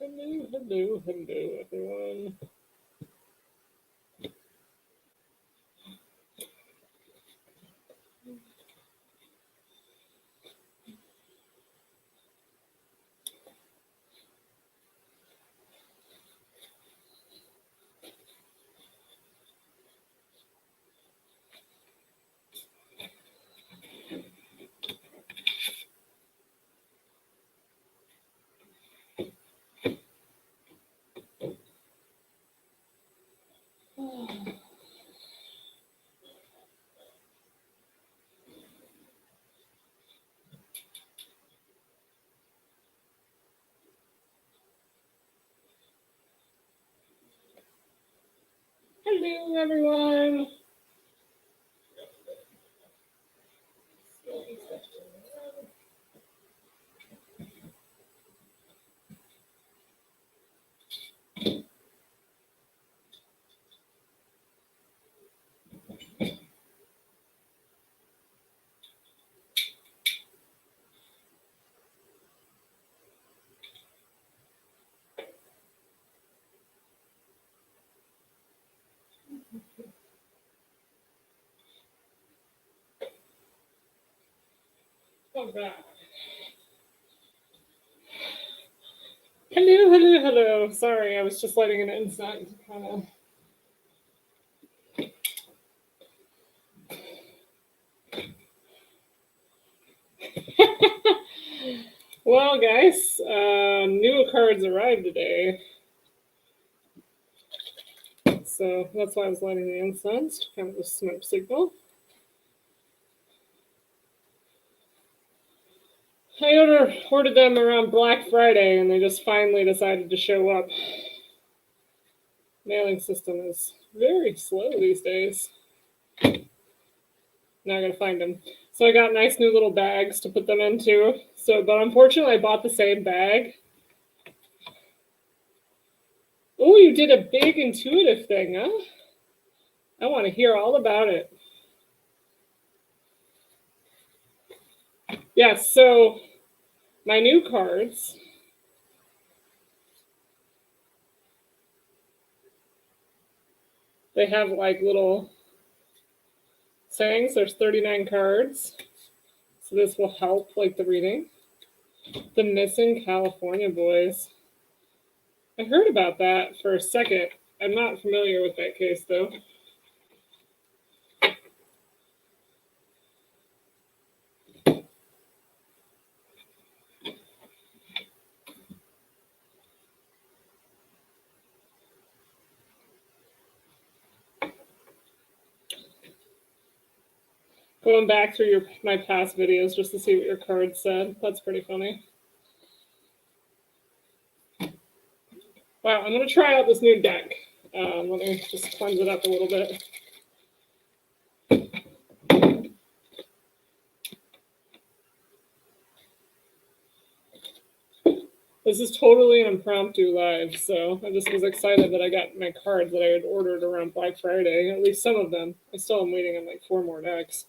Hello, everyone. Hello, everyone. Oh, God. Hello. Sorry, I was just letting it inside to kind of. Well, guys, new cards arrived today. So that's why I was lighting the incense, kind of a smoke signal. I ordered them around Black Friday, and they just finally decided to show up. Mailing system is very slow these days. Now I gotta find them. So I got nice new little bags to put them into. But unfortunately, I bought the same bag. Oh, you did a big intuitive thing, huh? I want to hear all about it. Yes, so my new cards. They have like little sayings. There's 39 cards. So this will help like the reading. The Missing California Boys. I heard about that for a second. I'm not familiar with that case though. Going back through my past videos just to see what your cards said. That's pretty funny. Wow, I'm going to try out this new deck. Let me just cleanse it up a little bit. This is totally an impromptu live, so I just was excited that I got my cards that I had ordered around Black Friday, at least some of them. I still am waiting on like 4 more decks.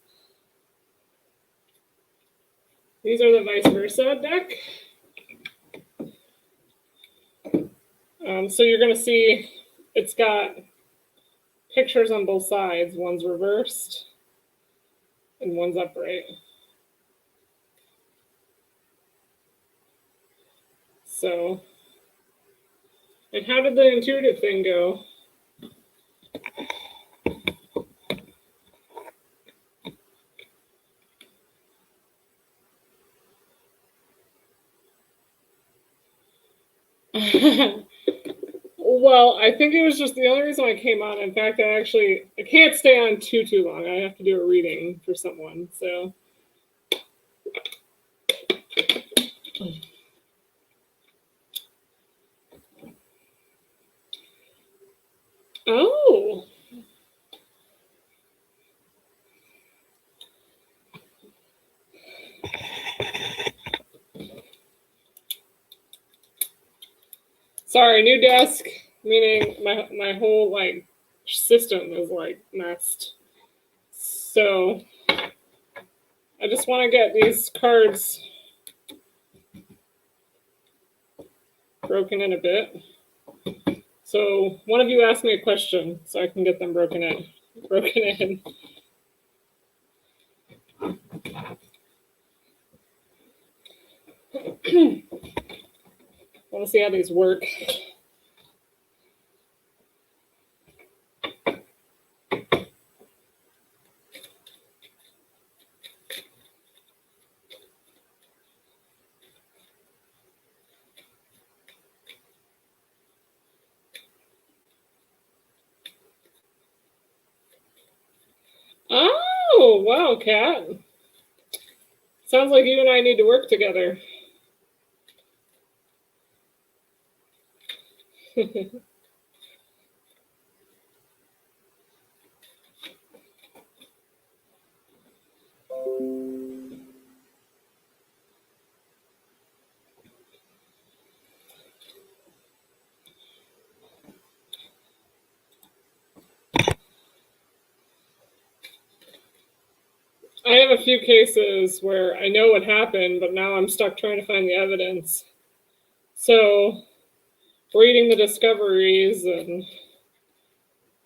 These are the vice versa deck. So you're going to see it's got pictures on both sides. One's reversed and one's upright. So, and how did the intuitive thing go? Well, I think it was just the only reason I came on. In fact, I can't stay on too long. I have to do a reading for someone. So, oh, sorry, new desk. Meaning my whole like system is like messed. So I just want to get these cards broken in a bit. So one of you asked me a question, so I can get them broken in. Want to see how these work. Oh, wow, Kat. Sounds like you and I need to work together. I have a few cases where I know what happened, but now I'm stuck trying to find the evidence. So, reading the discoveries and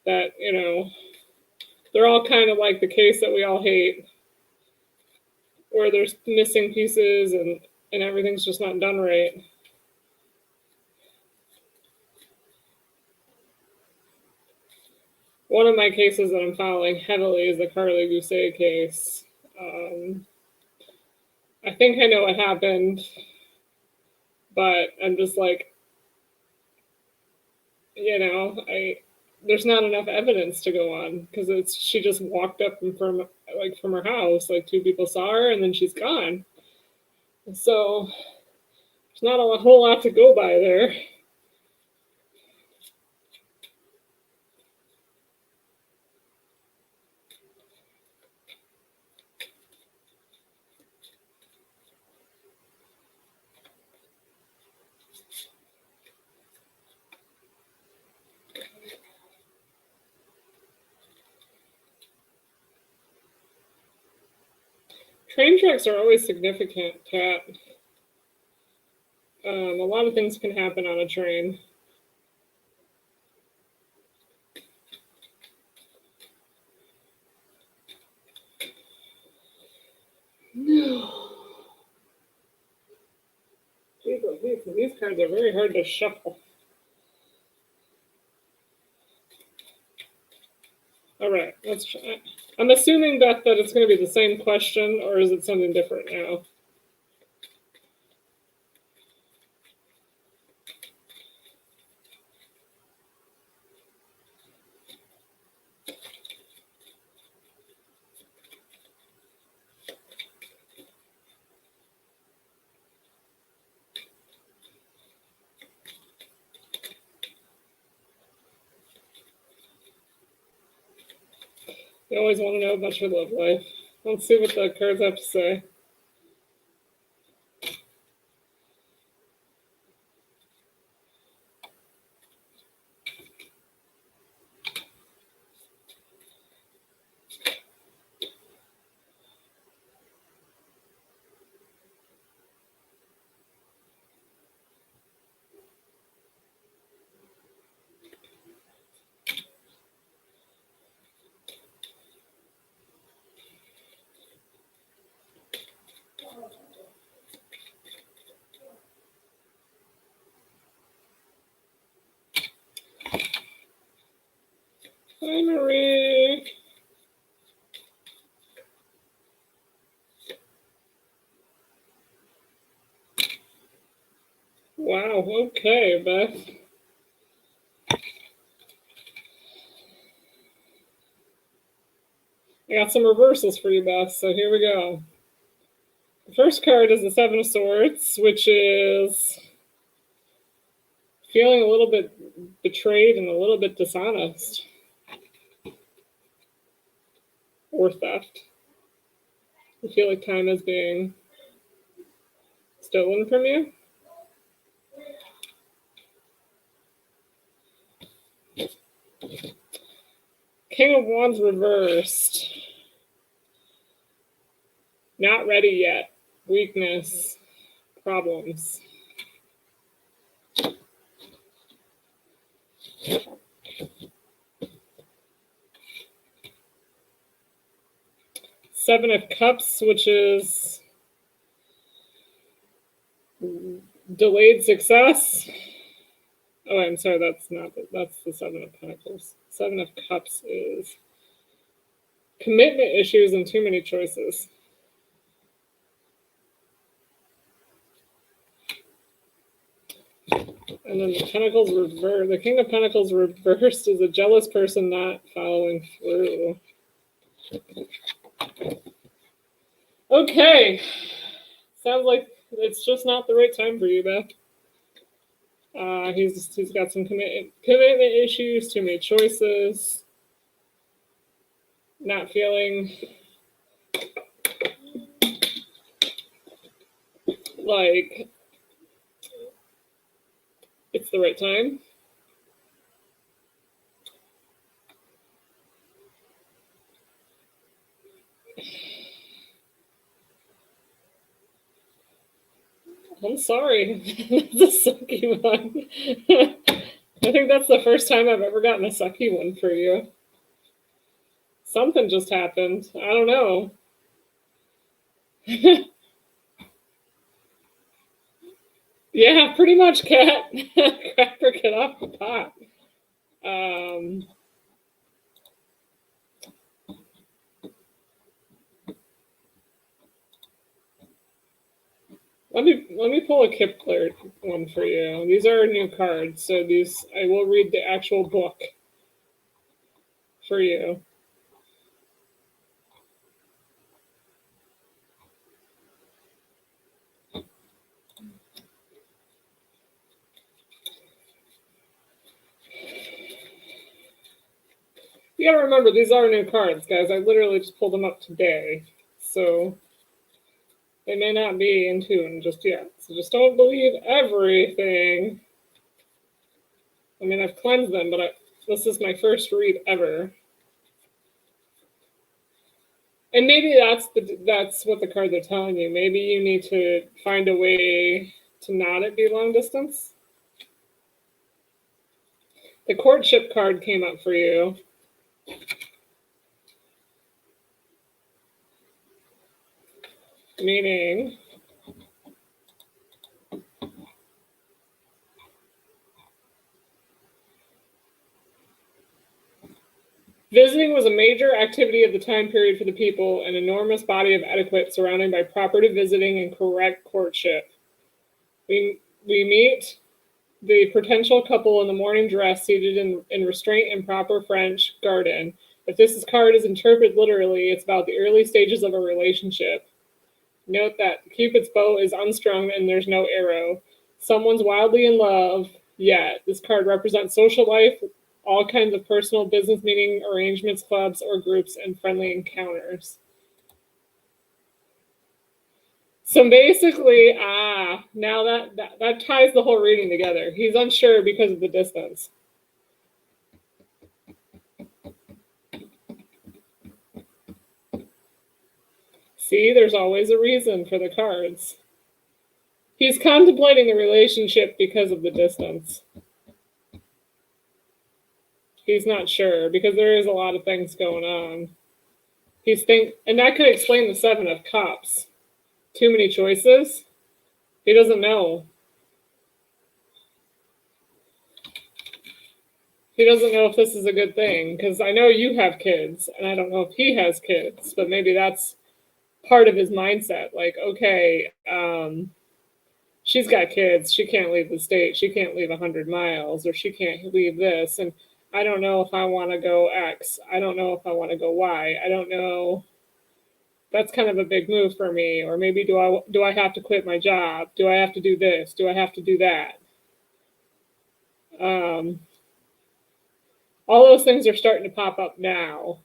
that, they're all kind of like the case that we all hate, where there's missing pieces and everything's just not done right. One of my cases that I'm following heavily is the Carly Gousset case. I think I know what happened, but I'm just like, there's not enough evidence to go on because she just walked up from her house, like 2 people saw her and then she's gone. So there's not a whole lot to go by there. Train tracks are always significant, Kat. A lot of things can happen on a train. No. These cards are very hard to shuffle. All right, let's try. I'm assuming, Beth, that it's going to be the same question, or is it something different now? You always want to know about your love life. Let's see what the cards have to say. Hi, Marie. Wow, okay, Beth. I got some reversals for you, Beth, so here we go. The first card is the 7 of Swords, which is feeling a little bit betrayed and a little bit dishonest. Or theft. I feel like time is being stolen from you. King of Wands reversed. Not ready yet. Weakness. Problems. Seven of Cups, which is delayed success. Oh, I'm sorry, that's the Seven of Pentacles. Seven of Cups is commitment issues and too many choices. And then the Pentacles reversed. The King of Pentacles reversed is a jealous person not following through. Okay. Sounds like it's just not the right time for you, Beth. He's got some commitment issues, too many choices, not feeling like it's the right time. I'm sorry. It's a sucky one. I think that's the first time I've ever gotten a sucky one for you. Something just happened. I don't know. Yeah, pretty much, Cat. Cracker, get off the pot. Let me pull a Kipler one for you. These are new cards, so these I will read the actual book for you. You gotta remember, these are new cards, guys. I literally just pulled them up today, so they may not be in tune just yet. So just don't believe everything. I mean, I've cleansed them, but this is my first read ever. And maybe that's what the cards are telling you. Maybe you need to find a way to not it be long distance. The courtship card came up for you. Meaning visiting was a major activity of the time period for the people, an enormous body of etiquette surrounded by proper visiting and correct courtship. We meet the potential couple in the morning dress seated in restraint and proper French garden. If this card is interpreted literally, it's about the early stages of a relationship. Note that Cupid's bow is unstrung and there's no arrow. Someone's wildly in love yet. This card represents social life, all kinds of personal business meeting arrangements, clubs or groups, and friendly encounters. So basically, now that ties the whole reading together. He's unsure because of the distance. See, there's always a reason for the cards. He's contemplating the relationship because of the distance. He's not sure because there is a lot of things going on. And that could explain the Seven of Cups. Too many choices. He doesn't know. He doesn't know if this is a good thing because I know you have kids and I don't know if he has kids, but maybe that's part of his mindset. Like, okay, she's got kids. She can't leave the state. She can't leave 100 miles or she can't leave this. And I don't know if I want to go X. I don't know if I want to go Y. I don't know. That's kind of a big move for me. Or maybe do I have to quit my job? Do I have to do this? Do I have to do that? All those things are starting to pop up now.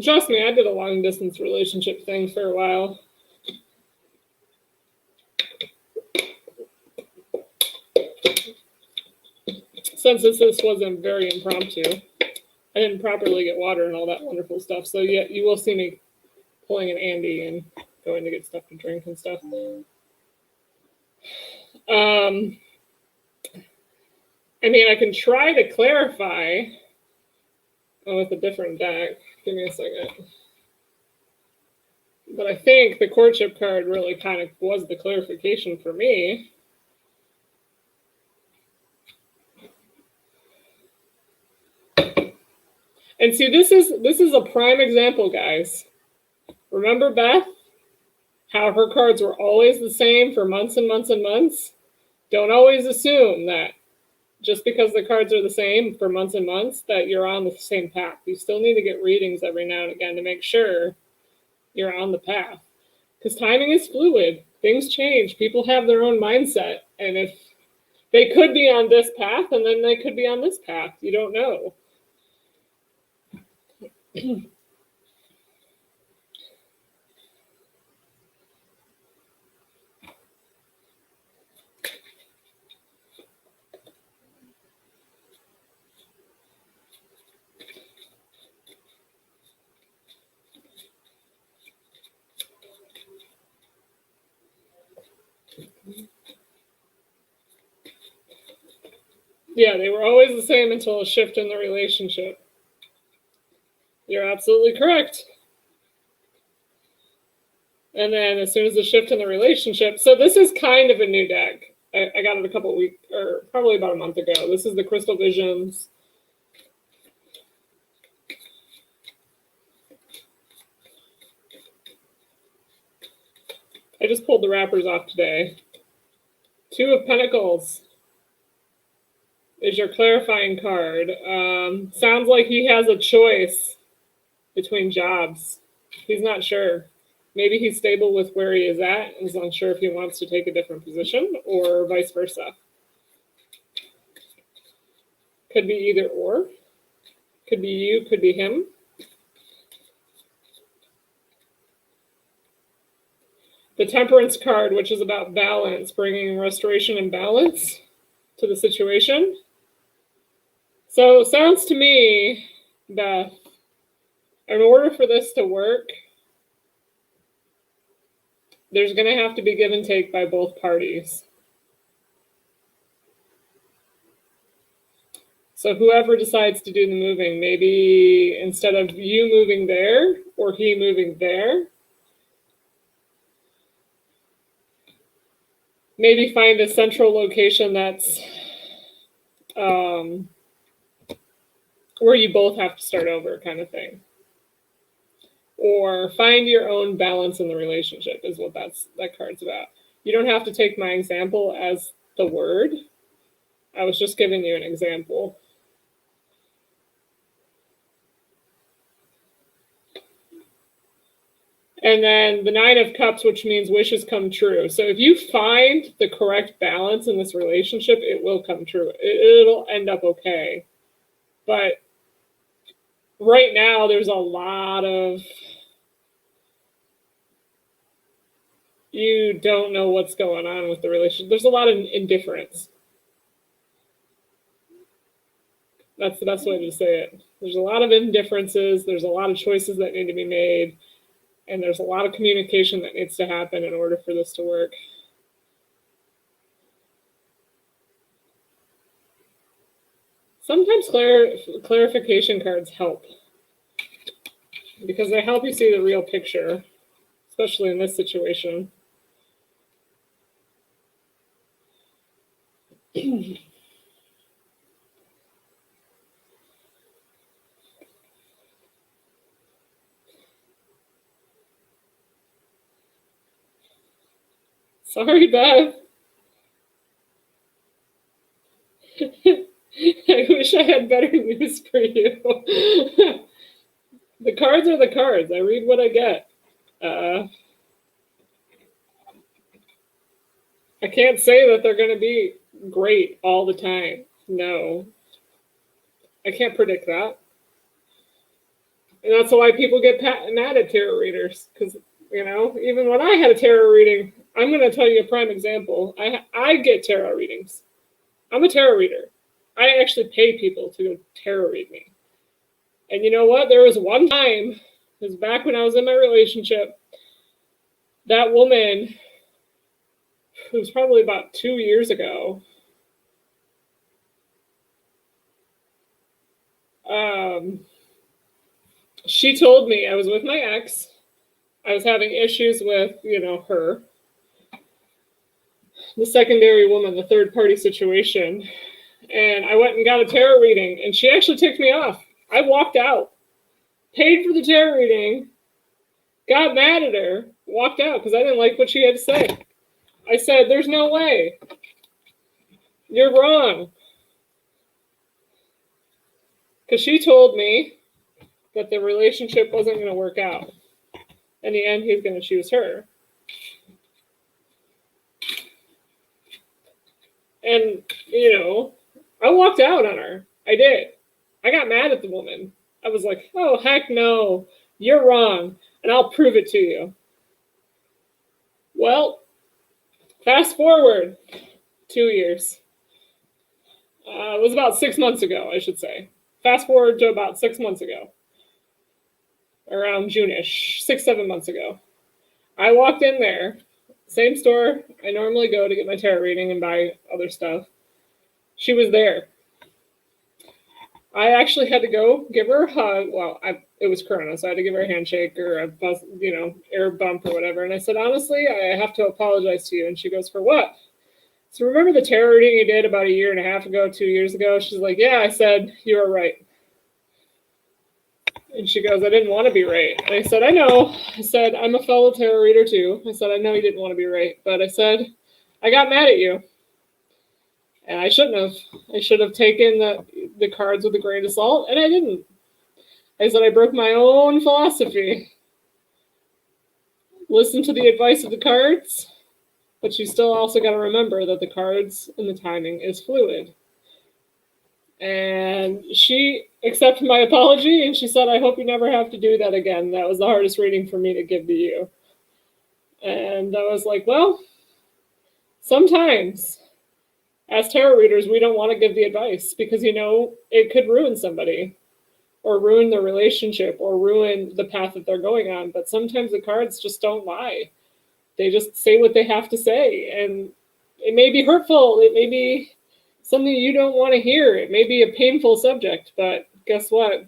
Trust me, I did a long distance relationship thing for a while. Since this wasn't very impromptu. I didn't properly get water and all that wonderful stuff. So yeah, you will see me pulling an Andy and going to get stuff to drink and stuff. I mean, I can try to clarify with a different deck. Give me a second. But I think the courtship card really kind of was the clarification for me. And see, this is a prime example, guys. Remember Beth? How her cards were always the same for months and months and months? Don't always assume that just because the cards are the same for months and months that you're on the same path. You still need to get readings every now and again to make sure you're on the path. Because timing is fluid. Things change. People have their own mindset. And if they could be on this path and then they could be on this path, you don't know. Yeah, they were always the same until a shift in the relationship. You're absolutely correct. And then as soon as the shift in the relationship, so this is kind of a new deck. I got it a couple weeks, or probably about a month ago. This is the Crystal Visions. I just pulled the wrappers off today. Two of Pentacles is your clarifying card. Sounds like he has a choice between jobs. He's not sure. Maybe he's stable with where he is at and is unsure if he wants to take a different position or vice versa. Could be either or. Could be you, could be him. The Temperance card, which is about balance, bringing restoration and balance to the situation. So it sounds to me, Beth, in order for this to work, there's going to have to be give and take by both parties. So whoever decides to do the moving, maybe instead of you moving there or he moving there, maybe find a central location that's where you both have to start over, kind of thing. Or find your own balance in the relationship is what that card's about. You don't have to take my example as the word. I was just giving you an example. And then the Nine of Cups, which means wishes come true. So if you find the correct balance in this relationship, it will come true. It'll end up okay. But right now, there's a lot of, you don't know what's going on with the relationship. There's a lot of indifference. That's the best way to say it. There's a lot of indifferences. There's a lot of choices that need to be made. And there's a lot of communication that needs to happen in order for this to work. Sometimes clarification cards help because they help you see the real picture, especially in this situation. Sorry, Beth. I wish I had better news for you. The cards are the cards. I read what I get. I can't say that they're going to be great all the time. No. I can't predict that. And that's why people get mad at tarot readers. Because, you know, even when I had a tarot reading, I'm going to tell you a prime example. I get tarot readings. I'm a tarot reader. I actually pay people to go tarot read me. And you know what? There was one time, it was back when I was in my relationship, that woman, it was probably about 2 years ago, she told me, I was with my ex, I was having issues with, her, the secondary woman, the third party situation. And I went and got a tarot reading, and she actually ticked me off. I walked out, paid for the tarot reading, got mad at her, walked out because I didn't like what she had to say. I said, there's no way. You're wrong. Because she told me that the relationship wasn't going to work out. In the end, he's going to choose her. And, I walked out on her. I did. I got mad at the woman. I was like, oh, heck no. You're wrong. And I'll prove it to you. Well, fast forward 2 years. It was about 6 months ago, I should say. Fast forward to about 6 months ago. Around June-ish, 6-7 months ago. I walked in there, same store I normally go to get my tarot reading and buy other stuff. She was there. I actually had to go give her a hug. Well, it was Corona, so I had to give her a handshake or a buzz, air bump or whatever. And I said, honestly, I have to apologize to you. And she goes, for what? So remember the tarot reading you did about 1.5 years ago, 2 years ago? She's like, yeah. I said, you were right. And she goes, I didn't want to be right. And I said, I know. I said, I'm a fellow tarot reader too. I said, I know you didn't want to be right. But I said, I got mad at you. And I shouldn't have. I should have taken the cards with a grain of salt, and I didn't. I said, I broke my own philosophy. Listen to the advice of the cards, but you still also got to remember that the cards and the timing is fluid. And she accepted my apology, and she said, I hope you never have to do that again. That was the hardest reading for me to give to you. And I was like, well, sometimes as tarot readers, we don't want to give the advice because, it could ruin somebody or ruin their relationship or ruin the path that they're going on. But sometimes the cards just don't lie. They just say what they have to say. And it may be hurtful. It may be something you don't want to hear. It may be a painful subject, but guess what?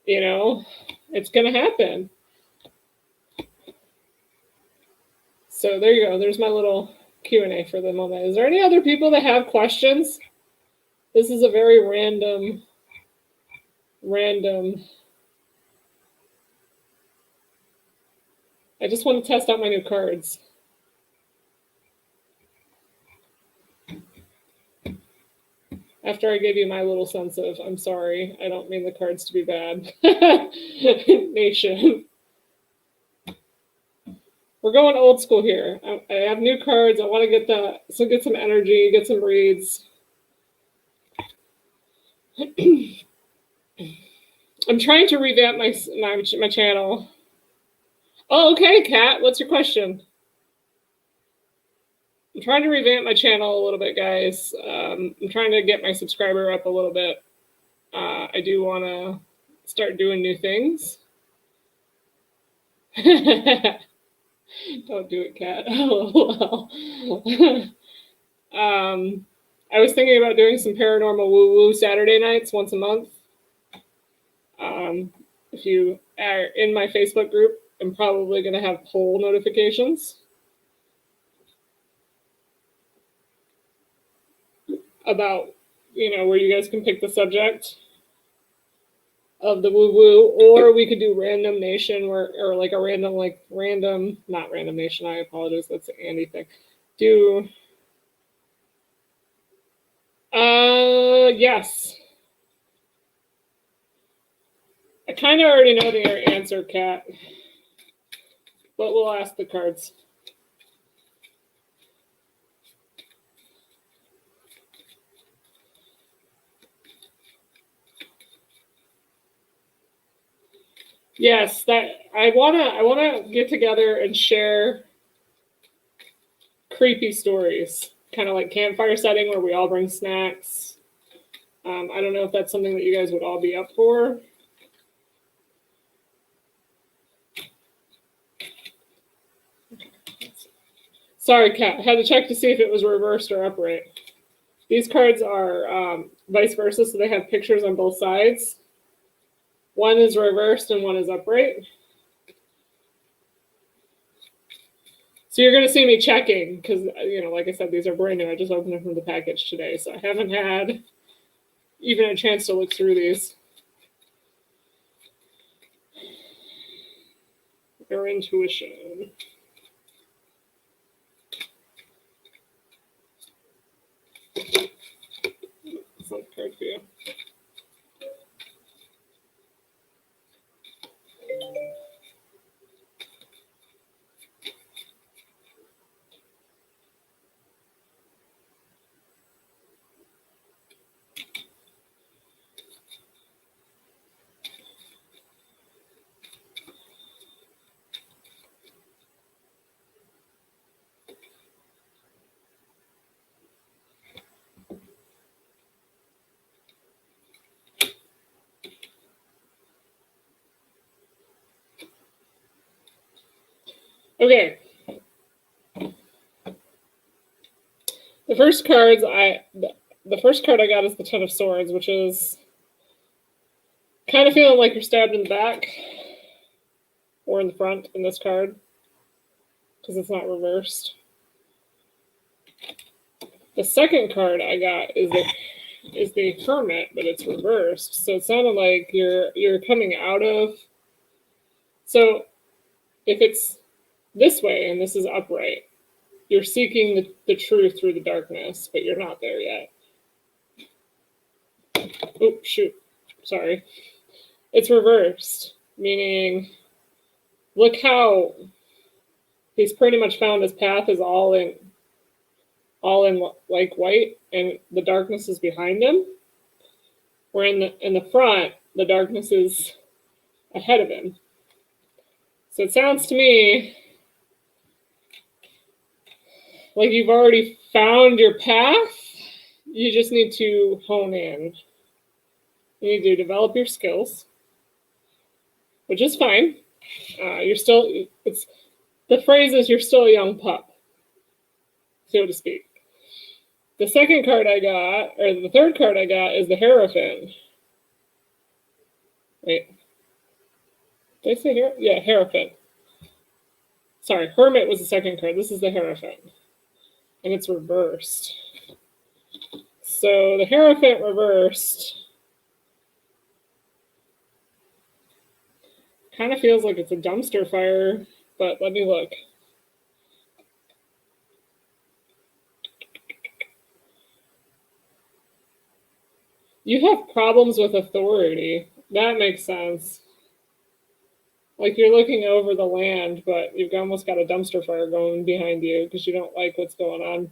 It's going to happen. So there you go. There's my little Q&A for the moment. Is there any other people that have questions? This is a very random. I just want to test out my new cards. After I gave you my little sense of, I'm sorry, I don't mean the cards to be bad. Nation. We're going old school here. I have new cards. I want to get some energy, get some reads. I'm trying to revamp my channel. Oh, okay, Kat. What's your question? I'm trying to revamp my channel a little bit, guys. I'm trying to get my subscriber up a little bit. I do want to start doing new things. Don't do it, Kat. Oh, well. I was thinking about doing some paranormal woo-woo Saturday nights once a month. If you are in my Facebook group, I'm probably going to have poll notifications about, where you guys can pick the subject of the woo-woo, or we could do Random Nation, or like a random, not Random Nation, I apologize, that's an Andy thing. Yes. I kind of already know the answer, Kat, but we'll ask the cards. Yes, that I wanna get together and share creepy stories, kind of like campfire setting where we all bring snacks I don't know if that's something that you guys would all be up for. Sorry, Kat. I had to check to see if it was reversed or upright. These cards are vice versa, so they have pictures on both sides. One is reversed and one is upright. So you're going to see me checking because, like I said, these are brand new. I just opened them from the package today, so I haven't had even a chance to look through these. Your intuition. It's not a card for you. Okay. The first card I got is the Ten of Swords, which is kind of feeling like you're stabbed in the back or in the front in this card because it's not reversed. The second card I got is the Hermit, but it's reversed. So it sounded like you're coming out of. So if it's this way and this is upright, you're seeking the truth through the darkness, but you're not there yet. Oh, shoot. Sorry. It's reversed, meaning look how he's pretty much found his path is all in like white, and the darkness is behind him. Where in the front, the darkness is ahead of him. So it sounds to me like you've already found your path. You just need to hone in. You need to develop your skills, which is fine. The phrase is you're still a young pup, so to speak. The second card I got, or the third card I got, is the Hierophant. Wait. Did I say Hierophant? Yeah, Hierophant. Sorry, Hermit was the second card. This is the Hierophant. And it's reversed. So the Hierophant reversed kind of feels like it's a dumpster fire, but let me look. You have problems with authority. That makes sense. Like you're looking over the land, but you've almost got a dumpster fire going behind you because you don't like what's going on.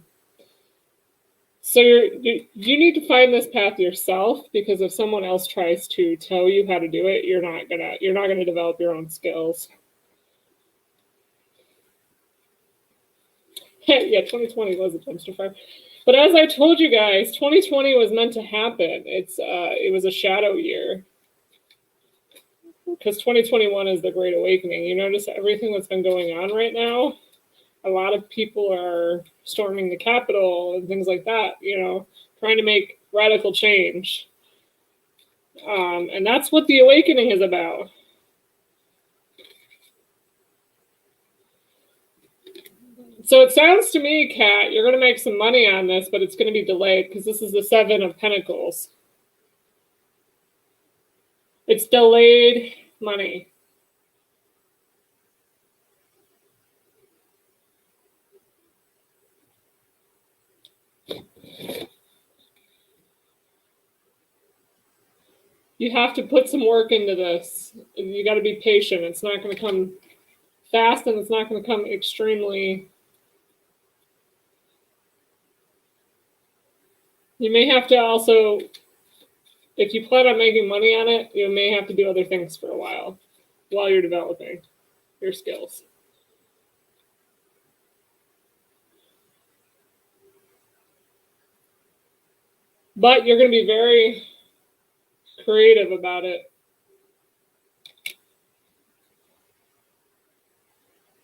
So you need to find this path yourself, because if someone else tries to tell you how to do it, you're not gonna develop your own skills. Yeah, 2020 was a dumpster fire. But as I told you guys, 2020 was meant to happen. It was a shadow year. Because 2021 is the Great Awakening. You notice everything that's been going on right now? A lot of people are storming the Capitol and things like that, trying to make radical change. And that's what the awakening is about. So it sounds to me, Kat, you're going to make some money on this, but it's going to be delayed because this is the Seven of Pentacles. It's delayed money. You have to put some work into this. You got to be patient. It's not going to come fast, and it's not going to come extremely. You may have to also, if you plan on making money on it, you may have to do other things for a while you're developing your skills. But you're going to be very creative about it.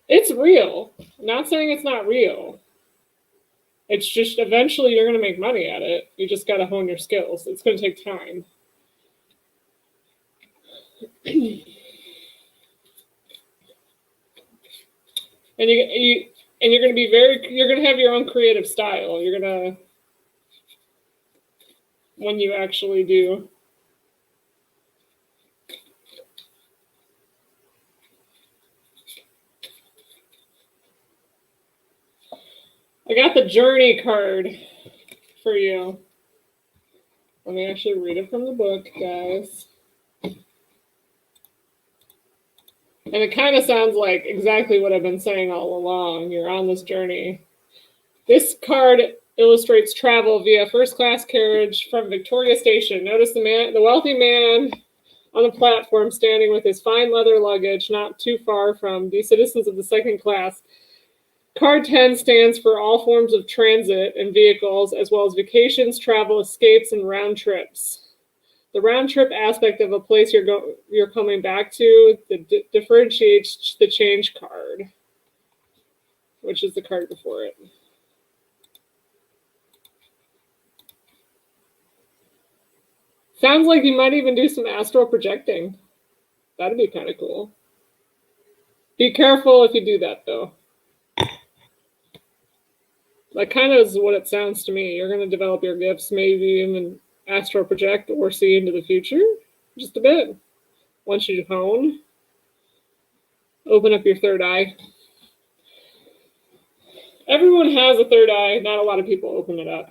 It's real. I'm not saying it's not real. It's just eventually you're going to make money at it. You just got to hone your skills. It's going to take time. And you're going to be you're going to have your own creative style. You're going to, when you actually do. I got the journey card for you. Let me actually read it from the book, guys. And it kind of sounds like exactly what I've been saying all along. You're on this journey. This card illustrates travel via first-class carriage from Victoria Station. Notice the wealthy man on the platform standing with his fine leather luggage not too far from the citizens of the second class. Card 10 stands for all forms of transit and vehicles, as well as vacations, travel, escapes, and round trips. The round trip aspect of a place you're coming back to differentiates the change card, which is the card before it. Sounds like you might even do some astral projecting. That'd be kind of cool. Be careful if you do that, though. That kind of is what it sounds to me. You're going to develop your gifts, maybe even astral project or see into the future just a bit. Once you hone, open up your third eye. Everyone has a third eye. Not a lot of people open it up.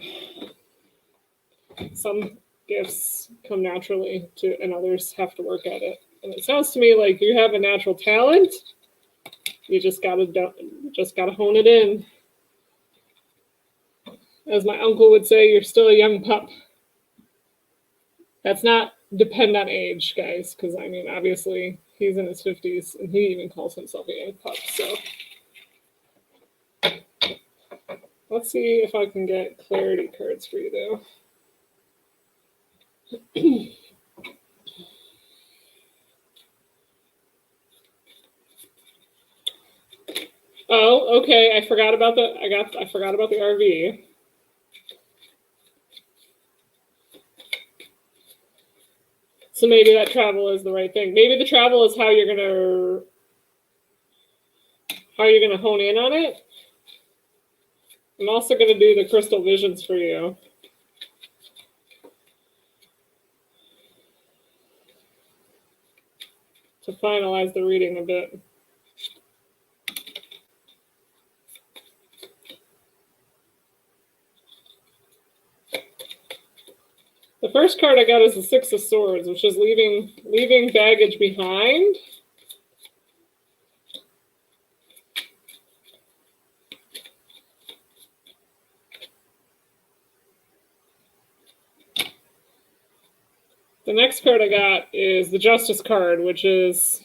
Some gifts come naturally to, and others have to work at it. And it sounds to me like you have a natural talent. You just gotta hone it in. As my uncle would say, you're still a young pup. That's not depend on age, guys, because I mean, obviously, he's in his 50s, and he even calls himself a young pup. So let's see if I can get clarity cards for you, though. Oh, okay. I forgot about the RV. So maybe that travel is the right thing. Maybe the travel is how you're gonna hone in on it. I'm also gonna do the crystal visions for you. To finalize the reading a bit. The first card I got is the Six of Swords, which is leaving baggage behind. The next card I got is the Justice card, which is,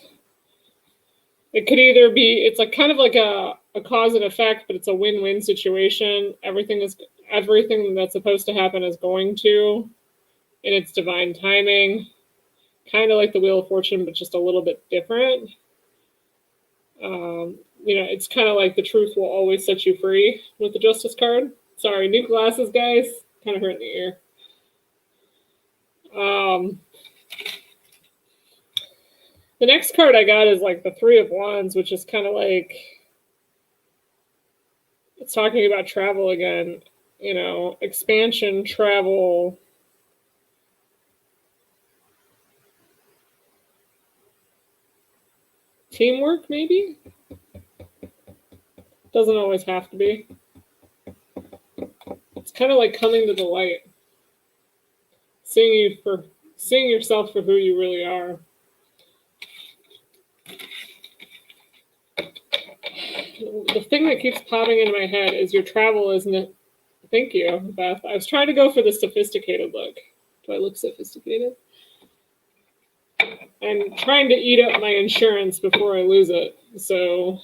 it could either be, it's like kind of like a cause and effect, but it's a win-win situation. Everything that's supposed to happen is going to, in its divine timing. Kind of like the Wheel of Fortune, but just a little bit different. It's kind of like the truth will always set you free with the Justice card. Sorry, new glasses, guys. Kind of hurt in the ear. The next card I got is like the Three of Wands, which is kind of like, it's talking about travel again. Expansion, travel. Teamwork, maybe? Doesn't always have to be. It's kind of like coming to the light. Seeing yourself for who you really are. The thing that keeps popping into my head is your travel, isn't it? Thank you, Beth. I was trying to go for the sophisticated look. Do I look sophisticated? I'm trying to eat up my insurance before I lose it. So,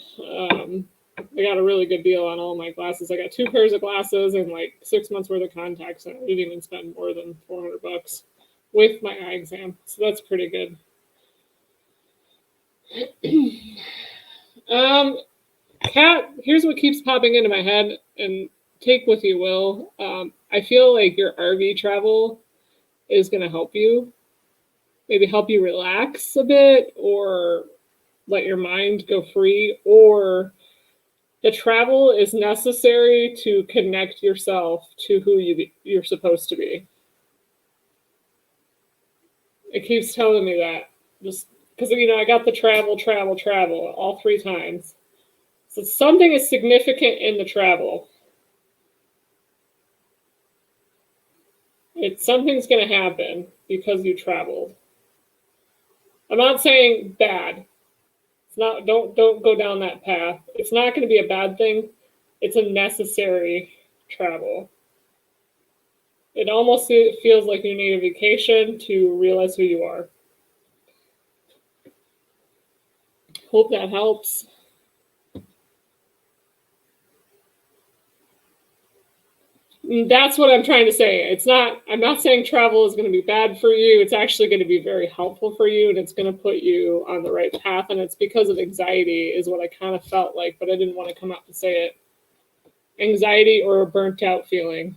I got a really good deal on all my glasses. I got 2 pairs of glasses and like 6 months worth of contacts, and I didn't even spend more than $400 with my eye exam. So that's pretty good. Kat, here's what keeps popping into my head, and take with you will. I feel like your RV travel is going to help you. Maybe help you relax a bit, or let your mind go free, or the travel is necessary to connect yourself to who you're supposed to be. It keeps telling me that, just because I got the travel all 3 times. So something is significant in the travel. Something's going to happen because you traveled. I'm not saying bad. It's not. Don't go down that path. It's not going to be a bad thing. It's a necessary travel. It almost feels like you need a vacation to realize who you are. Hope that helps. That's what I'm trying to say. I'm not saying travel is going to be bad for you. It's actually going to be very helpful for you, and it's going to put you on the right path. And it's because of anxiety is what I kind of felt like, but I didn't want to come out to say it. Anxiety or a burnt out feeling.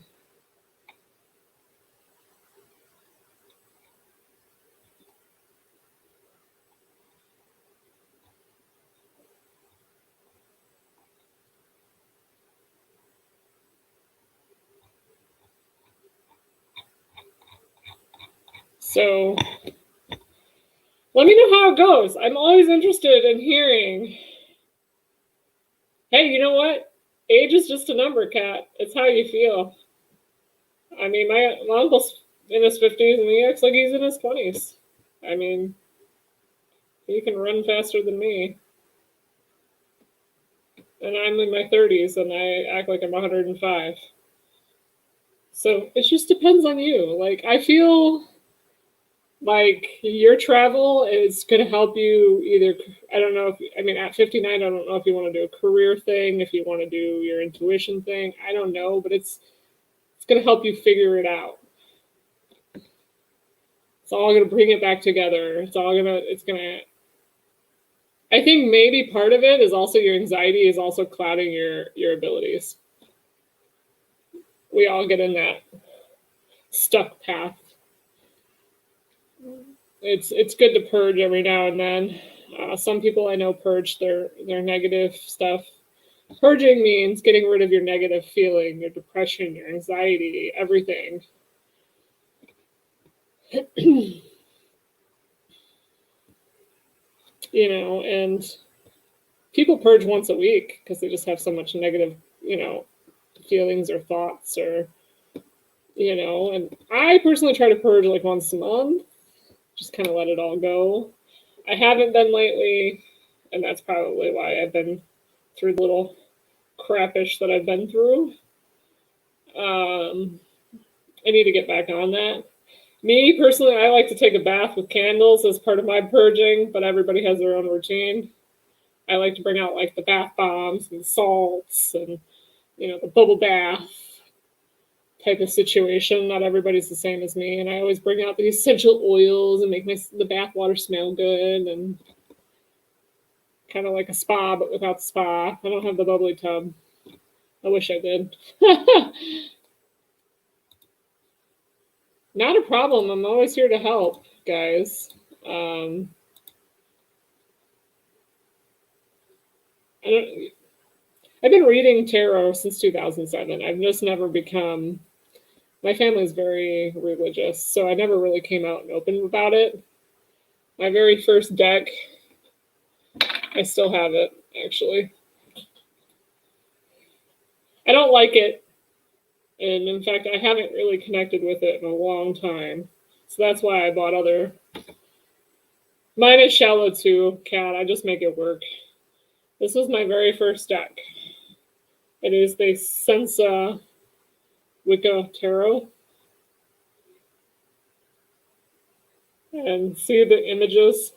So let me know how it goes. I'm always interested in hearing. Hey, you know what? Age is just a number, Kat. It's how you feel. I mean, my uncle's in his 50s and he acts like he's in his 20s. I mean, he can run faster than me. And I'm in my 30s and I act like I'm 105. So it just depends on you. Like, I feel like your travel is going to help you either. I don't know at 59, I don't know if you want to do a career thing, if you want to do your intuition thing. I don't know, but it's going to help you figure it out. It's all going to bring it back together. It's going to, I think maybe part of it is also your anxiety is also clouding your abilities. We all get in that stuck path. It's good to purge every now and then. Some people I know purge their negative stuff. Purging means getting rid of your negative feeling, your depression, your anxiety, everything. And people purge once a week because they just have so much negative, feelings or thoughts and I personally try to purge like once a month, just kind of let it all go. I haven't been lately, and that's probably why I've been through the little crappish that I've been through. I need to get back on that. Me, personally, I like to take a bath with candles as part of my purging, but everybody has their own routine. I like to bring out like the bath bombs and salts and, the bubble bath type of situation. Not everybody's the same as me. And I always bring out the essential oils and make the bath water smell good and kind of like a spa, but without the spa. I don't have the bubbly tub. I wish I did. Not a problem. I'm always here to help, guys. I've been reading tarot since 2007. I've just never become. My family's very religious, so I never really came out and open about it. My very first deck, I still have it, actually. I don't like it, and in fact, I haven't really connected with it in a long time. So that's why I bought other. Mine is shallow too, Kat. I just make it work. This was my very first deck. It is the Sensa Wicca Tarot. And see the images?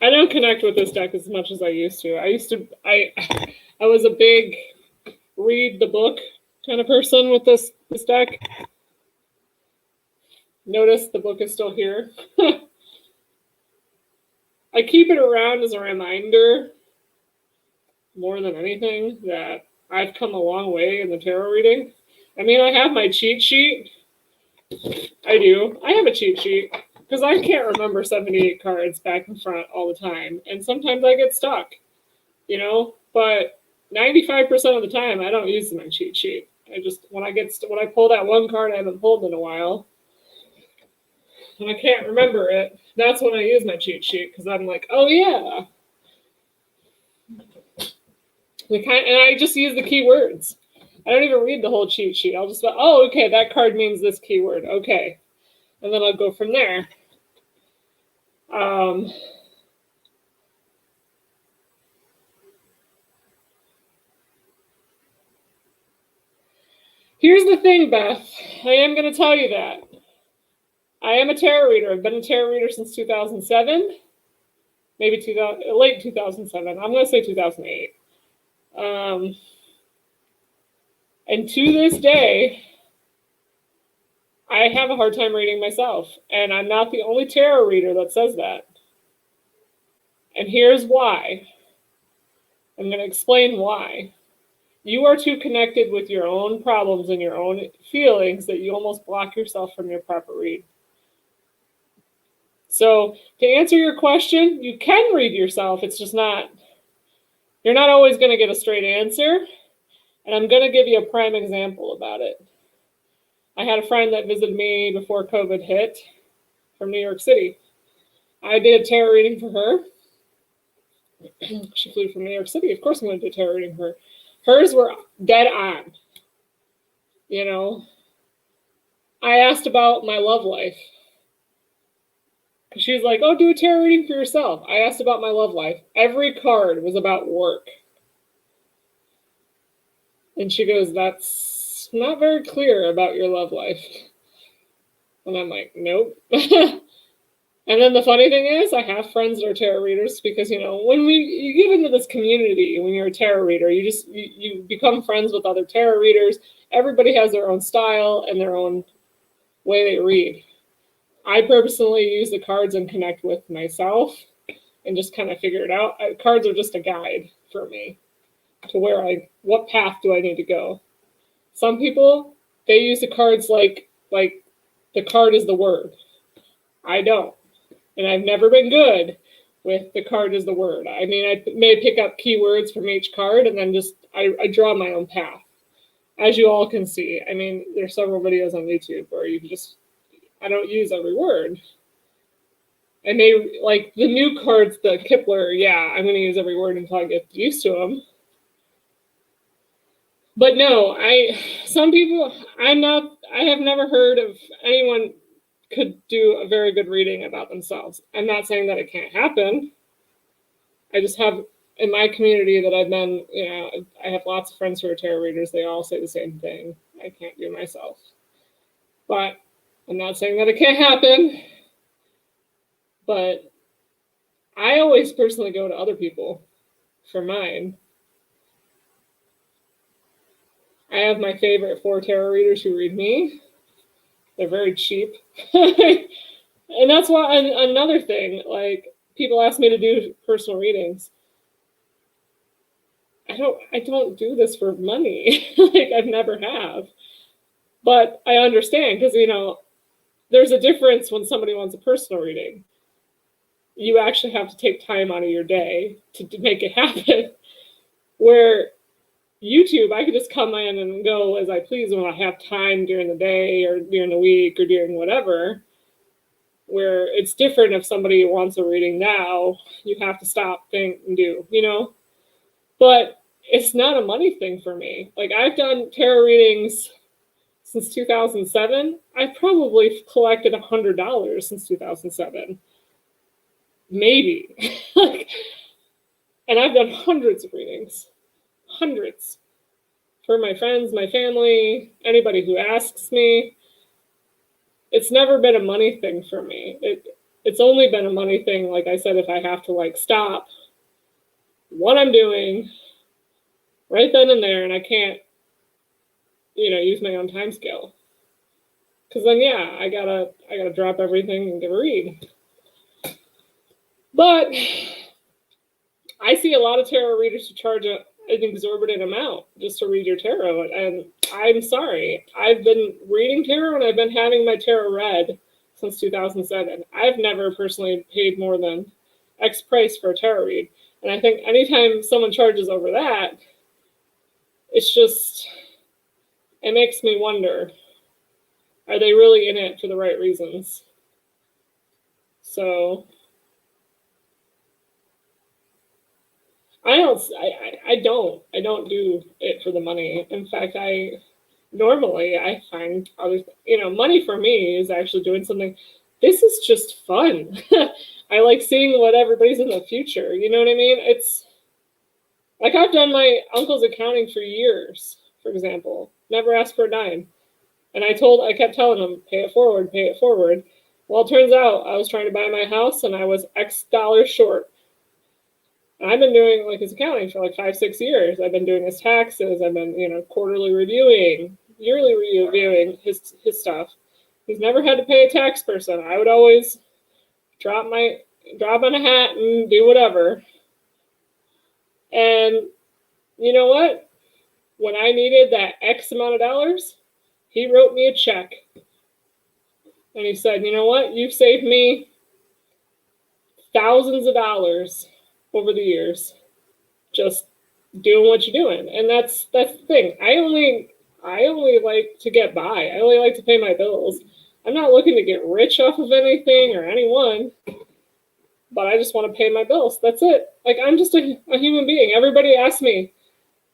I know don't connect with this deck as much as I used to. I was a big read the book kind of person with this deck. Notice the book is still here. I keep it around as a reminder, more than anything, that I've come a long way in the tarot reading. I mean, I have my cheat sheet. I do. I have a cheat sheet because I can't remember 78 cards back and front all the time. And sometimes I get stuck, but 95% of the time I don't use my cheat sheet. When I pull that one card I haven't pulled in a while, and I can't remember it, that's when I use my cheat sheet because I'm like, oh yeah. And I just use the keywords. I don't even read the whole cheat sheet. I'll just, oh, okay, that card means this keyword. Okay. And then I'll go from there. Here's the thing, Beth. I am going to tell you that. I am a tarot reader. I've been a tarot reader since 2007. Maybe late 2007. I'm going to say 2008. And to this day, I have a hard time reading myself. And I'm not the only tarot reader that says that. And here's why. I'm going to explain why. You are too connected with your own problems and your own feelings that you almost block yourself from your proper read. So to answer your question, you can read yourself. It's just you're not always going to get a straight answer. And I'm going to give you a prime example about it. I had a friend that visited me before COVID hit from New York City. I did a tarot reading for her. She flew from New York City. Of course I'm going to do a tarot reading for her. Hers were dead on. I asked about my love life. She was like, oh, do a tarot reading for yourself. I asked about my love life. Every card was about work. And she goes, that's not very clear about your love life. And I'm like, nope. And then the funny thing is, I have friends that are tarot readers because, when you get into this community, when you're a tarot reader, you become friends with other tarot readers. Everybody has their own style and their own way they read. I personally use the cards and connect with myself and just kind of figure it out. Cards are just a guide for me to what path do I need to go. Some people, they use the cards like the card is the word. I don't. And I've never been good with the card is the word. I mean, I may pick up keywords from each card and then I draw my own path. As you all can see, I mean, there's several videos on YouTube where I don't use every word. I may, like the new cards, the Kipler, yeah, I'm going to use every word until I get used to them. But no, I have never heard of anyone could do a very good reading about themselves. I'm not saying that it can't happen. I just have, in my community that I've been, I have lots of friends who are tarot readers. They all say the same thing. I can't do myself. But I'm not saying that it can't happen. But I always personally go to other people for mine. I have my favorite 4 tarot readers who read me. They're very cheap. And that's why, another thing, like, people ask me to do personal readings. I don't do this for money. Like, I've never have. But I understand, because, there's a difference when somebody wants a personal reading. You actually have to take time out of your day to make it happen. Where YouTube, I could just come in and go as I please when I have time during the day or during the week or during whatever. Where it's different if somebody wants a reading now, you have to stop, think, and do, But it's not a money thing for me. Like, I've done tarot readings since 2007. I've probably collected $100 since 2007. Maybe. And I've done hundreds of readings. Hundreds. For my friends, my family, anybody who asks me. It's never been a money thing for me. it's only been a money thing. Like I said, if I have to like stop what I'm doing right then and there, and I can't, use my own time scale. Because then, yeah, I gotta drop everything and give a read. But I see a lot of tarot readers who charge an exorbitant amount just to read your tarot, and I'm sorry. I've been reading tarot and I've been having my tarot read since 2007. I've never personally paid more than X price for a tarot read, and I think anytime someone charges over that, it makes me wonder, are they really in it for the right reasons? So I don't do it for the money. In fact, I find other, money for me is actually doing something. This is just fun. I like seeing what everybody's in the future. You know what I mean? It's like I've done my uncle's accounting for years, for example. Never asked for a dime. And I kept telling him, pay it forward, pay it forward. Well, it turns out I was trying to buy my house and I was X dollars short. And I've been doing like his accounting for like 5-6 years. I've been doing his taxes. I've been, quarterly reviewing, yearly reviewing his stuff. He's never had to pay a tax person. I would always drop on a hat and do whatever. And you know what? When I needed that X amount of dollars, he wrote me a check. And he said, you know what? You've saved me thousands of dollars over the years just doing what you're doing. And that's the thing. I only like to get by. I only like to pay my bills. I'm not looking to get rich off of anything or anyone, but I just want to pay my bills. That's it. Like, I'm just a human being. Everybody asks me,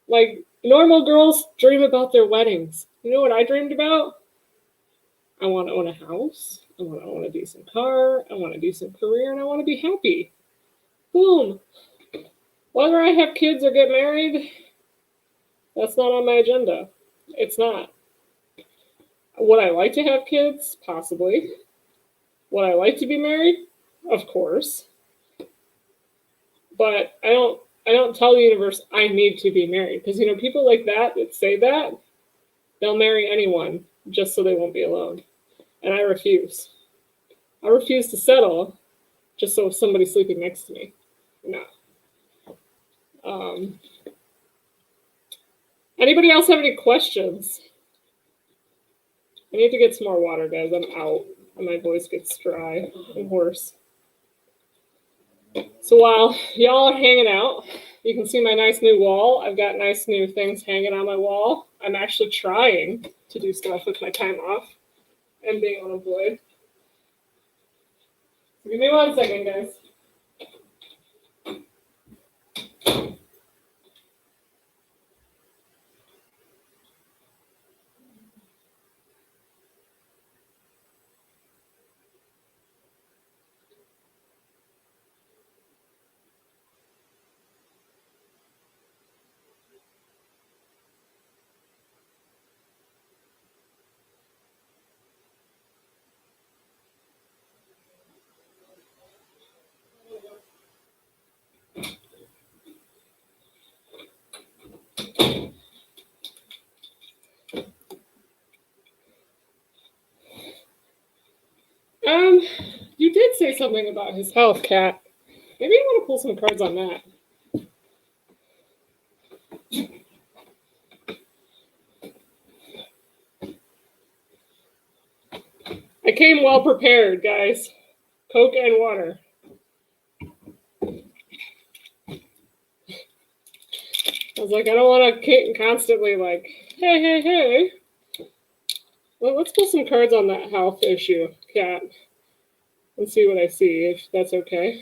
like, normal girls dream about their weddings. You know what I dreamed about? I want to own a house. I want to own a decent car. I want a decent career, and I want to be happy. Boom. Whether I have kids or get married, that's not on my agenda. It's not. Would I like to have kids? Possibly. Would I like to be married? Of course. But I don't tell the universe I need to be married. Because, people like that say that, they'll marry anyone just so they won't be alone. And I refuse. I refuse to settle just so somebody's sleeping next to me. No. Anybody else have any questions? I need to get some more water, guys. I'm out and my voice gets dry and hoarse. So while y'all are hanging out, you can see my nice new wall. I've got nice new things hanging on my wall. I'm actually trying to do stuff with my time off and being unemployed. So give me 1 second, guys. You did say something about his health, Kat. Maybe I want to pull some cards on that. I came well prepared, guys. Coke and water. I was like, I don't want to constantly like, hey. Well, let's pull some cards on that health issue, Kat. And see what I see, if that's okay.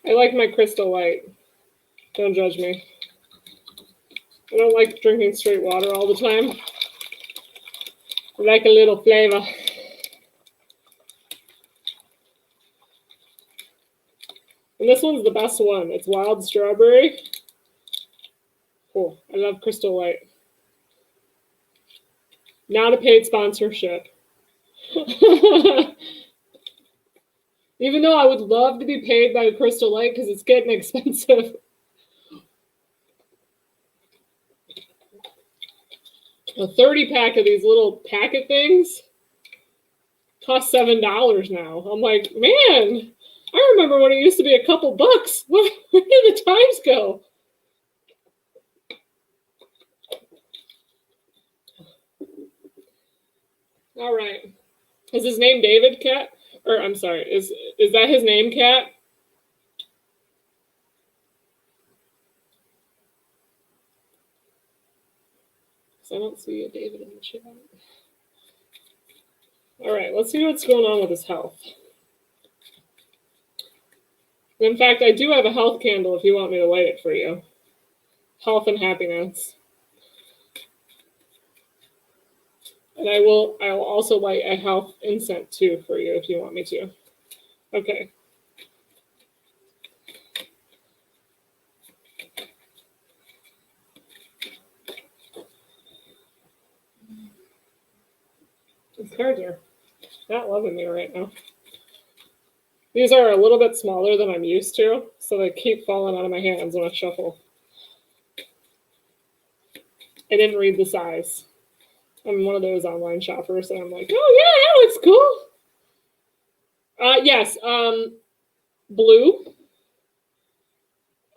I like my crystal light. Don't judge me. I don't like drinking straight water all the time. I like a little flavor. And this one's the best one. It's wild strawberry. Cool. I love crystal light. Not a paid sponsorship. Even though I would love to be paid by Crystal Light because it's getting expensive. A 30-pack of these little packet things cost $7 now. I'm like, man, I remember when it used to be a couple bucks. Where did the times go? All right. Is his name David, Cat? Or I'm sorry, is that his name, Cat? Because I don't see a David in the chat. All right, let's see what's going on with his health. In fact, I do have a health candle if you want me to light it for you. Health and happiness. And I'll also light a health incense too for you if you want me to. Okay. These cards are not loving me right now. These are a little bit smaller than I'm used to, so they keep falling out of my hands when I shuffle. I didn't read the size. I'm one of those online shoppers, and I'm like, oh yeah, that looks cool. Yes, blue.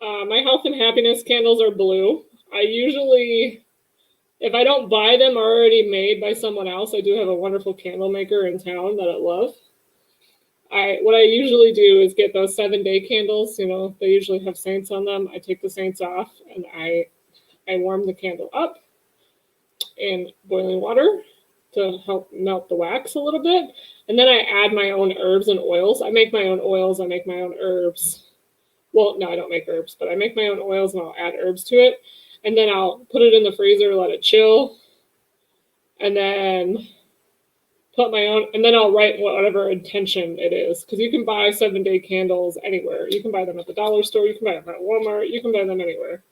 My health and happiness candles are blue. I usually, if I don't buy them already made by someone else, I do have a wonderful candle maker in town that I love. What I usually do is get those 7-day candles. You know, they usually have saints on them. I take the saints off and I warm the candle up in boiling water to help melt the wax a little bit. And then I add my own herbs and oils. I make my own oils. I make my own herbs. Well, no, I don't make herbs, but I make my own oils and I'll add herbs to it. And then I'll put it in the freezer, let it chill. And then put my own, and then I'll write whatever intention it is. Because you can buy 7-day candles anywhere. You can buy them at the dollar store. You can buy them at Walmart. You can buy them anywhere.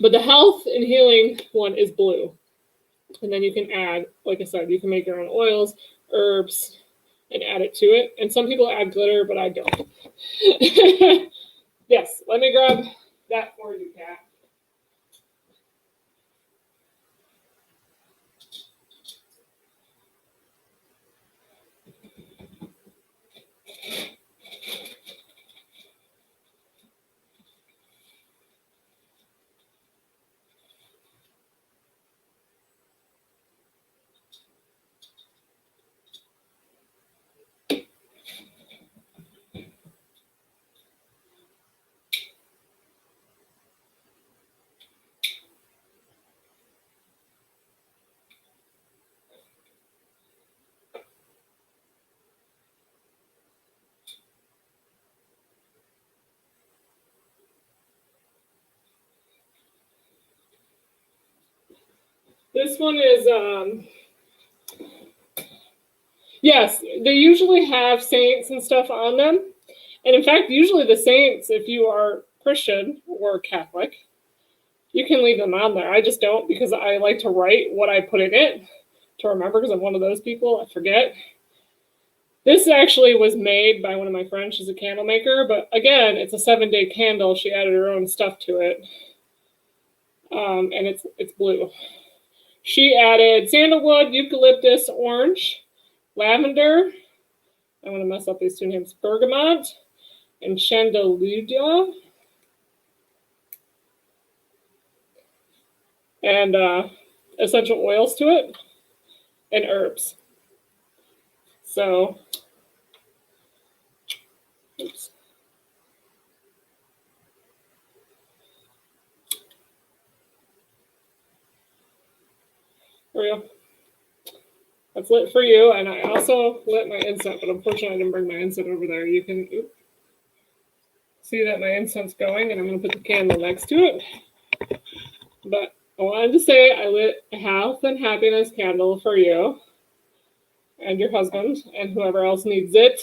But the health and healing one is blue. And then you can add, like I said, you can make your own oils, herbs, and add it to it. And some people add glitter, but I don't. Yes, let me grab that for you, Kat. This one is, yes, they usually have saints and stuff on them. And in fact, usually the saints, if you are Christian or Catholic, you can leave them on there. I just don't because I like to write what I put in it to remember because I'm one of those people. I forget. This actually was made by one of my friends. She's a candle maker. But again, it's a 7-day candle. She added her own stuff to it. And it's blue. She added sandalwood, eucalyptus, orange, lavender. I want to mess up these two names. Bergamot and chandaludia. And essential oils to it. And herbs. So, oops. There we go. That's lit for you, and I also lit my incense, but unfortunately I didn't bring my incense over there. You can see that my incense going, and I'm going to put the candle next to it. But I wanted to say I lit a health and happiness candle for you and your husband and whoever else needs it.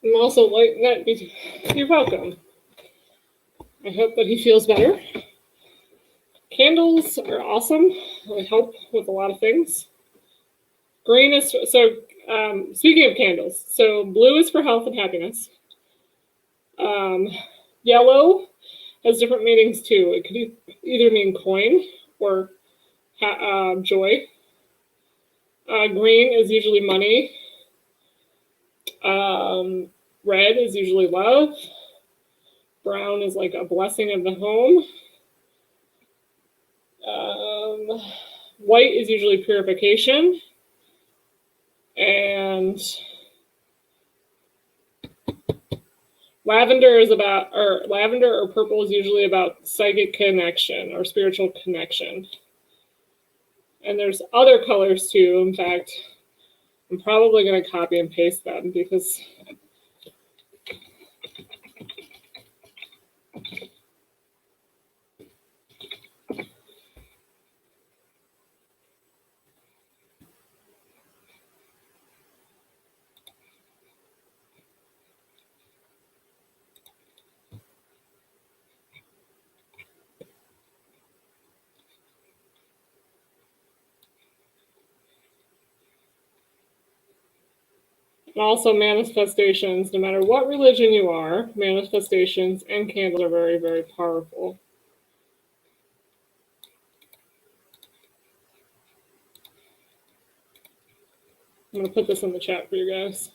I'm also like that. You're welcome. I hope that he feels better. Candles are awesome. They help with a lot of things. Green is so. Speaking of candles, so blue is for health and happiness. Yellow has different meanings too. It could either mean coin or joy. Green is usually money. Red is usually love. Brown is like a blessing of the home. White is usually purification. And lavender or purple is usually about psychic connection or spiritual connection. And there's other colors too. In fact, I'm probably going to copy and paste them because and also manifestations, no matter what religion you are, manifestations and candles are very, very powerful. I'm going to put this in the chat for you guys.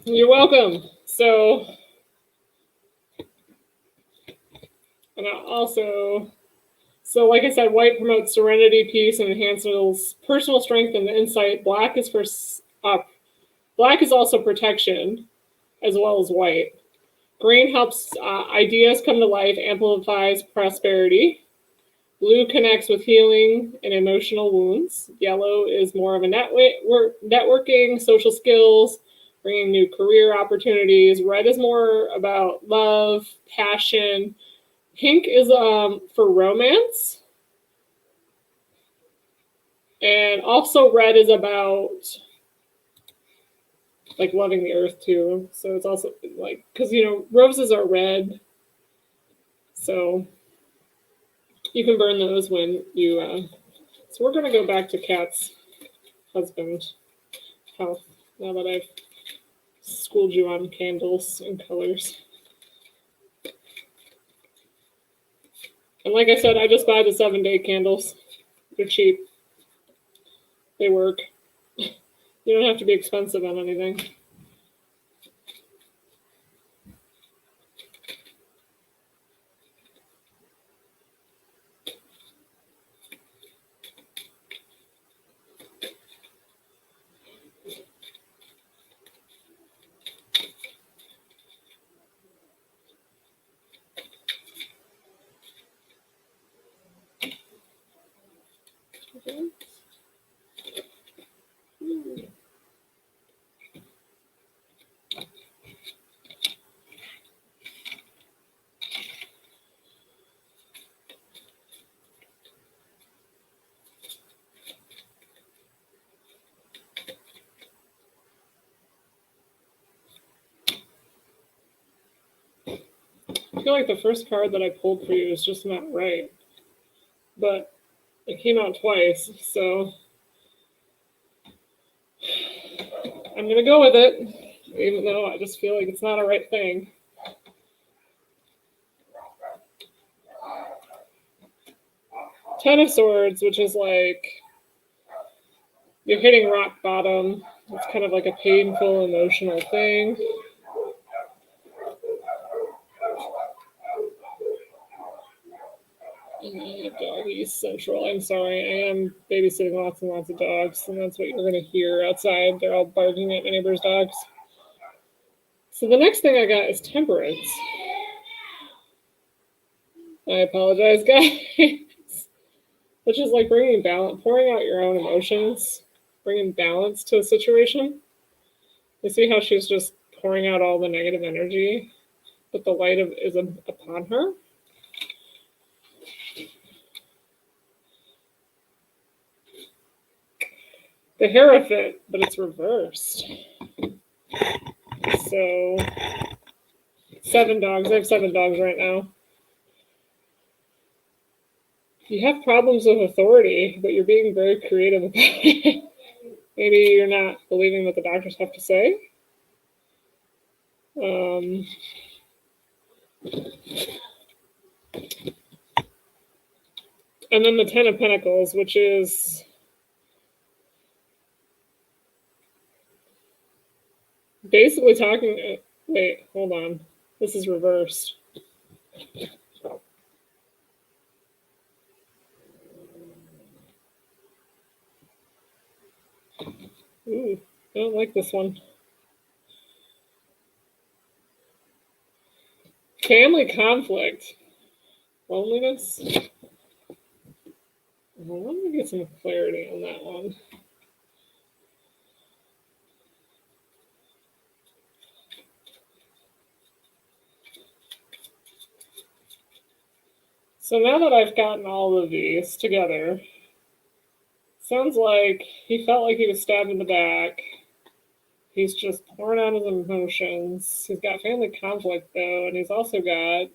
You're welcome. So, and like I said, white promotes serenity, peace, and enhances personal strength and insight. Black is also protection, as well as white. Green helps ideas come to life, amplifies prosperity. Blue connects with healing and emotional wounds. Yellow is more of a networking, social skills, bringing new career opportunities. Red is more about love, passion. Pink is for romance. And also red is about like loving the earth too. So it's also like, because roses are red. So you can burn those when you so we're gonna go back to Kat's husband health now that I've schooled you on candles and colors. And like I said, I just buy the 7-day candles. They're cheap. They work. You don't have to be expensive on anything. Okay. I feel like the first card that I pulled for you is just not right. But it came out twice, so I'm going to go with it, even though I just feel like it's not a right thing. Ten of Swords, which is like you're hitting rock bottom. It's kind of like a painful, emotional thing. Doggies Central. I'm sorry. I am babysitting lots and lots of dogs, and that's what you're going to hear outside. They're all barking at my neighbor's dogs. So the next thing I got is Temperance. I apologize, guys. Which is like bringing balance, pouring out your own emotions, bringing balance to a situation. You see how she's just pouring out all the negative energy, but the light is upon her? The Hierophant, but it's reversed. So, 7 dogs. I have 7 dogs right now. You have problems with authority, but you're being very creative about it. Maybe you're not believing what the doctors have to say. And then the 10 of Pentacles, which is basically talking. Wait, hold on. This is reversed. Ooh, I don't like this one. Family conflict. Loneliness. Well, let me get some clarity on that one. So now that I've gotten all of these together, sounds like he felt like he was stabbed in the back. He's just pouring out his emotions. He's got family conflict, though, and he's also got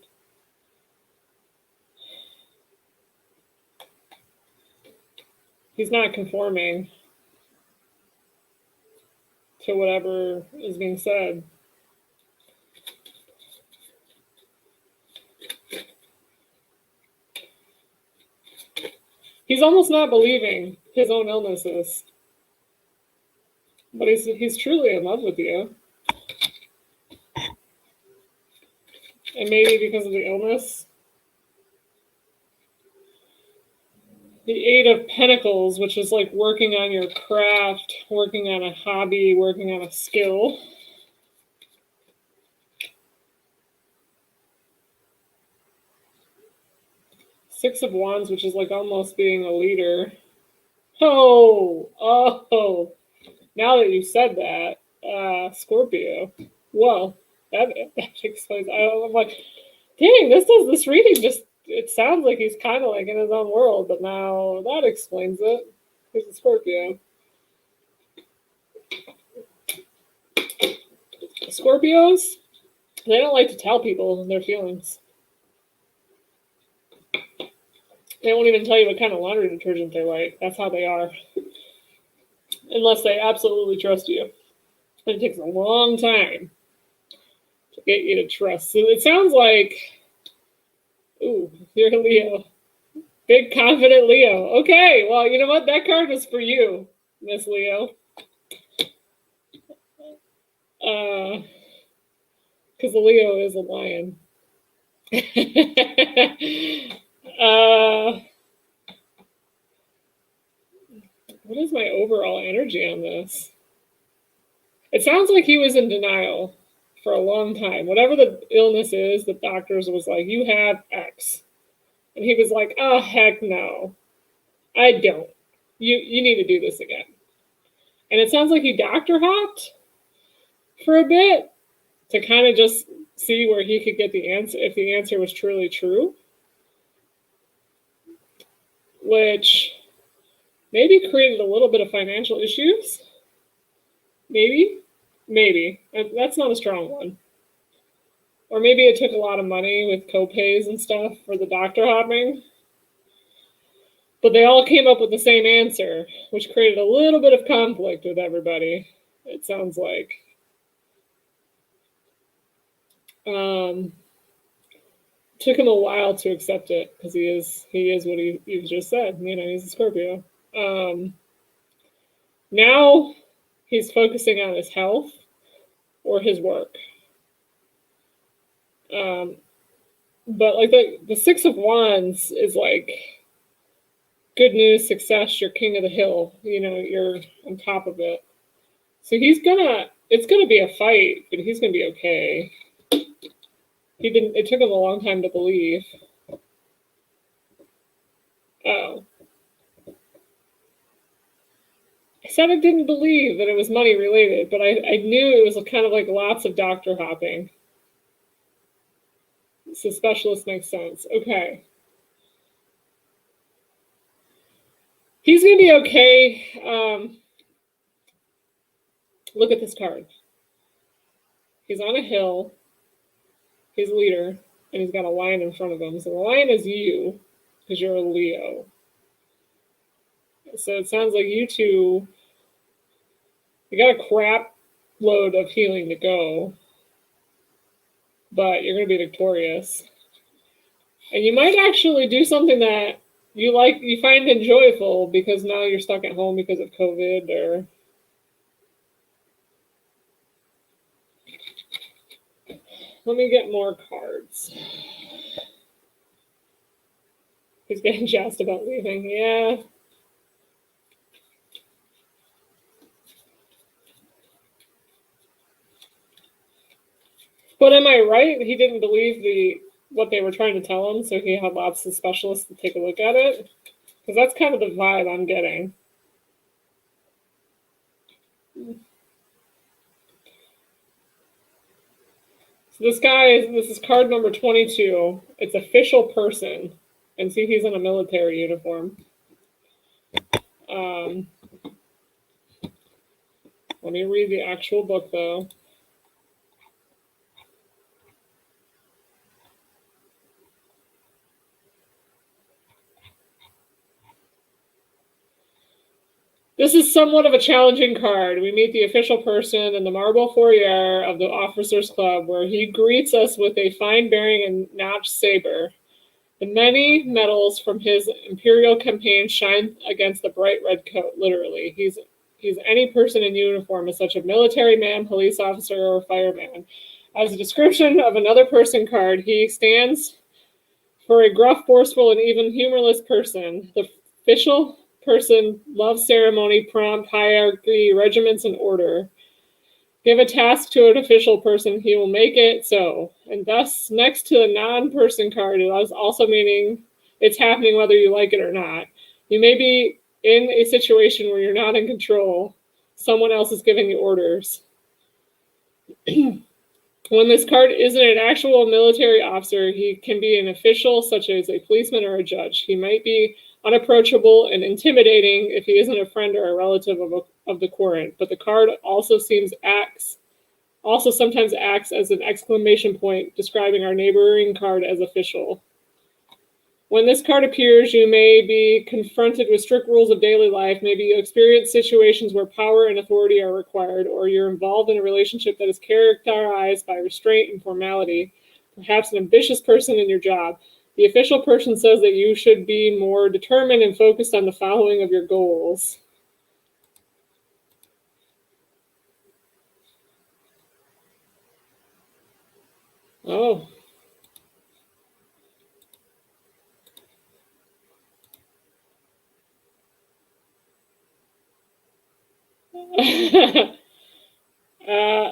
he's not conforming to whatever is being said. He's almost not believing his own illnesses. But he's truly in love with you. And maybe because of the illness. The 8 of Pentacles, which is like working on your craft, working on a hobby, working on a skill. Six of Wands, which is like almost being a leader. Oh. Now that you said that, Scorpio. Well, that explains. I'm like, dang, this reading just, it sounds like he's kind of like in his own world, but now that explains it. He's a Scorpio. Scorpios, they don't like to tell people their feelings. They won't even tell you what kind of laundry detergent they like. That's how they are. Unless they absolutely trust you. And it takes a long time to get you to trust. So it sounds like, ooh, you're a Leo. Big confident Leo. Okay, well, you know what? That card was for you, Miss Leo. Because the Leo is a lion. What is my overall energy on this? It sounds like he was in denial for a long time. Whatever the illness is, the doctors was like, you have X. And he was like, oh, heck no. I don't. You need to do this again. And it sounds like he doctor hopped for a bit to kind of just see where he could get the answer, if the answer was truly true. Which maybe created a little bit of financial issues. Maybe. That's not a strong one. Or maybe it took a lot of money with co-pays and stuff for the doctor hopping. But they all came up with the same answer, which created a little bit of conflict with everybody, it sounds like. Took him a while to accept it because he is what he just said. You know, he's a Scorpio. Now he's focusing on his health or his work. But like the Six of Wands is like good news, success, you're king of the hill. You know, you're on top of it. So it's gonna be a fight, but he's gonna be okay. It took him a long time to believe. Oh. said I didn't believe that it was money related, but I knew it was kind of like lots of doctor hopping. So specialist makes sense. Okay. He's going to be okay. Look at this card. He's on a hill. He's a leader, and he's got a lion in front of him. So the lion is you, because you're a Leo. So it sounds like you two, you got a crap load of healing to go, but you're going to be victorious. And you might actually do something that you find enjoyable, because now you're stuck at home because of COVID, or let me get more cards. He's getting jazzed about leaving. Yeah. But am I right? He didn't believe what they were trying to tell him, so he had lots of specialists to take a look at it? Because that's kind of the vibe I'm getting. So this is card number 22. It's official person. And see, he's in a military uniform. Let me read the actual book, though. This is somewhat of a challenging card. We meet the official person in the marble foyer of the Officers Club, where he greets us with a fine bearing and notched saber. The many medals from his imperial campaign shine against the bright red coat, literally. He's any person in uniform, as such a military man, police officer, or fireman. As a description of another person card, he stands for a gruff, forceful, and even humorless person. The official person loves ceremony, prompt, hierarchy, regiments, and order. Give a task to an official person, he will make it so. And thus, next to the non-person card, it is also meaning it's happening whether you like it or not. You may be in a situation where you're not in control. Someone else is giving you orders. When this card isn't an actual military officer, he can be an official, such as a policeman or a judge. He might be unapproachable and intimidating if he isn't a friend or a relative of the current. But the card also sometimes acts as an exclamation point, describing our neighboring card as official. When this card appears, you may be confronted with strict rules of daily life. Maybe you experience situations where power and authority are required, or you're involved in a relationship that is characterized by restraint and formality, perhaps an ambitious person in your job. The official person says that you should be more determined and focused on the following of your goals. Oh.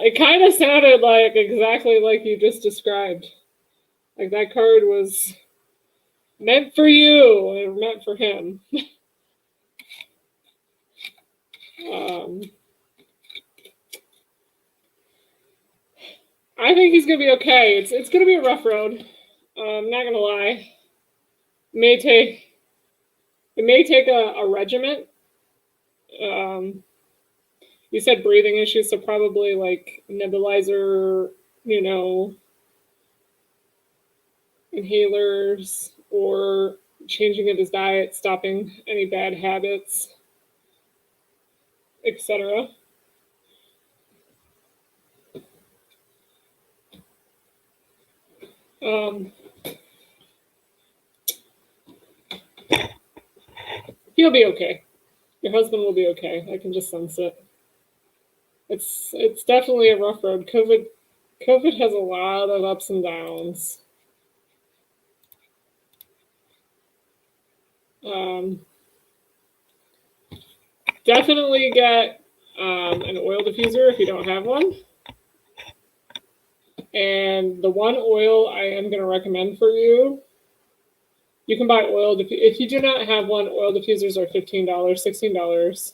It kind of sounded like exactly like you just described. Like that card was meant for you and meant for him. I think he's gonna be okay. It's gonna be a rough road. I'm not gonna lie. It may take a regiment. You said breathing issues, so probably like nebulizer, inhalers, or changing of his diet, stopping any bad habits, etc. He'll be okay. Your husband will be okay. I can just sense it. It's definitely a rough road. COVID has a lot of ups and downs. Definitely get an oil diffuser if you don't have one. And the one oil I am going to recommend for you, you can buy oil. If you do not have one, oil diffusers are $15, $16.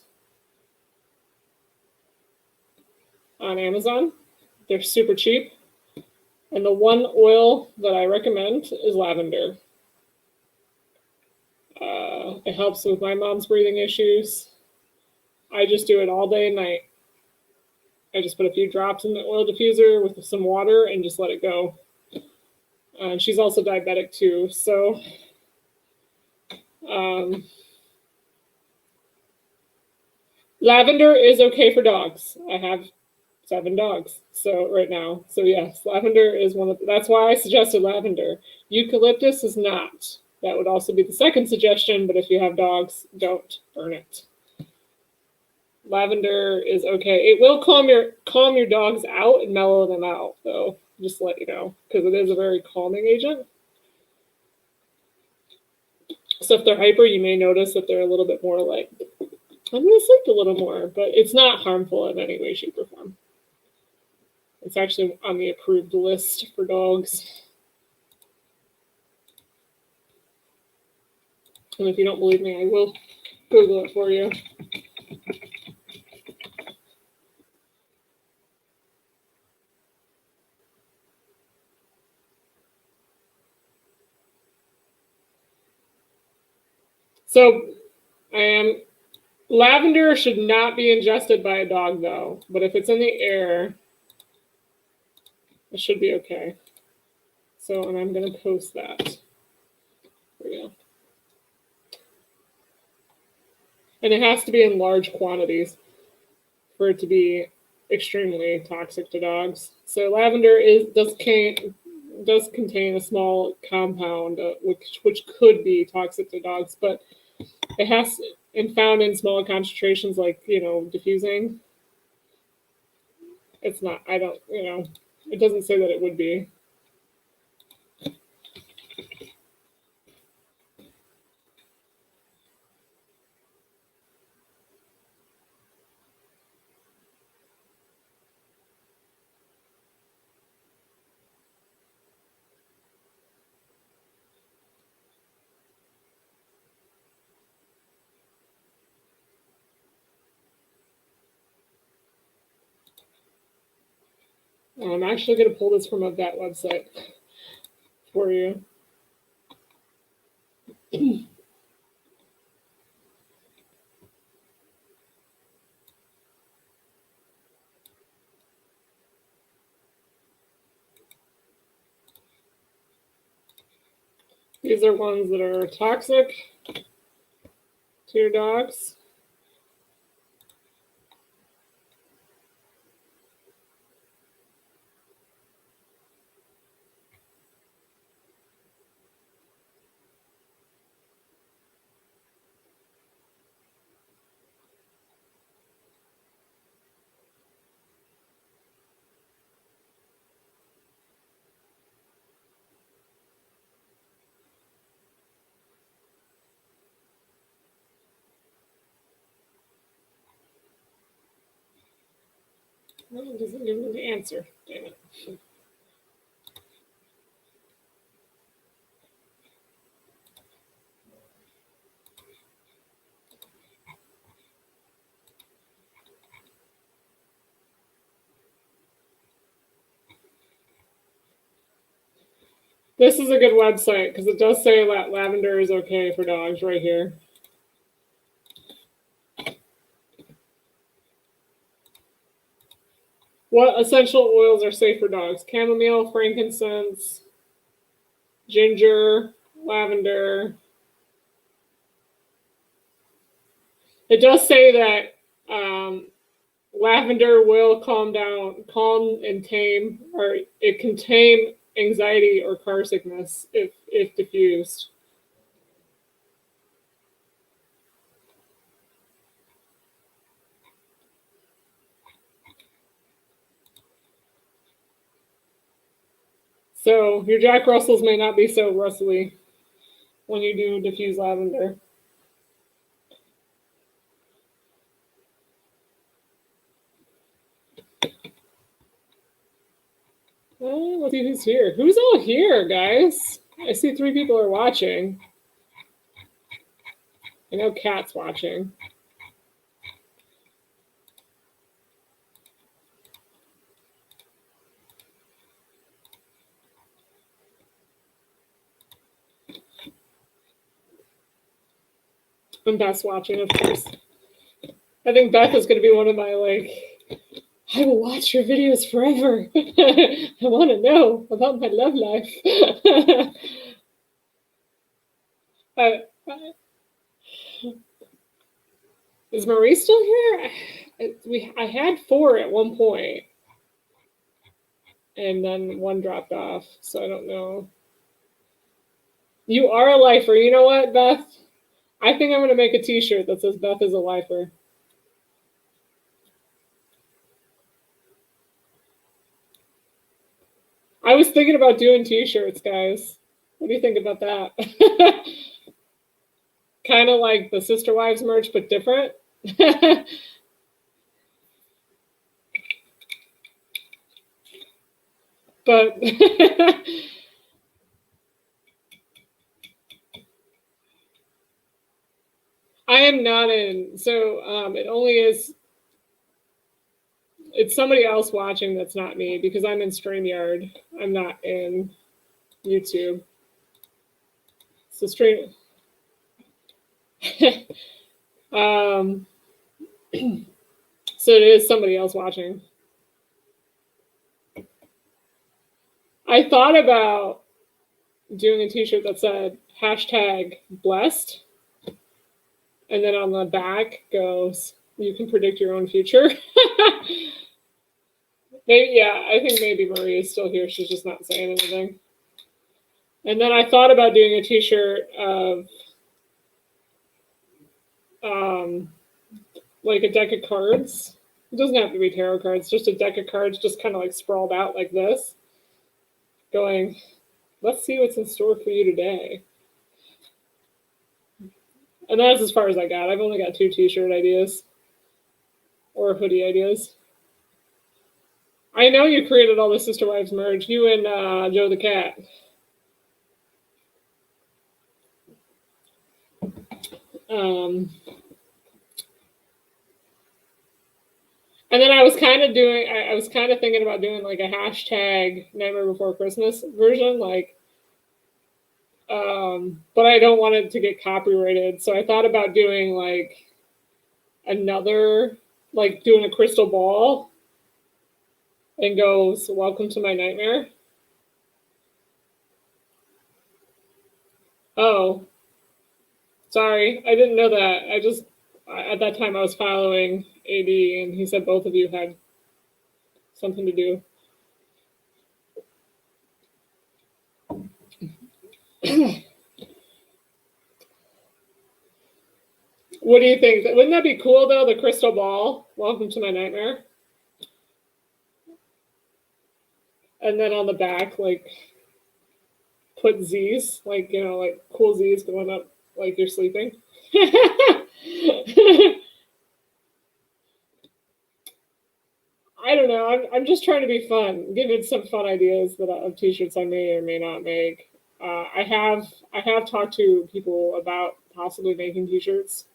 on Amazon. They're super cheap. And the one oil that I recommend is lavender. It helps with my mom's breathing issues. I just do it all day and night. I just put a few drops in the oil diffuser with some water and just let it go. And she's also diabetic too, so lavender is okay for dogs. I have 7 dogs, so right now. So yes, lavender is one of that's why I suggested lavender. Eucalyptus is not. That would also be the second suggestion, but if you have dogs, don't burn it. Lavender is okay. It will calm your dogs out and mellow them out, though. Just to let you know, because it is a very calming agent. So if they're hyper, you may notice that they're a little bit more like, I'm going to sleep a little more, but it's not harmful in any way, shape, or form. It's actually on the approved list for dogs. And if you don't believe me, I will Google it for you. So, lavender should not be ingested by a dog, though. But if it's in the air, it should be okay. So, and I'm going to post that. There we go. And it has to be in large quantities for it to be extremely toxic to dogs. So lavender does contain a small compound which could be toxic to dogs, but it has and found in smaller concentrations, like diffusing. It's not. I don't. It doesn't say that it would be. I'm actually going to pull this from a vet website for you. These are ones that are toxic to your dogs. Well, it doesn't give me the answer. Damn it. This is a good website because it does say that lavender is okay for dogs right here. What essential oils are safe for dogs? Chamomile, frankincense, ginger, lavender. It does say that lavender will calm and tame, or it can tame anxiety or car sickness if diffused. So your Jack Russells may not be so rustly when you do diffuse lavender. Oh, let's see who's here. Who's all here, guys? I see 3 people are watching. I know Kat's watching. And Beth's watching, of course. I think Beth is going to be one of my, like, I will watch your videos forever. I want to know about my love life. Is Marie still here? I had 4 at one point, and then 1 dropped off, so I don't know. You are a lifer. You know what, Beth? I think I'm going to make a t-shirt that says Beth is a lifer. I was thinking about doing t-shirts, guys. What do you think about that? Kind of like the Sister Wives merch, but different. But I am not in. So it only is. It's somebody else watching that's not me because I'm in StreamYard. I'm not in YouTube. So stream. So it is somebody else watching. I thought about doing a t-shirt that said #blessed. And then on the back goes, you can predict your own future. Maybe, yeah, I think maybe Marie is still here. She's just not saying anything. And then I thought about doing a t-shirt of like a deck of cards. It doesn't have to be tarot cards, just a deck of cards just kind of like sprawled out like this. Going, let's see what's in store for you today. And that's as far as I got. I've only got 2 t-shirt ideas. Or hoodie ideas. I know you created all the Sister Wives merch. You and Joe the Cat. And then I was kind of thinking about doing like a #Nightmare Before Christmas version, like, but I don't want it to get copyrighted. So I thought about doing like another, like doing a crystal ball and goes, "Welcome to my nightmare." Oh, sorry, I didn't know that. At that time I was following AD and he said both of you had something to do. What do you think? Wouldn't that be cool though? The crystal ball. Welcome to my nightmare. And then on the back, like, put Z's, like, you know, like cool Z's going up like you're sleeping. I don't know. I'm just trying to be fun. Giving some fun ideas that of t-shirts I may or may not make. I have talked to people about possibly making t-shirts,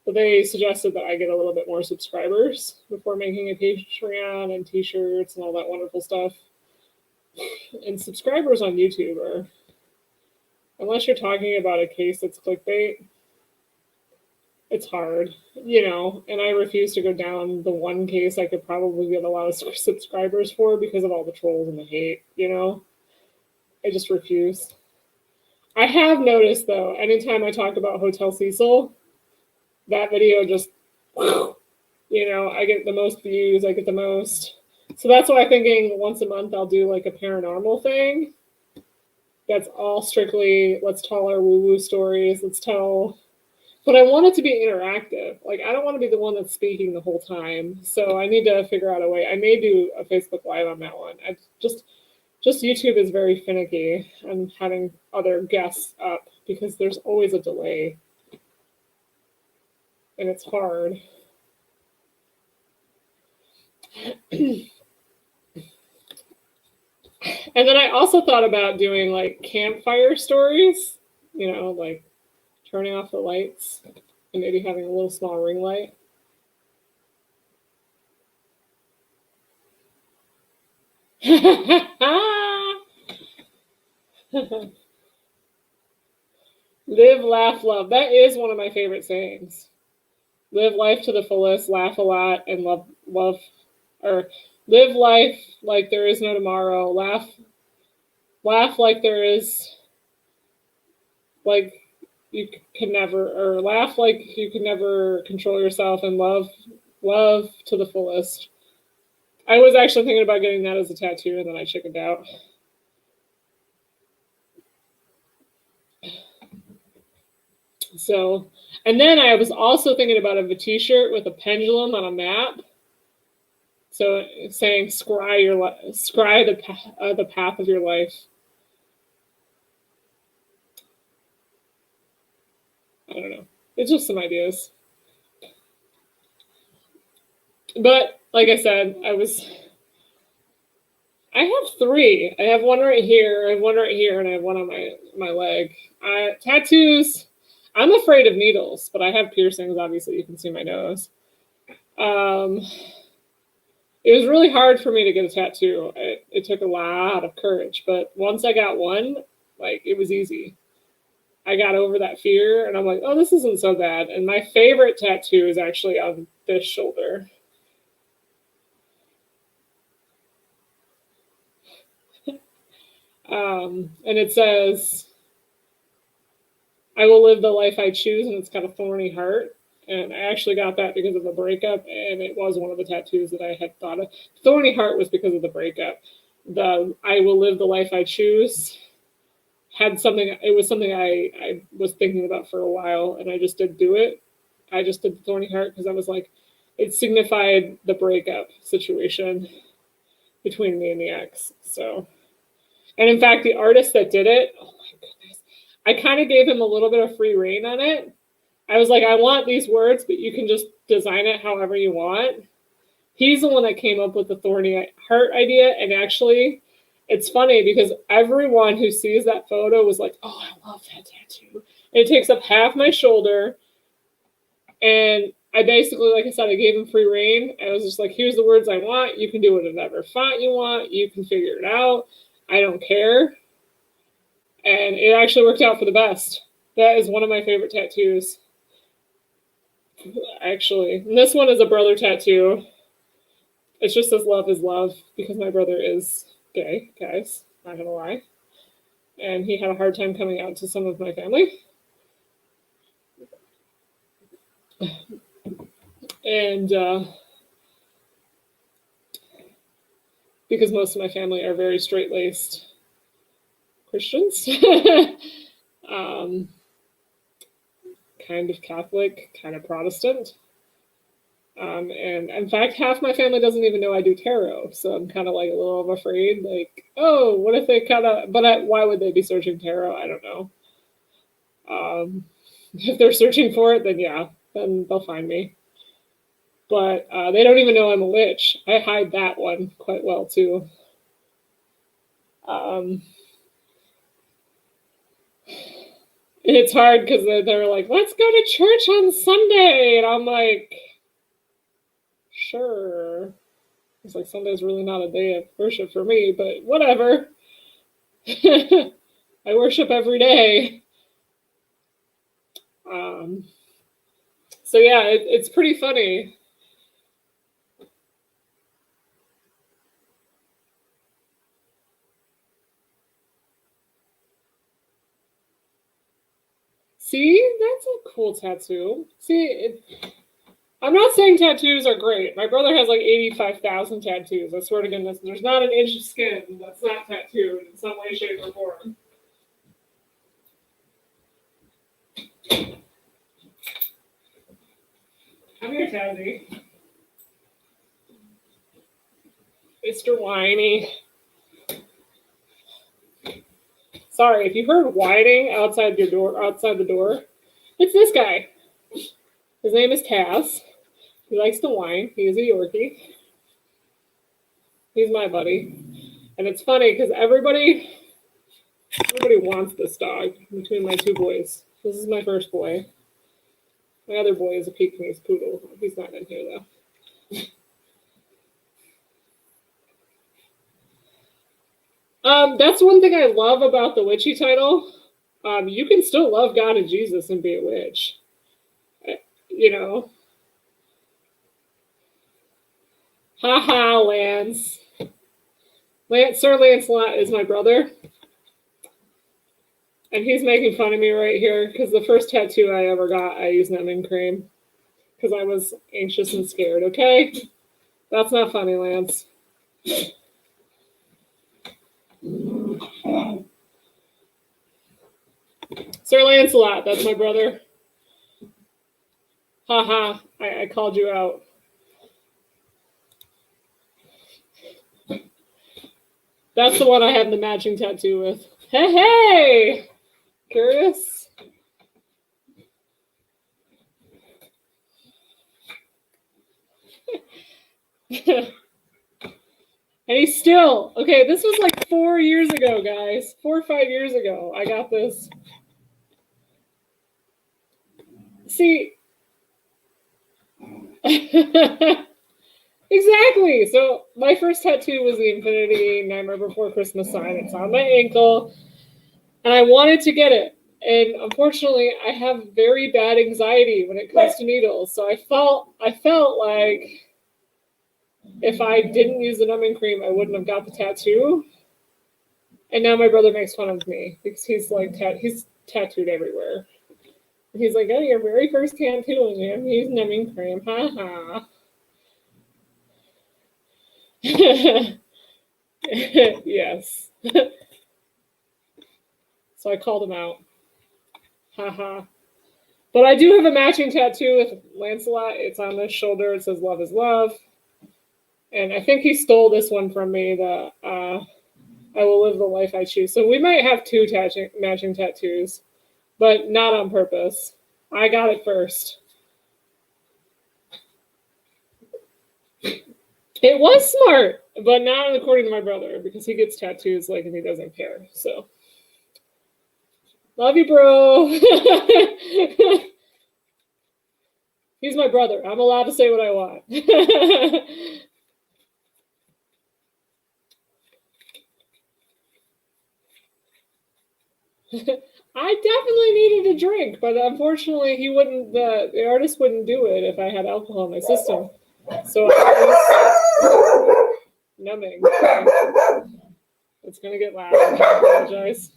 but they suggested that I get a little bit more subscribers before making a Patreon and t-shirts and all that wonderful stuff. And subscribers on YouTube are, unless you're talking about a case that's clickbait, it's hard, you know, and I refuse to go down the one case I could probably get a lot of subscribers for because of all the trolls and the hate, you know. I just refuse. I have noticed, though, anytime I talk about Hotel Cecil, that video just, you know, I get the most views, I get the most. So that's why I'm thinking once a month I'll do like a paranormal thing. That's all strictly, let's tell our woo-woo stories, let's tell. But I want it to be interactive. Like, I don't want to be the one that's speaking the whole time. So I need to figure out a way. I may do a Facebook Live on that one. I just YouTube is very finicky and having other guests up because there's always a delay. And it's hard. And then I also thought about doing like campfire stories, you know, like turning off the lights and maybe having a little small ring light. Live, laugh, love. That is one of my favorite sayings. Live life to the fullest, laugh a lot, and love, or live life like there is no tomorrow. Laugh like there is, like you can never, or laugh like you can never control yourself, and love to the fullest. I was actually thinking about getting that as a tattoo, and then I chickened out. So, and then I was also thinking about a t-shirt with a pendulum on a map. So saying scry the path of your life. I don't know. It's just some ideas. But like I said, I have three. I have one right here, I have one right here, and I have one on my leg. Tattoos. I'm afraid of needles, but I have piercings. Obviously, you can see my nose. It was really hard for me to get a tattoo. It took a lot of courage, but once I got one, like it was easy. I got over that fear, and I'm like, oh, this isn't so bad. And my favorite tattoo is actually on this shoulder. And it says, I will live the life I choose, and it's got a thorny heart. And I actually got that because of a breakup, and it was one of the tattoos that I had thought of. Thorny heart was because of the breakup. The I will live the life I choose had something, it was something I was thinking about for a while, and I just did do it. I just did the thorny heart because I was like, it signified the breakup situation between me and the ex. So, and in fact, the artist that did it, oh my goodness, I kind of gave him a little bit of free reign on it. I was like, I want these words, but you can just design it however you want. He's the one that came up with the thorny heart idea, and actually, it's funny because everyone who sees that photo was like, oh, I love that tattoo. And it takes up half my shoulder, and I basically, like I said, I gave him free reign. I was just like, here's the words I want. You can do it in whatever font you want. You can figure it out. I don't care. And it actually worked out for the best. That is one of my favorite tattoos. Actually, and this one is a brother tattoo. It just says love is love because my brother is gay, guys. Not gonna lie. And he had a hard time coming out to some of my family. And because most of my family are very straight-laced Christians. Kind of Catholic, kind of Protestant. And in fact, half my family doesn't even know I do tarot. So I'm kind of like a little afraid, like, oh, what if they why would they be searching tarot? I don't know. If they're searching for it, then yeah, then they'll find me. But they don't even know I'm a witch. I hide that one quite well too. It's hard because they're like, let's go to church on Sunday. And I'm like, sure. It's like Sunday's really not a day of worship for me, but whatever. I worship every day. So yeah, it's pretty funny. See, that's a cool tattoo. See, I'm not saying tattoos are great. My brother has like 85,000 tattoos. I swear to goodness, there's not an inch of skin that's not tattooed in some way, shape, or form. Come here, Tazzy. Mr. Whiny. Sorry, if you heard whining outside the door, it's this guy. His name is Cass. He likes to whine. He is a Yorkie. He's my buddy. And it's funny because everybody wants this dog between my two boys. This is my first boy. My other boy is a Pekingese poodle. He's not in here though. That's one thing I love about the witchy title. You can still love God and Jesus and be a witch. You know. Ha, Lance. Sir Lancelot is my brother. And he's making fun of me right here because the first tattoo I ever got, I used numbing cream because I was anxious and scared, okay? That's not funny, Lance. Sir Lancelot, that's my brother. Haha, I called you out. That's the one I have the matching tattoo with. Hey! Curious? And he's still, okay, this was like 4 years ago, guys. 4 or 5 years ago, I got this. See, exactly. So my first tattoo was the Infinity Nightmare Before Christmas sign. It's on my ankle, and I wanted to get it. And unfortunately, I have very bad anxiety when it comes to needles. So I felt like if I didn't use the numbing cream, I wouldn't have got the tattoo. And now my brother makes fun of me because he's like he's tattooed everywhere. He's like, "Oh, your very first tattoo is him. He's numbing cream, ha ha." Yes. So I called him out. Haha. But I do have a matching tattoo with Lancelot. It's on this shoulder. It says "Love is love." And I think he stole this one from me, the I will live the life I choose. So we might have two matching tattoos, but not on purpose. I got it first. It was smart, but not according to my brother, because he gets tattoos like and he doesn't care. So love you, bro. He's my brother. I'm allowed to say what I want. I definitely needed a drink, but unfortunately, he wouldn't. The artist wouldn't do it if I had alcohol in my system. So I was numbing. It's gonna get loud. I apologize.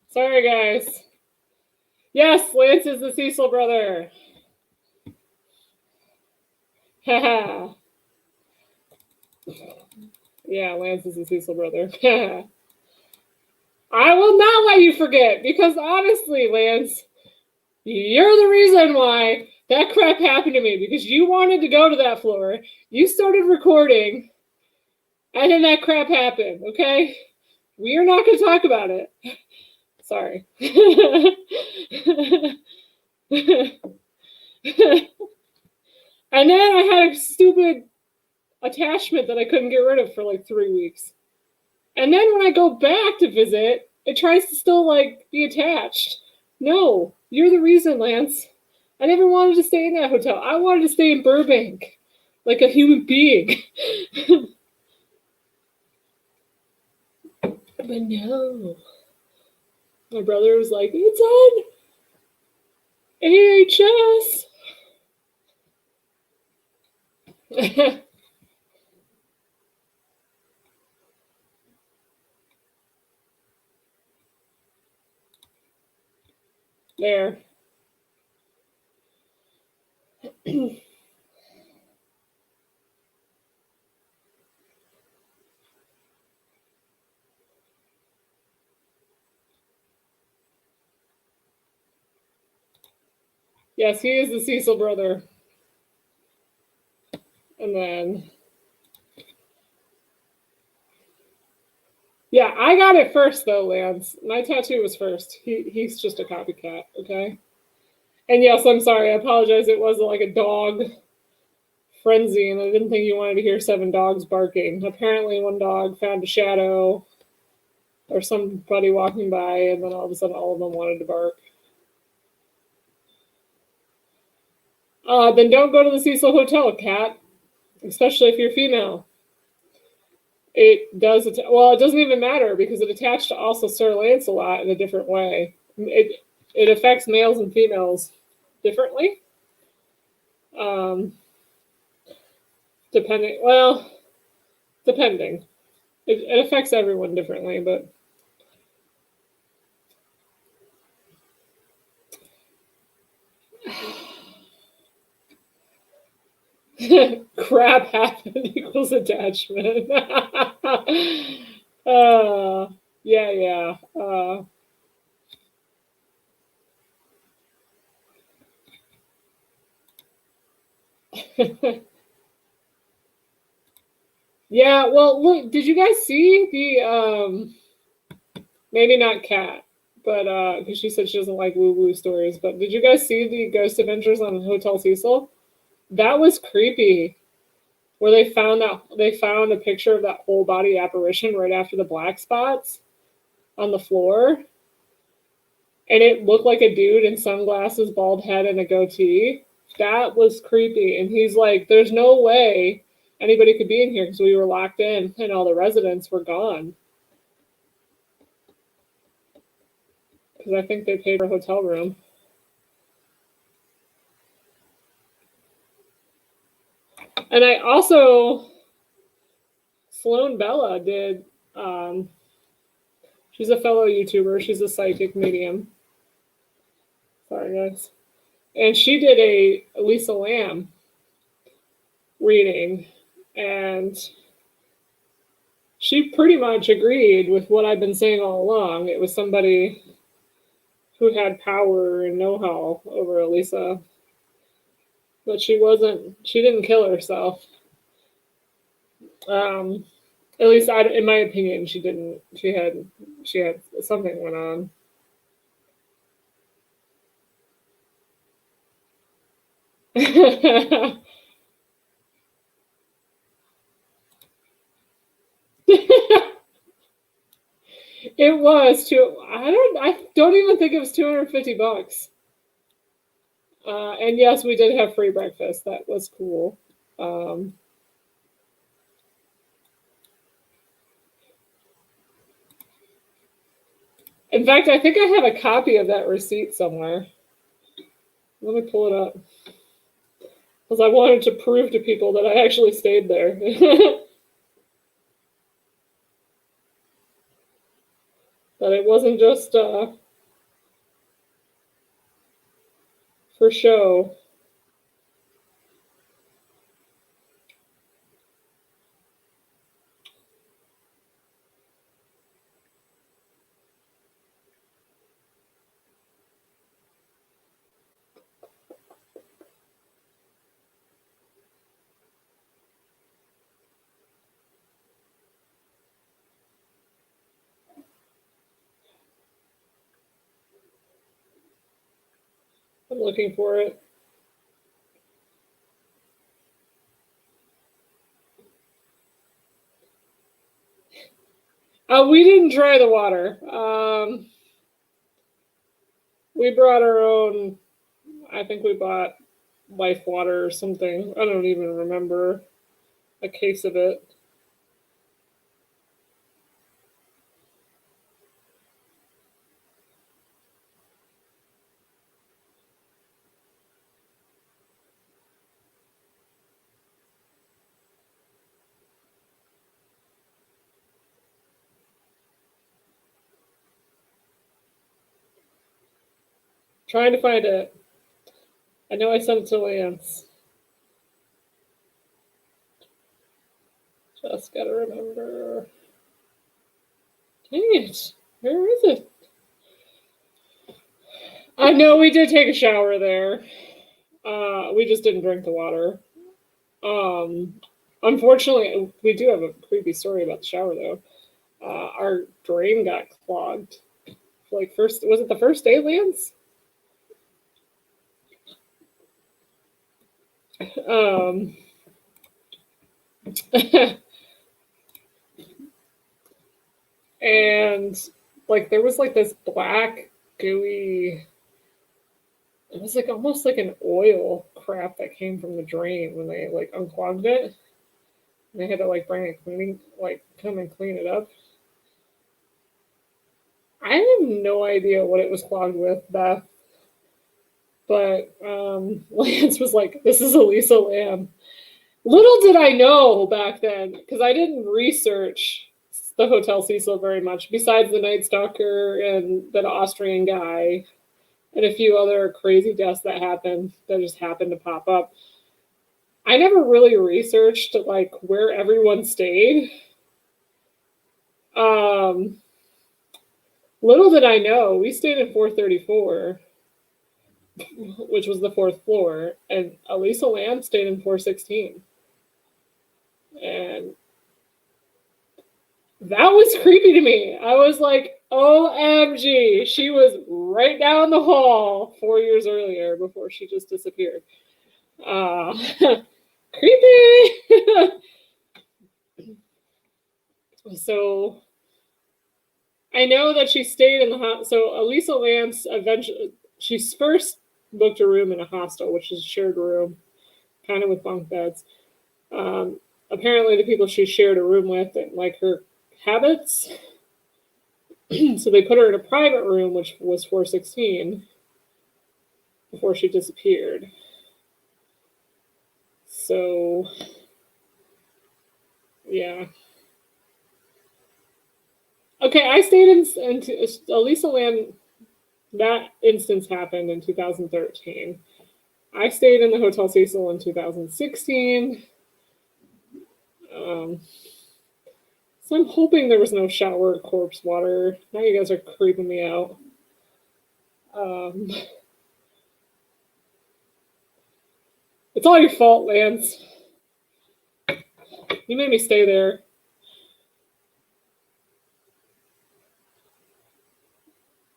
Sorry, guys. Yes, Lance is the Cecil brother. Haha. Yeah, Lance is the Cecil brother. I will not let you forget, because honestly, Lance, you're the reason why that crap happened to me, because you wanted to go to that floor. You started recording, And then that crap happened, okay? We are not going to talk about it. Sorry. And then I had a stupid attachment that I couldn't get rid of for like 3 weeks. And then when I go back to visit, it tries to still like be attached. No, you're the reason, Lance. I never wanted to stay in that hotel. I wanted to stay in Burbank like a human being. But no. My brother was like, it's on AHS. There. Yes, he is the Cecil brother. And then, yeah, I got it first though, Lance. My tattoo was first. He's just a copycat, okay? And yes, I'm sorry. I apologize. It wasn't like a dog frenzy, and I didn't think you wanted to hear 7 dogs barking. Apparently, one dog found a shadow or somebody walking by, and then all of a sudden, all of them wanted to bark. Then don't go to the Cecil Hotel, cat, especially if you're female. It does. Well, it doesn't even matter because it attached to also Sir Lancelot in a different way. It affects males and females differently. Depending. Well, depending. It affects everyone differently, but. Crap happen equals attachment. Yeah. Yeah, well, look, did you guys see the maybe not Cat, but because she said she doesn't like woo-woo stories, but did you guys see the Ghost Adventures on Hotel Cecil? That was creepy. Where they found a picture of that whole body apparition right after the black spots on the floor. And it looked like a dude in sunglasses, bald head, and a goatee. That was creepy. And he's like, there's no way anybody could be in here because we were locked in and all the residents were gone. Because I think they paid for a hotel room. And I also, Sloan Bella did, she's a fellow YouTuber. She's a psychic medium. Sorry, guys. And she did a Lisa Lamb reading. And she pretty much agreed with what I've been saying all along. It was somebody who had power and know-how over Elisa. But she didn't kill herself. At least in my opinion, she didn't. She had something went on. It was I don't even think it was $250. And yes, we did have free breakfast. That was cool. In fact, I think I have a copy of that receipt somewhere. Let me pull it up. Because I wanted to prove to people that I actually stayed there. That it wasn't just for show. I'm looking for it. We didn't dry the water. We brought our own. I think we bought Life Water or something. I don't even remember a case of it. Trying to find it. I know I sent it to Lance. Just gotta remember. Dang it. Where is it? I know we did take a shower there. We just didn't drink the water. Unfortunately, we do have a creepy story about the shower though. Our drain got clogged. Like was it the first day, Lance? And like there was like this black gooey, it was like almost like an oil crap that came from the drain when they like unclogged it. And they had to like bring a cleaning, like come and clean it up. I have no idea what it was clogged with, Beth. But Lance was like, "This is Elisa Lamb." Little did I know back then, because I didn't research the Hotel Cecil very much, besides the Night Stalker and that Austrian guy and a few other crazy deaths that just happened to pop up. I never really researched like where everyone stayed. Little did I know, we stayed in 434, which was the 4th floor, and Elisa Lamb stayed in 416. And that was creepy to me. I was like, OMG, she was right down the hall 4 years earlier before she just disappeared. Creepy. So I know that she stayed in the so Elisa Lance eventually, she first booked a room in a hostel, which is a shared room, kind of with bunk beds. Apparently the people she shared a room with didn't like her habits. So they put her in a private room, which was 416, before she disappeared. So, yeah. Okay, I stayed in Elisa Lamb. That instance happened in 2013. I stayed in the Hotel Cecil in 2016. So I'm hoping there was no shower corpse water. Now you guys are creeping me out. It's all your fault, Lance. You made me stay there.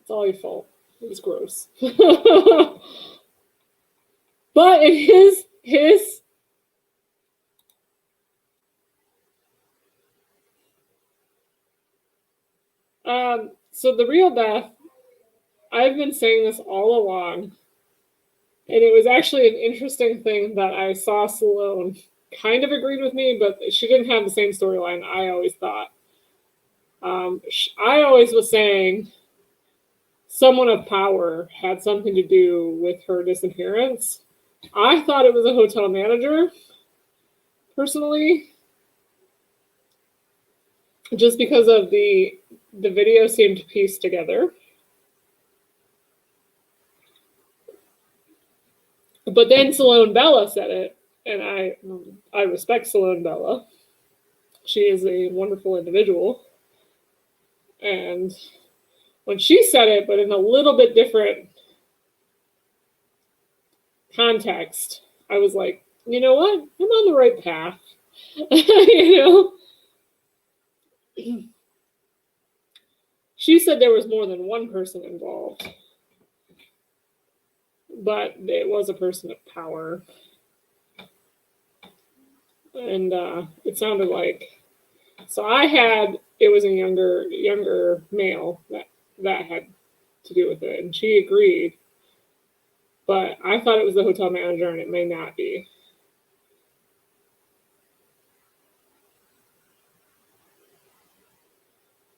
It's all your fault. It was gross. But in his so the real death, I've been saying this all along, and it was actually an interesting thing that I saw Salone kind of agreed with me, but she didn't have the same storyline I always thought. I always was saying someone of power had something to do with her disappearance. I thought it was a hotel manager, personally, just because of the video seemed to piece together. But then Salone Bella said it, and I respect Salone Bella. She is a wonderful individual. And when she said it, but in a little bit different context, I was like, you know what? I'm on the right path. You know? She said there was more than one person involved. but it was a person of power. And it sounded like, so it was a younger male that had to do with it, and she agreed. But I thought it was the hotel manager, and it may not be.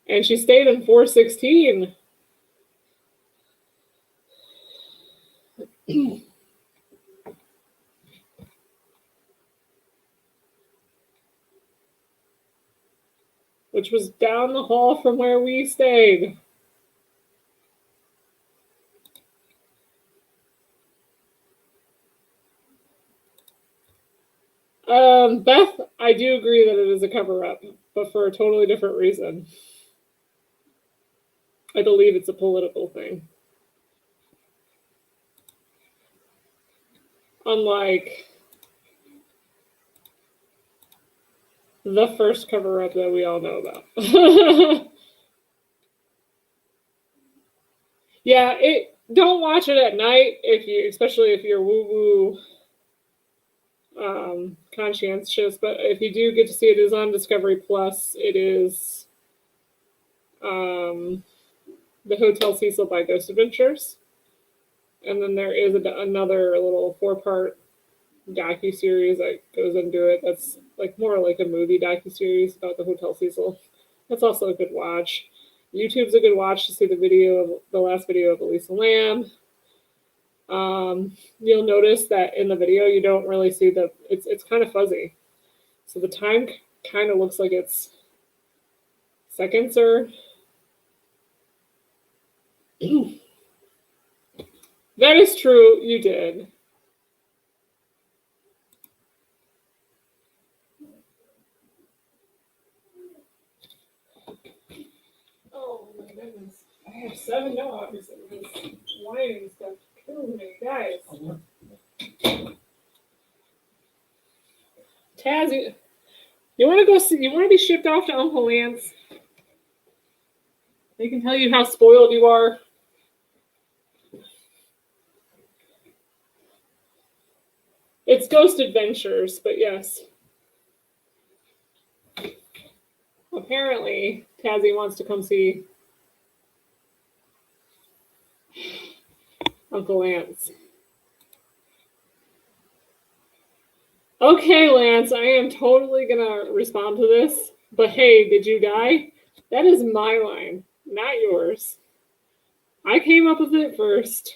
And she stayed in 416. Which was down the hall from where we stayed. Beth, I do agree that it is a cover-up, but for a totally different reason. I believe it's a political thing. Unlike the first cover-up that we all know about. Yeah, don't watch it at night especially if you're woo-woo conscientious, but if you do get to see it, it is on Discovery Plus. It is the Hotel Cecil by Ghost Adventures. And then there is another little 4-part docu-series that goes into it. That's more like a movie docu-series about the Hotel Cecil. That's also a good watch. YouTube's a good watch to see the last video of Elisa Lam. You'll notice that in the video you don't really see it's kind of fuzzy. So the time kind of looks like it's seconds or that is true, you did. Oh my goodness. I have 7 dogs and this whining stuff kills me, guys. Taz, you want to be shipped off to Uncle Lance? They can tell you how spoiled you are. It's Ghost Adventures, but yes. Apparently, Tazzy wants to come see Uncle Lance. Okay, Lance, I am totally gonna respond to this. But hey, did you die? That is my line, not yours. I came up with it first.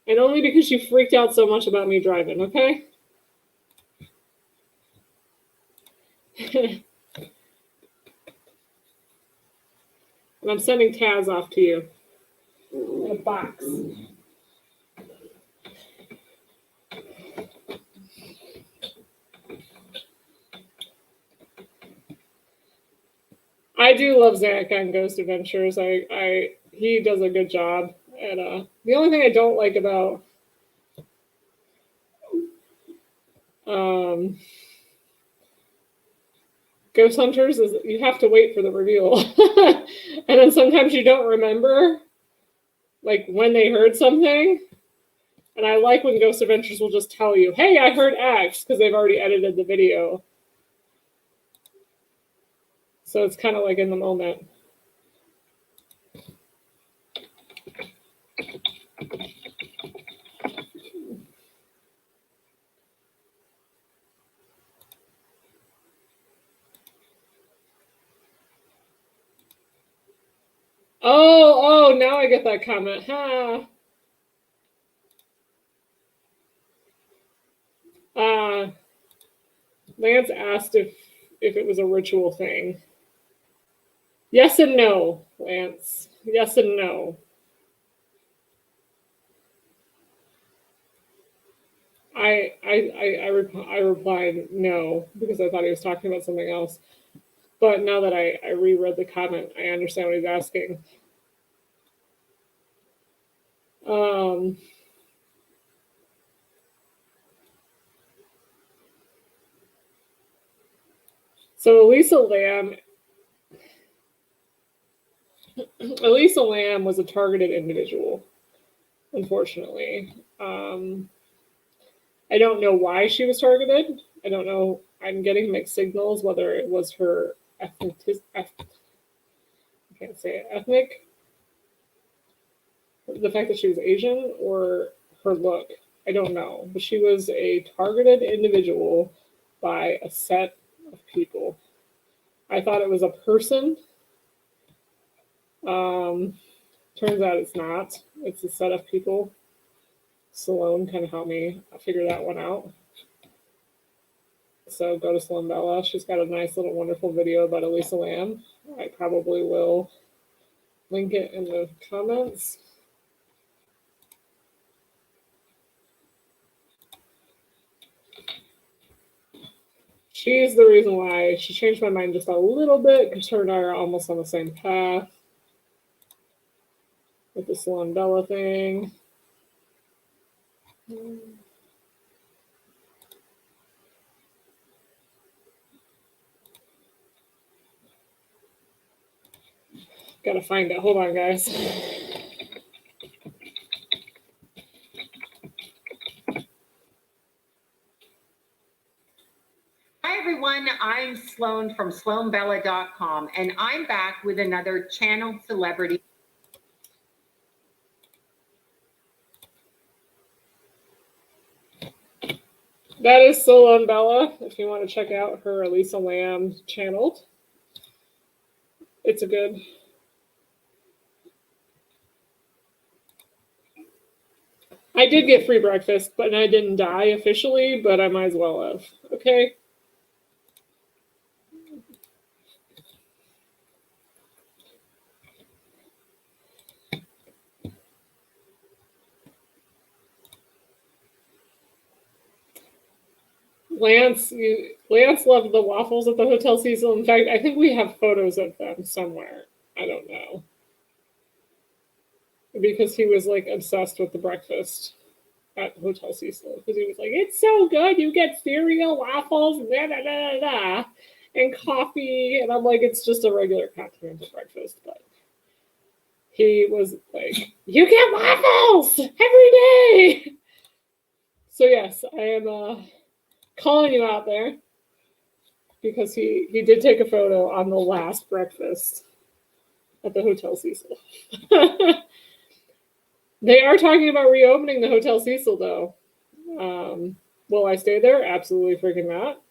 And only because you freaked out so much about me driving, okay? And I'm sending Taz off to you in a box. I do love Zach on Ghost Adventures. He does a good job. And the only thing I don't like about Ghost Hunters is you have to wait for the reveal. And then sometimes you don't remember when they heard something. And I like when Ghost Adventures will just tell you, hey, I heard X, because they've already edited the video. So it's kind of like in the moment. Oh, now I get that comment. Huh. Lance asked if it was a ritual thing. Yes and no, Lance. Yes and no. I replied no because I thought he was talking about something else. But now that I reread the comment, I understand what he's asking. So Elisa Lam was a targeted individual. unfortunately. I don't know why she was targeted. I don't know. I'm getting mixed signals whether it was her ethnic. I can't say it, ethnic. The fact that she was Asian or her look. I don't know. But she was a targeted individual by a set of people. I thought it was a person. Turns out it's not. It's a set of people. Salone kind of helped me figure that one out. So go to Sloan Bella. She's got a nice little wonderful video about Elisa Lam. I probably will link it in the comments. She's the reason why she changed my mind just a little bit because her and I are almost on the same path with the Sloan Bella thing. Gotta find it. Hold on, guys. Hi, everyone. I'm Sloan from SloanBella.com, and I'm back with another channel celebrity. That is Sloan Bella. If you want to check out her Elisa Lam channel, it's a good. I did get free breakfast, but I didn't die officially, but I might as well have. Okay. Lance loved the waffles at the Hotel Cecil. In fact, I think we have photos of them somewhere. I don't know. Because he was like obsessed with the breakfast at Hotel Cecil. Because he was like, it's so good. You get cereal, waffles, and coffee. And I'm like, it's just a regular continental breakfast. But he was like, you get waffles every day. So yes, I am calling you out there because he did take a photo on the last breakfast at the Hotel Cecil. They are talking about reopening the Hotel Cecil, though. Will I stay there? Absolutely freaking not.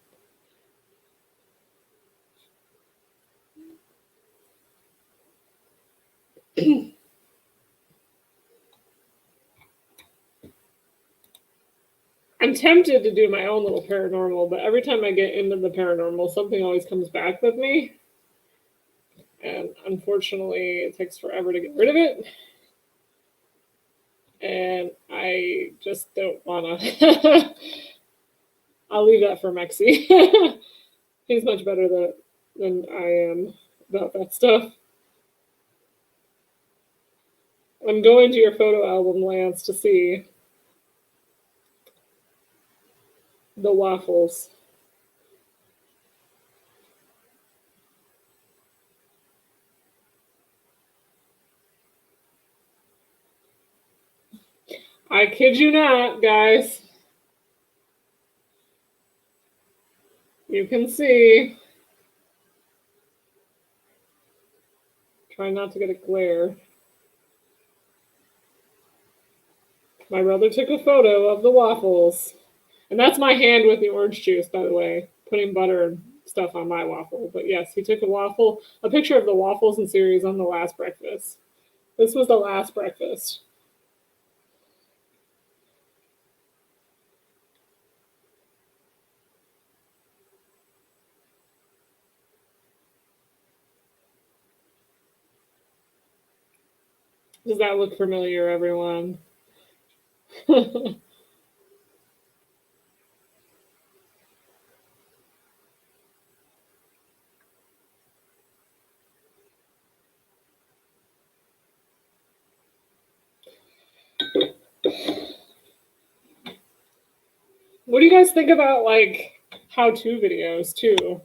I'm tempted to do my own little paranormal, but every time I get into the paranormal, something always comes back with me. And unfortunately, it takes forever to get rid of it. And I just don't want to. I'll leave that for Mexi. He's much better than I am about that stuff. I'm going to your photo album, Lance, to see the waffles. I kid you not, guys. You can see. Try not to get a glare. My brother took a photo of the waffles. And that's my hand with the orange juice, by the way. Putting butter and stuff on my waffle. But yes, he took a picture of the waffles and cereals on the last breakfast. This was the last breakfast. Does that look familiar, everyone? What do you guys think about like how-to videos too?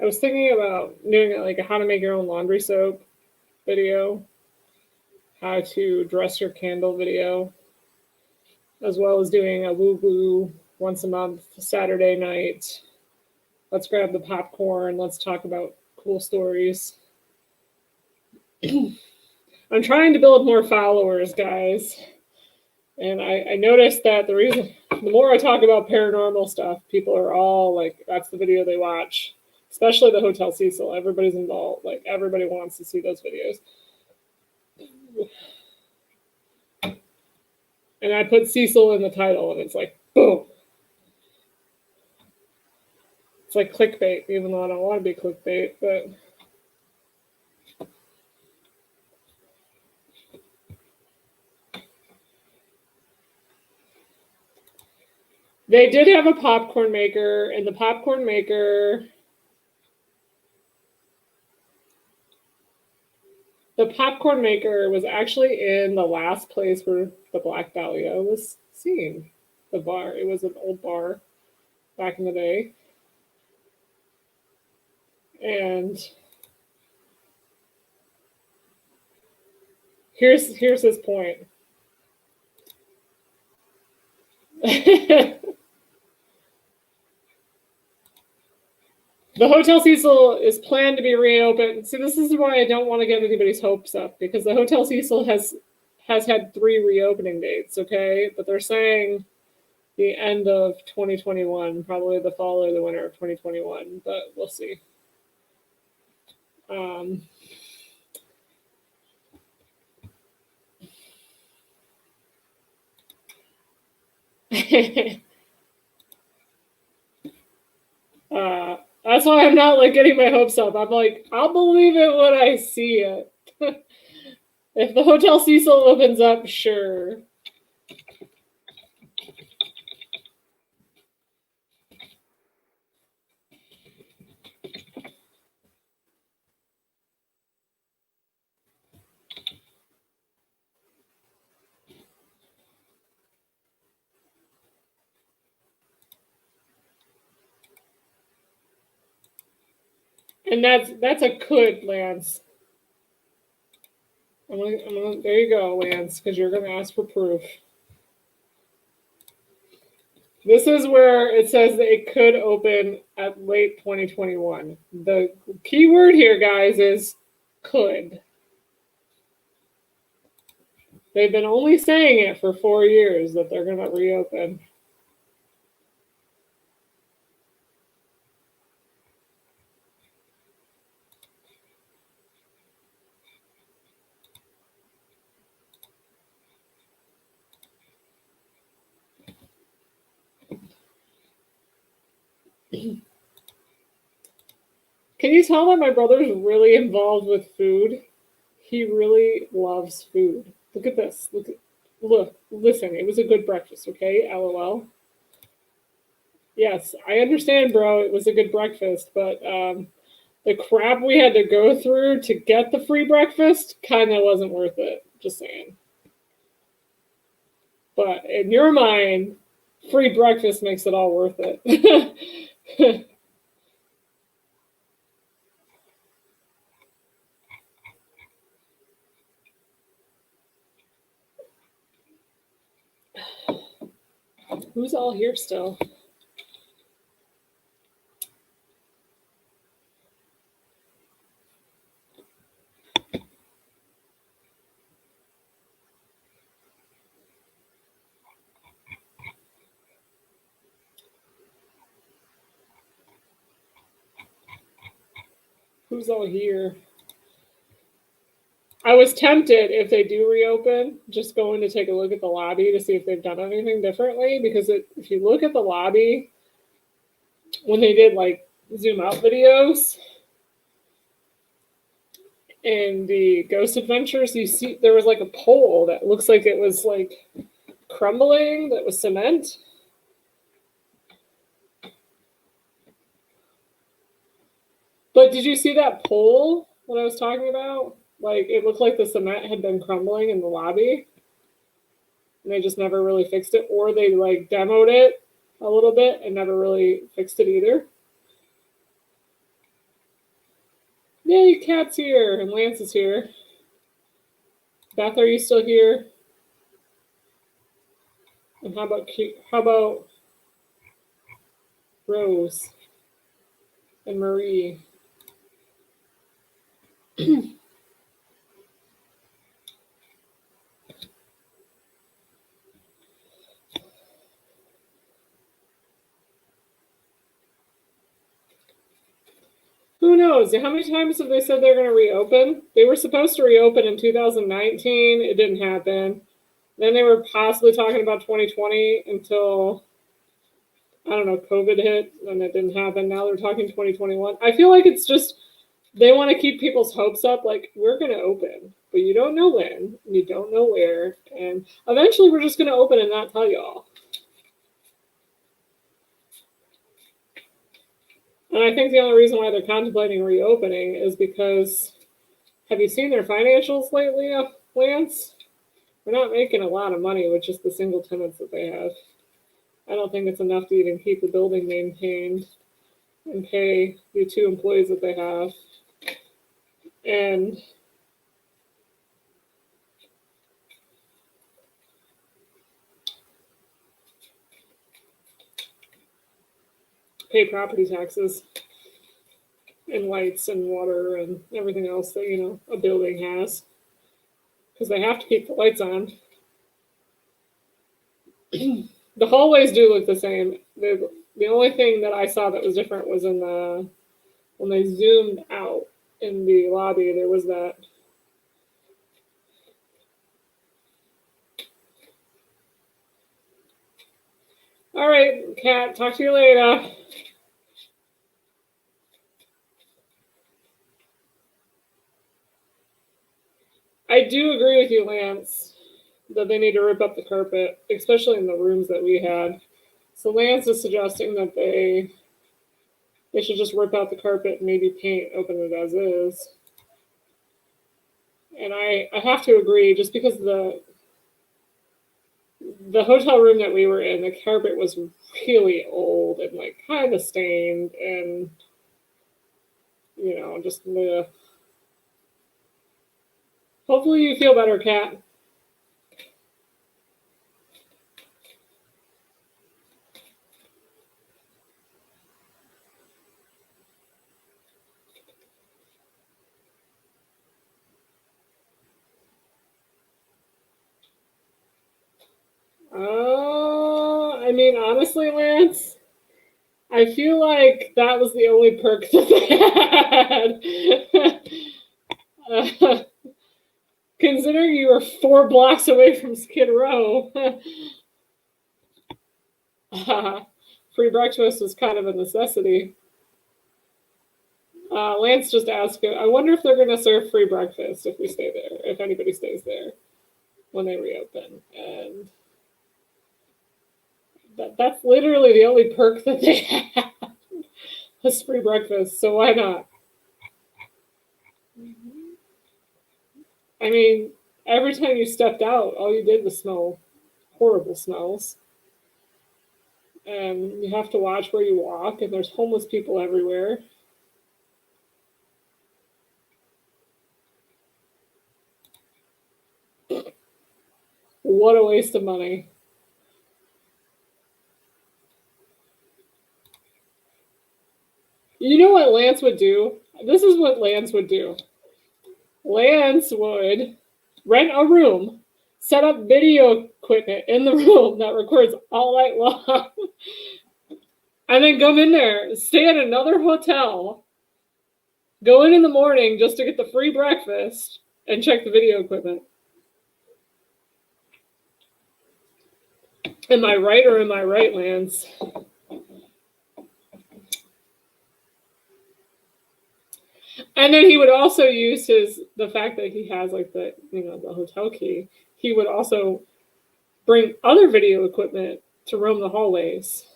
I was thinking about doing like a how to make your own laundry soap video, how to dress your candle video, as well as doing a woo woo once a month, Saturday night. Let's grab the popcorn. Let's talk about cool stories. I'm trying to build more followers, guys. And I noticed that the more I talk about paranormal stuff, people are all like, that's the video they watch. Especially the Hotel Cecil. Everybody's involved. Like, everybody wants to see those videos. And I put Cecil in the title, and it's like, boom. It's like clickbait, even though I don't want to be clickbait, but... They did have a popcorn maker, and the popcorn maker... The popcorn maker was actually in the last place where the Black Dahlia was seen. The bar. It was an old bar back in the day. And here's his point. The Hotel Cecil is planned to be reopened. See, this is why I don't want to get anybody's hopes up, because the Hotel Cecil has had 3 reopening dates, okay? But they're saying the end of 2021, probably the fall or the winter of 2021, but we'll see. That's why I'm not like getting my hopes up. I'm like, I'll believe it when I see it. If the Hotel Cecil opens up, sure. And that's a could, Lance. I'm gonna, there you go, Lance, because you're gonna ask for proof. This is where it says that it could open at late 2021. The key word here, guys, is could. They've been only saying it for 4 years that they're gonna reopen. Can you tell that my brother's really involved with food? He really loves food. Look at this. Look, listen, it was a good breakfast, okay? LOL. Yes, I understand, bro. It was a good breakfast, but the crap we had to go through to get the free breakfast kind of wasn't worth it. Just saying. But in your mind, free breakfast makes it all worth it. Who's all here still? Who's all here? I was tempted, if they do reopen, just going to take a look at the lobby to see if they've done anything differently. Because if you look at the lobby, when they did like zoom out videos in the Ghost Adventures, you see there was like a pole that looks like it was like crumbling, that was cement. But did you see that pole that I was talking about? Like, it looked like the cement had been crumbling in the lobby. And they just never really fixed it. Or they, like, demoed it a little bit and never really fixed it either. Yay, Cat's here. And Lance is here. Beth, are you still here? And how about Rose and Marie? Who knows? How many times have they said they're going to reopen? They were supposed to reopen in 2019. It didn't happen. Then they were possibly talking about 2020 until, I don't know, COVID hit, and it didn't happen. Now they're talking 2021. I feel like it's just, they want to keep people's hopes up. Like, we're going to open, but you don't know when, and you don't know where. And eventually we're just going to open and not tell y'all. And I think the only reason why they're contemplating reopening is because, have you seen their financials lately, Lance? We're not making a lot of money with just the single tenants that they have. I don't think it's enough to even keep the building maintained and pay the 2 employees that they have. And pay property taxes and lights and water and everything else that, you know, a building has. Because they have to keep the lights on. The hallways do look the same. The only thing that I saw that was different was in the, when they zoomed out in the lobby, there was that. All right, Kat, talk to you later. I do agree with you, Lance, that they need to rip up the carpet, especially in the rooms that we had. So Lance is suggesting that they should just rip out the carpet and maybe paint, open it as is. And I have to agree, just because the hotel room that we were in, the carpet was really old and like kind of stained, and you know, just bleh. Hopefully you feel better, Kat. I mean, honestly, Lance, I feel like that was the only perk that they had. Considering you were 4 blocks away from Skid Row, free breakfast was kind of a necessity. Lance just asked, I wonder if they're going to serve free breakfast if we stay there, if anybody stays there when they reopen. And that's literally the only perk that they have was free breakfast, so why not? I mean, every time you stepped out, all you did was smell horrible smells. And you have to watch where you walk, and there's homeless people everywhere. What a waste of money. You know what Lance would do? This is what Lance would do. Lance would rent a room, set up video equipment in the room that records all night long, and then come in there, stay at another hotel, go in the morning just to get the free breakfast, and check the video equipment. Am I right or am I right, Lance? And then he would also use the fact that he has like the hotel key. He would also bring other video equipment to roam the hallways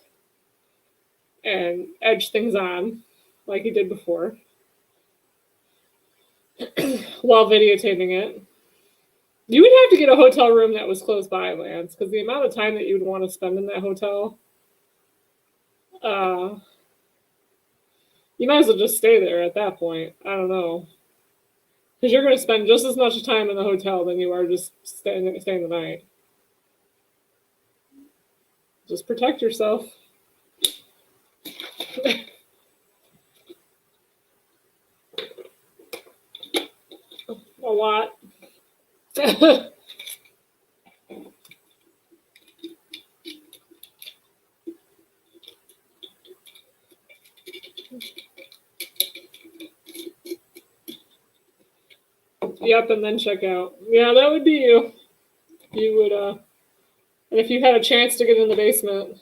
and edge things on like he did before while videotaping it. You would have to get a hotel room that was close by, Lance, because the amount of time that you would want to spend in that hotel, you might as well just stay there at that point. I don't know. Because you're going to spend just as much time in the hotel than you are just staying the night. Just protect yourself. A lot. Yep, and then check out. Yeah, that would be you. You would, and if you had a chance to get in the basement,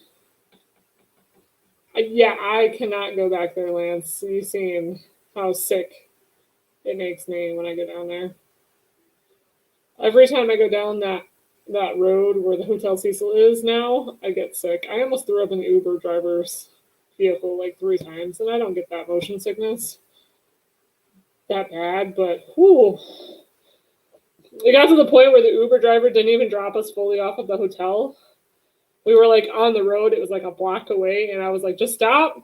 yeah, I cannot go back there, Lance. You've seen how sick it makes me when I go down there. Every time I go down that road where the Hotel Cecil is now, I get sick. I almost threw up in the Uber driver's vehicle like 3 times, and I don't get that motion sickness that bad, but whew. It got to the point where the Uber driver didn't even drop us fully off at the hotel. We were like on the road. It was like a block away, and I was like, just stop.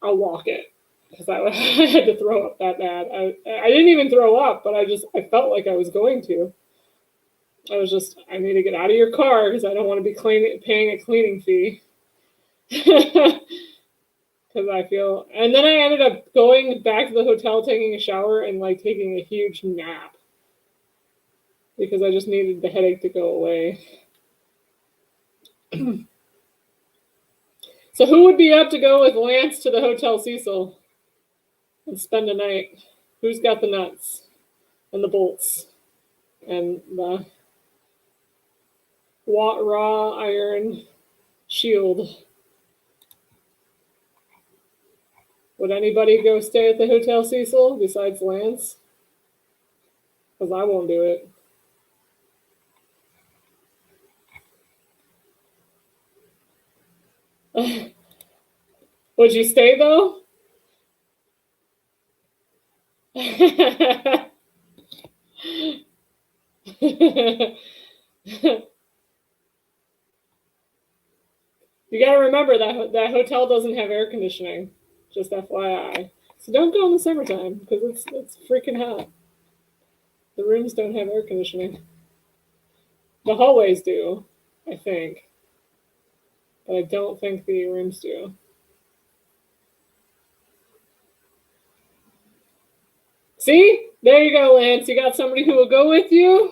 I'll walk it. Because I had to throw up that bad. I didn't even throw up, but I felt like I was going to. I was just, I need to get out of your car because I don't want to be paying a cleaning fee. Because I feel, and then I ended up going back to the hotel, taking a shower, and like taking a huge nap. Because I just needed the headache to go away. So who would be up to go with Lance to the Hotel Cecil and spend a night? Who's got the nuts and the bolts and the raw iron shield? Would anybody go stay at the Hotel Cecil besides Lance? Because I won't do it. Would you stay though? You gotta remember that hotel doesn't have air conditioning. Just FYI. So don't go in the summertime because it's freaking hot. The rooms don't have air conditioning. The hallways do, I think. But I don't think the rooms do. See? There you go, Lance. You got somebody who will go with you?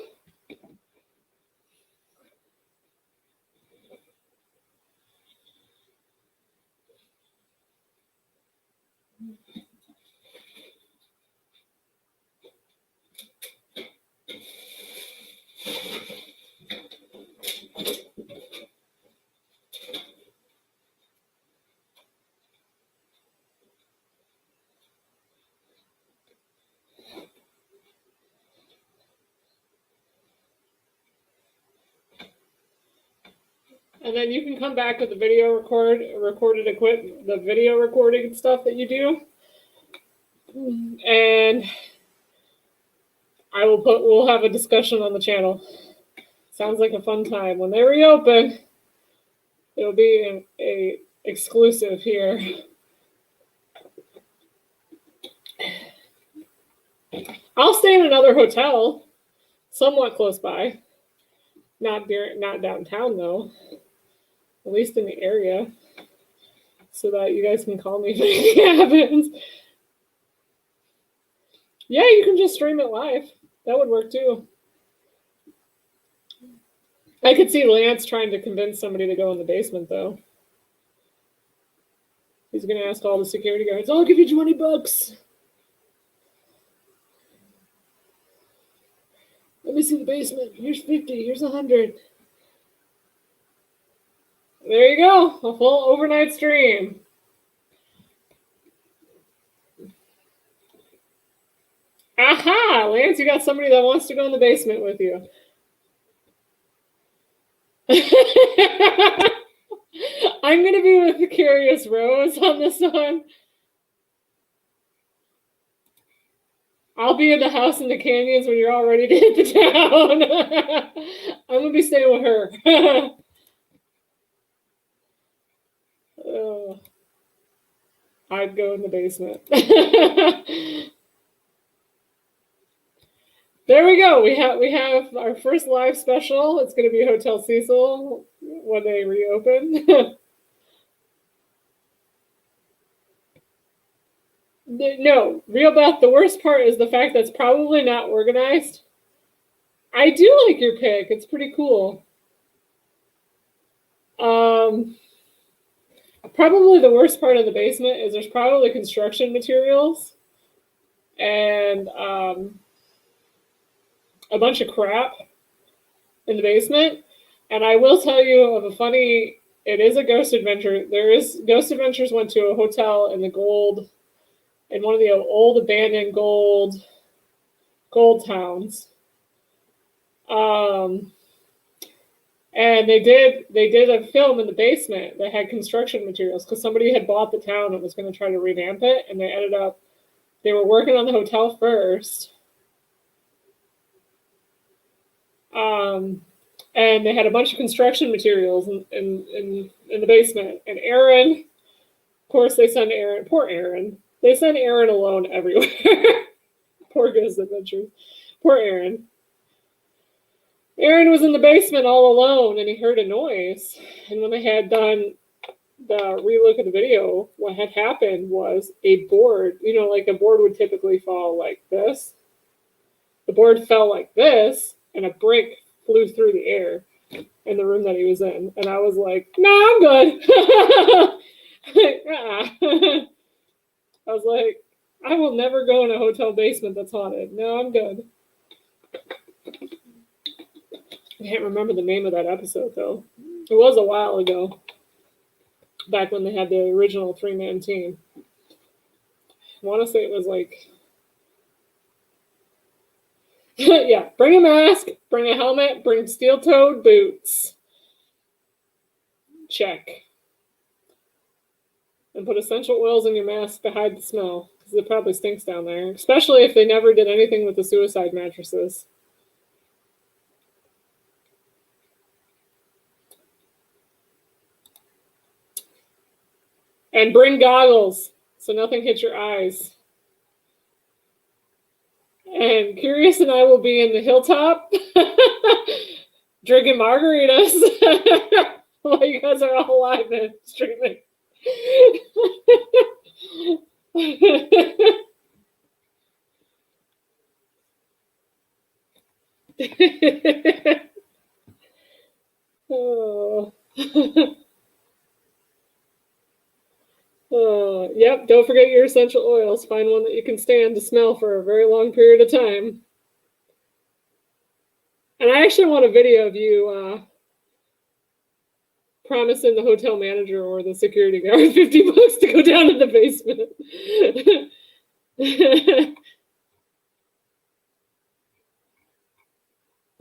And then you can come back with the video recorded equipment, the video recording stuff that you do. And we'll have a discussion on the channel. Sounds like a fun time. When they reopen, it'll be a exclusive here. I'll stay in another hotel, somewhat close by. Not downtown though. At least in the area, so that you guys can call me if anything happens. Yeah, you can just stream it live. That would work too. I could see Lance trying to convince somebody to go in the basement though. He's gonna ask all the security guards, I'll give you $20. Let me see the basement. Here's 50, here's 100. There you go, a full overnight stream. Aha, Lance, you got somebody that wants to go in the basement with you. I'm going to be with the Curious Rose on this one. I'll be in the house in the canyons when you're all ready to hit the town. I'm going to be staying with her. I'd go in the basement. There we go. We have our first live special. It's going to be Hotel Cecil when they reopen. No, real Beth, the worst part is the fact that it's probably not organized. I do like your pick. It's pretty cool. Probably the worst part of the basement is there's probably construction materials and a bunch of crap in the basement. And I will tell you of a funny, it is a ghost adventure. Ghost Adventures went to a hotel in one of the old abandoned gold towns. And they did a film in the basement that had construction materials because somebody had bought the town and was going to try to revamp it, and they were working on the hotel first. And they had a bunch of construction materials in the basement. And Aaron, of course, they send Aaron, poor Aaron. They send Aaron alone everywhere. Poor Ghost Adventures. Poor Aaron. Aaron was in the basement all alone, and he heard a noise. And when they had done the relook of the video, what had happened was a board, like a board would typically fall like this. The board fell like this, and a brick flew through the air in the room that he was in. And I was like, "No, I'm good." I was like, "I will never go in a hotel basement that's haunted. No, I'm good." I can't remember the name of that episode, though. It was a while ago, back when they had the original 3-man team. I want to say it was like... yeah, bring a mask, bring a helmet, bring steel-toed boots. Check. And put essential oils in your mask to hide the smell, because it probably stinks down there, especially if they never did anything with the suicide mattresses. And bring goggles so nothing hits your eyes. And Curious and I will be in the hilltop drinking margaritas while you guys are all live and streaming. Oh. Yep, don't forget your essential oils. Find one that you can stand to smell for a very long period of time. And I actually want a video of you promising the hotel manager or the security guard $50 to go down to the basement.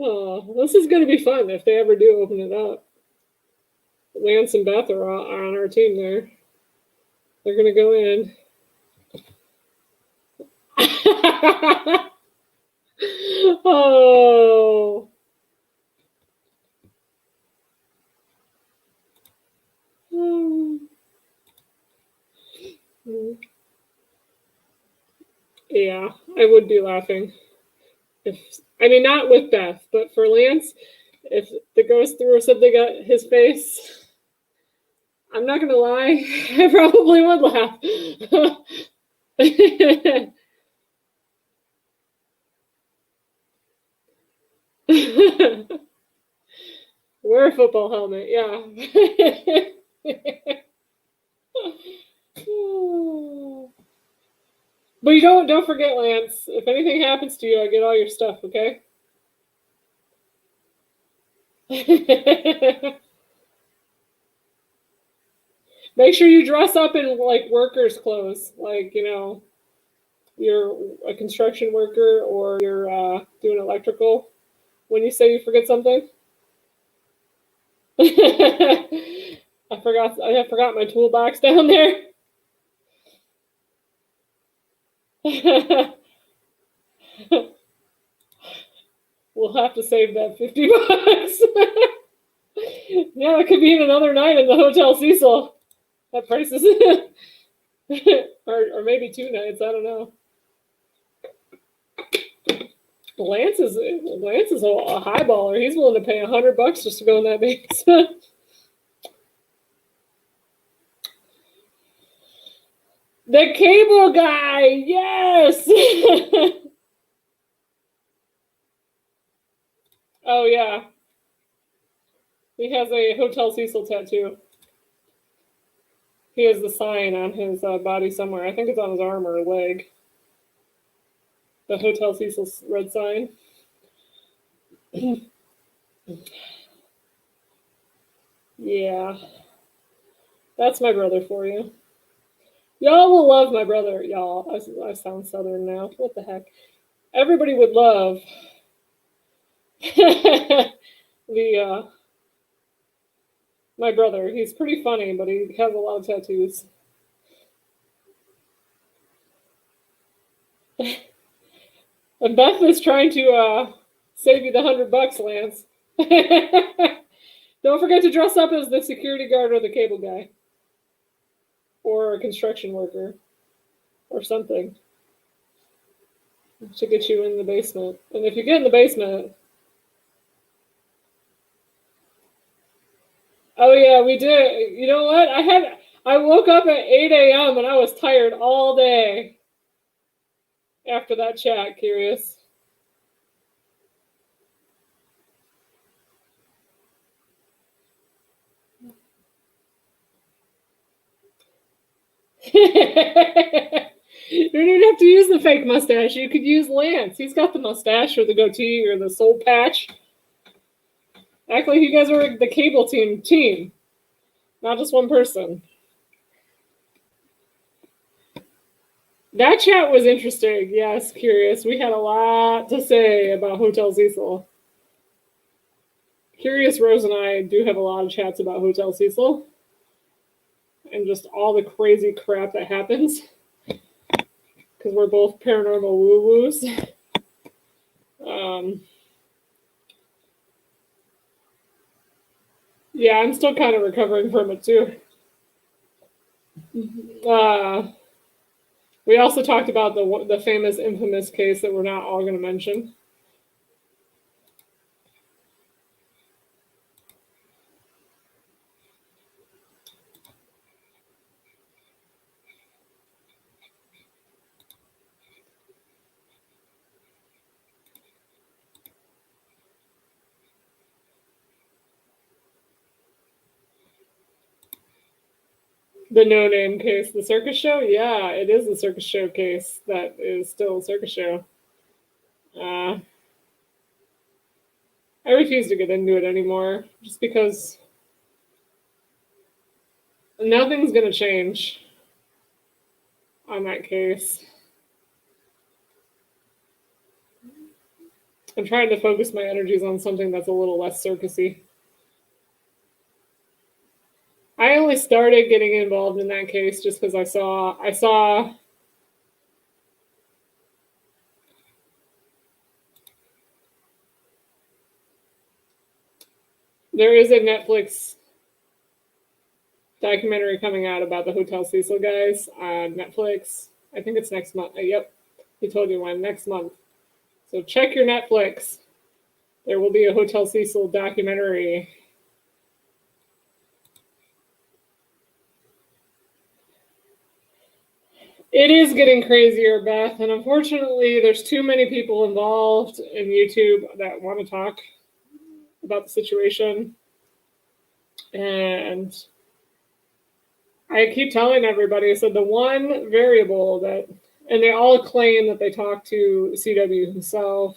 Oh, this is going to be fun if they ever do open it up. Lance and Beth are on our team there. They're going to go in. Oh. Yeah, I would be laughing. Not with Beth, but for Lance, if the ghost threw something at his face, I'm not gonna lie, I probably would laugh. Wear a football helmet, yeah. But you don't forget, Lance, if anything happens to you, I get all your stuff, okay? Make sure you dress up in like workers' clothes, like, you're a construction worker or you're doing electrical when you say you forget something. I forgot my toolbox down there. We'll have to save that $50. Yeah, it could be in another night in the Hotel Cecil. That price is or maybe 2 nights, I don't know. Lance is a highballer. He's willing to pay $100 just to go in that basement. The cable guy, yes. Oh yeah, he has a Hotel Cecil tattoo. He has the sign on his body somewhere. I think it's on his arm or leg. The Hotel Cecil red sign. Yeah, that's my brother for you. Y'all will love my brother. Y'all, I sound southern now. What the heck? Everybody would love the my brother. He's pretty funny, but he has a lot of tattoos. And Beth is trying to save you the $100, Lance. Don't forget to dress up as the security guard or the cable guy, or a construction worker, or something to get you in the basement. And if you get in the basement, oh yeah, we did. You know what? I woke up at 8 a.m. and I was tired all day after that chat. Curious. You don't even have to use the fake mustache. You could use Lance. He's got the mustache or the goatee or the soul patch. Act like you guys are the cable team, not just one person. That chat was interesting. Yes, curious. We had a lot to say about Hotel Cecil. Curious Rose and I do have a lot of chats about Hotel Cecil and just all the crazy crap that happens because we're both paranormal woo-woos. Yeah, I'm still kind of recovering from it too. We also talked about the famous, infamous case that we're not all going to mention. The no-name case, the circus show? Yeah, it is the circus show case that is still a circus show. I refuse to get into it anymore just because nothing's going to change on that case. I'm trying to focus my energies on something that's a little less circusy. I only started getting involved in that case just because I saw there is a Netflix documentary coming out about the Hotel Cecil guys on Netflix. I think it's next month. Yep, he told you when, next month. So check your Netflix. There will be a Hotel Cecil documentary. It is getting crazier, Beth, and unfortunately, there's too many people involved in YouTube that want to talk about the situation. And I keep telling everybody, I said the one variable that, and they all claim that they talked to CW himself,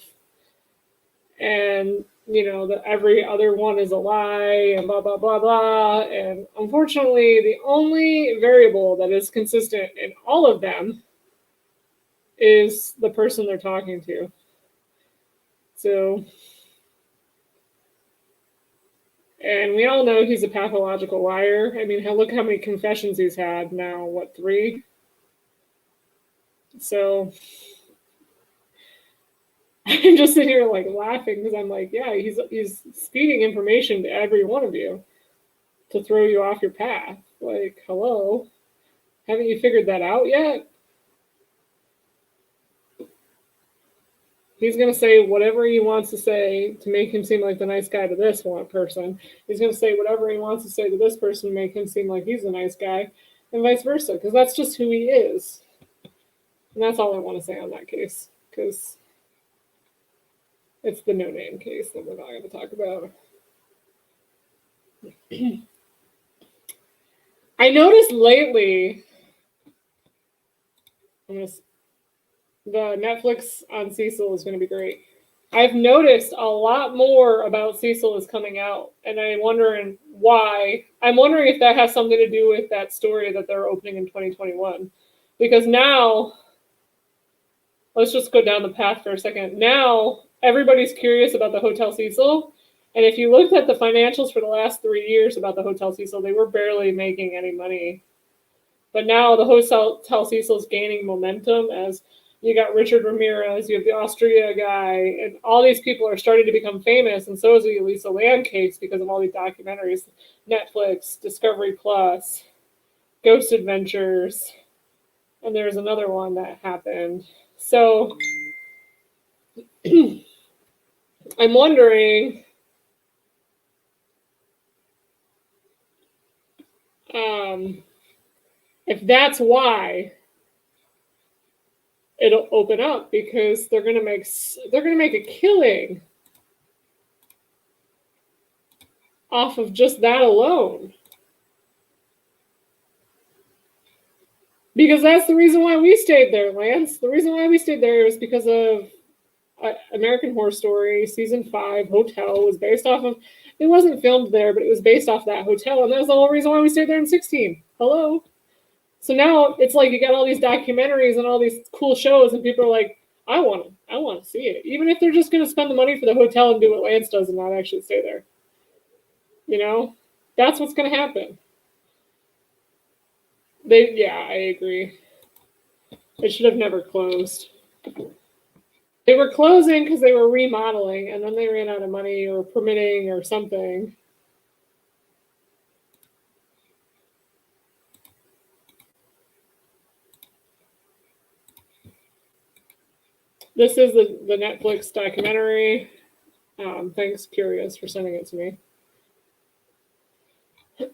and you know that every other one is a lie, and blah blah blah blah. And unfortunately, the only variable that is consistent in all of them is the person they're talking to. So, and we all know he's a pathological liar. I mean, look how many confessions he's had now. What, 3? So I'm just sitting here like laughing because I'm like, yeah, he's feeding information to every one of you to throw you off your path. Like, hello, haven't you figured that out yet? He's going to say whatever he wants to say to make him seem like the nice guy to this one person. He's going to say whatever he wants to say to this person to make him seem like he's a nice guy, and vice versa, because that's just who he is. And that's all I want to say on that case, because it's the no-name case that we're not going to talk about. I noticed lately, the Netflix on Cecil is going to be great. I've noticed a lot more about Cecil is coming out, and I'm wondering why. I'm wondering if that has something to do with that story that they're opening in 2021. Because now, let's just go down the path for a second. Now, everybody's curious about the Hotel Cecil. And if you looked at the financials for the last 3 years about the Hotel Cecil, they were barely making any money. But now the Hotel Cecil is gaining momentum as you got Richard Ramirez, you have the Austria guy, and all these people are starting to become famous, and so is the Elisa Lam case because of all these documentaries, Netflix, Discovery Plus, Ghost Adventures, and there's another one that happened. So I'm wondering if that's why it'll open up, because they're gonna make a killing off of just that alone. Because that's the reason why we stayed there, Lance. The reason why we stayed there is because of American Horror Story season 5 Hotel was based off of. It wasn't filmed there, but it was based off that hotel, and that was the whole reason why we stayed there in 16. Hello. So now it's like you got all these documentaries and all these cool shows, and people are like, I want to see it, even if they're just going to spend the money for the hotel and do what Lance does and not actually stay there. You know, that's what's going to happen. I agree. It should have never closed. They were closing because they were remodeling, and then they ran out of money or permitting or something. This is the Netflix documentary. Thanks, Curious, for sending it to me.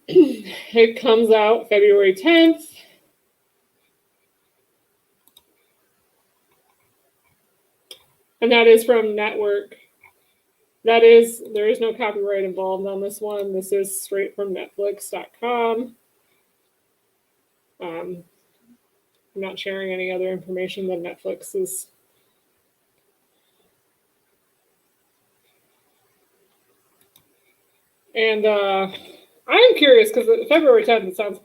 It comes out February 10th. And that is from Network. There is no copyright involved on this one. This is straight from Netflix.com. I'm not sharing any other information than Netflix is. And I'm curious because February 10th, it sounds.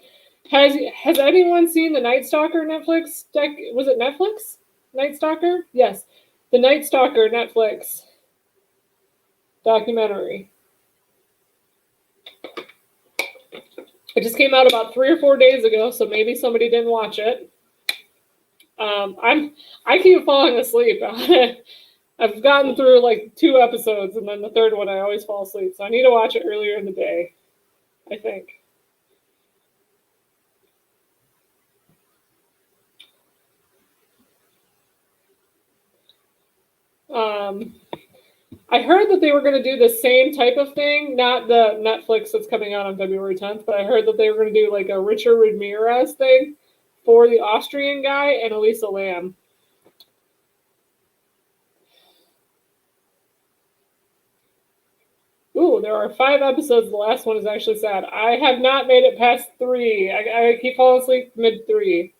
Has anyone seen the Night Stalker Netflix? Was it Netflix? Night Stalker? Yes. The Night Stalker Netflix documentary. It just came out about 3 or 4 days ago, so maybe somebody didn't watch it. I keep falling asleep on it. I've gotten through like 2 episodes, and then the third one I always fall asleep. So I need to watch it earlier in the day, I think. I heard that they were going to do the same type of thing, not the Netflix that's coming out on February 10th, but I heard that they were going to do like a Richard Ramirez thing for the Austrian guy and Elisa Lam. Ooh, there are 5 episodes. The last one is actually sad. I have not made it past 3. I keep falling asleep mid 3.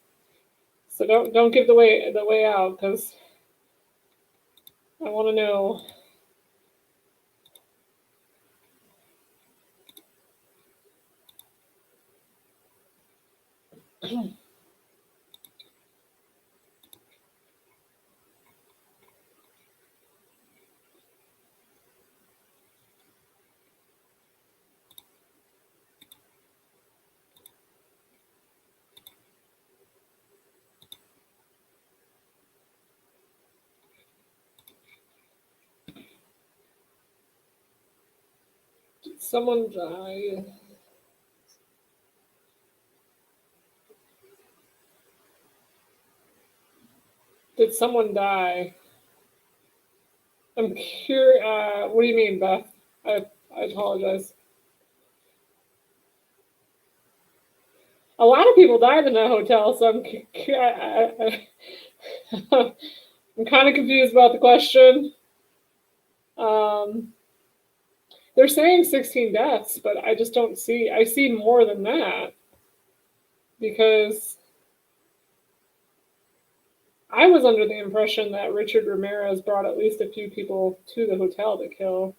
So don't give the way out, because I want to know. Did someone die? Did someone die? I'm curious. What do you mean, Beth? I apologize. A lot of people died in that hotel, so I'm kind of confused about the question. They're saying 16 deaths, but I just don't see. I see more than that because I was under the impression that Richard Ramirez brought at least a few people to the hotel to kill.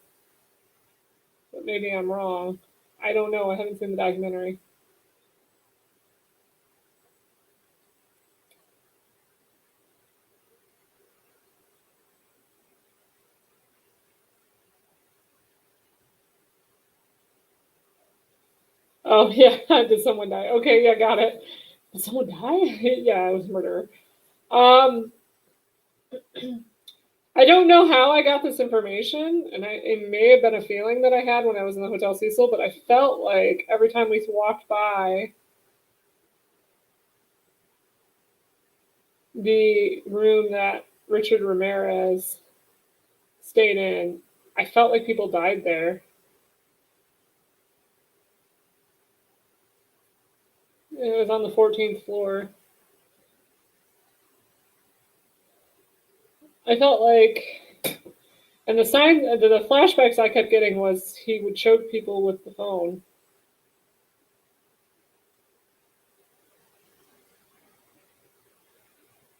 But maybe I'm wrong. I don't know. I haven't seen the documentary. Oh, yeah. Did someone die? Okay, yeah, got it. Did someone die? Yeah, it was murder. I don't know how I got this information, and it may have been a feeling that I had when I was in the Hotel Cecil, but I felt like every time we walked by the room that Richard Ramirez stayed in, I felt like people died there. It was on the 14th floor. I felt like, and the flashbacks I kept getting was he would choke people with the phone.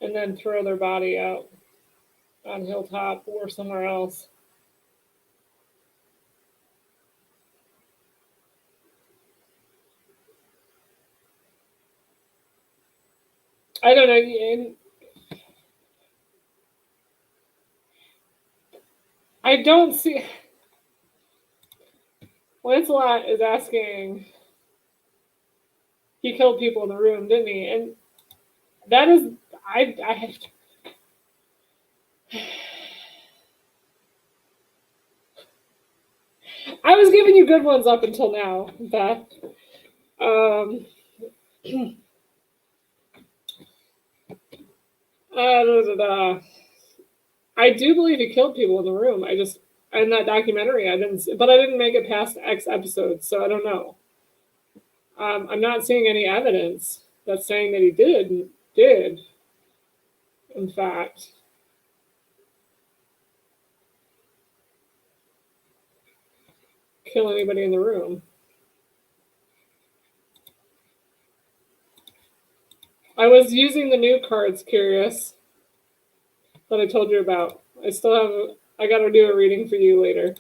And then throw their body out on Hilltop or somewhere else. I don't know. And I don't see. Lancelot is asking. He killed people in the room, didn't he? And that is, I have to. I was giving you good ones up until now, Beth. I do believe he killed people in the room. In that documentary, I didn't make it past X episodes, so I don't know. I'm not seeing any evidence that's saying that he did, in fact. Kill anybody in the room. I was using the new cards, Curious, that I told you about. I got to do a reading for you later.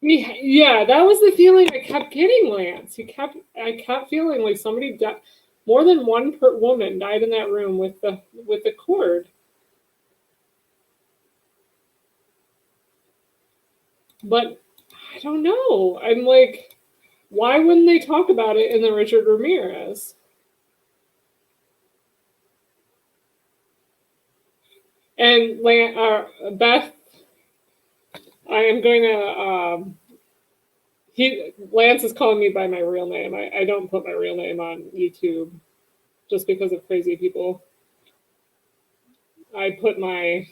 Yeah, that was the feeling I kept getting, Lance. I kept feeling like somebody died. More than one woman died in that room with the cord. But I don't know. I'm like, why wouldn't they talk about it in the Richard Ramirez? And Beth, I am going to. Lance is calling me by my real name. I don't put my real name on YouTube just because of crazy people. I put my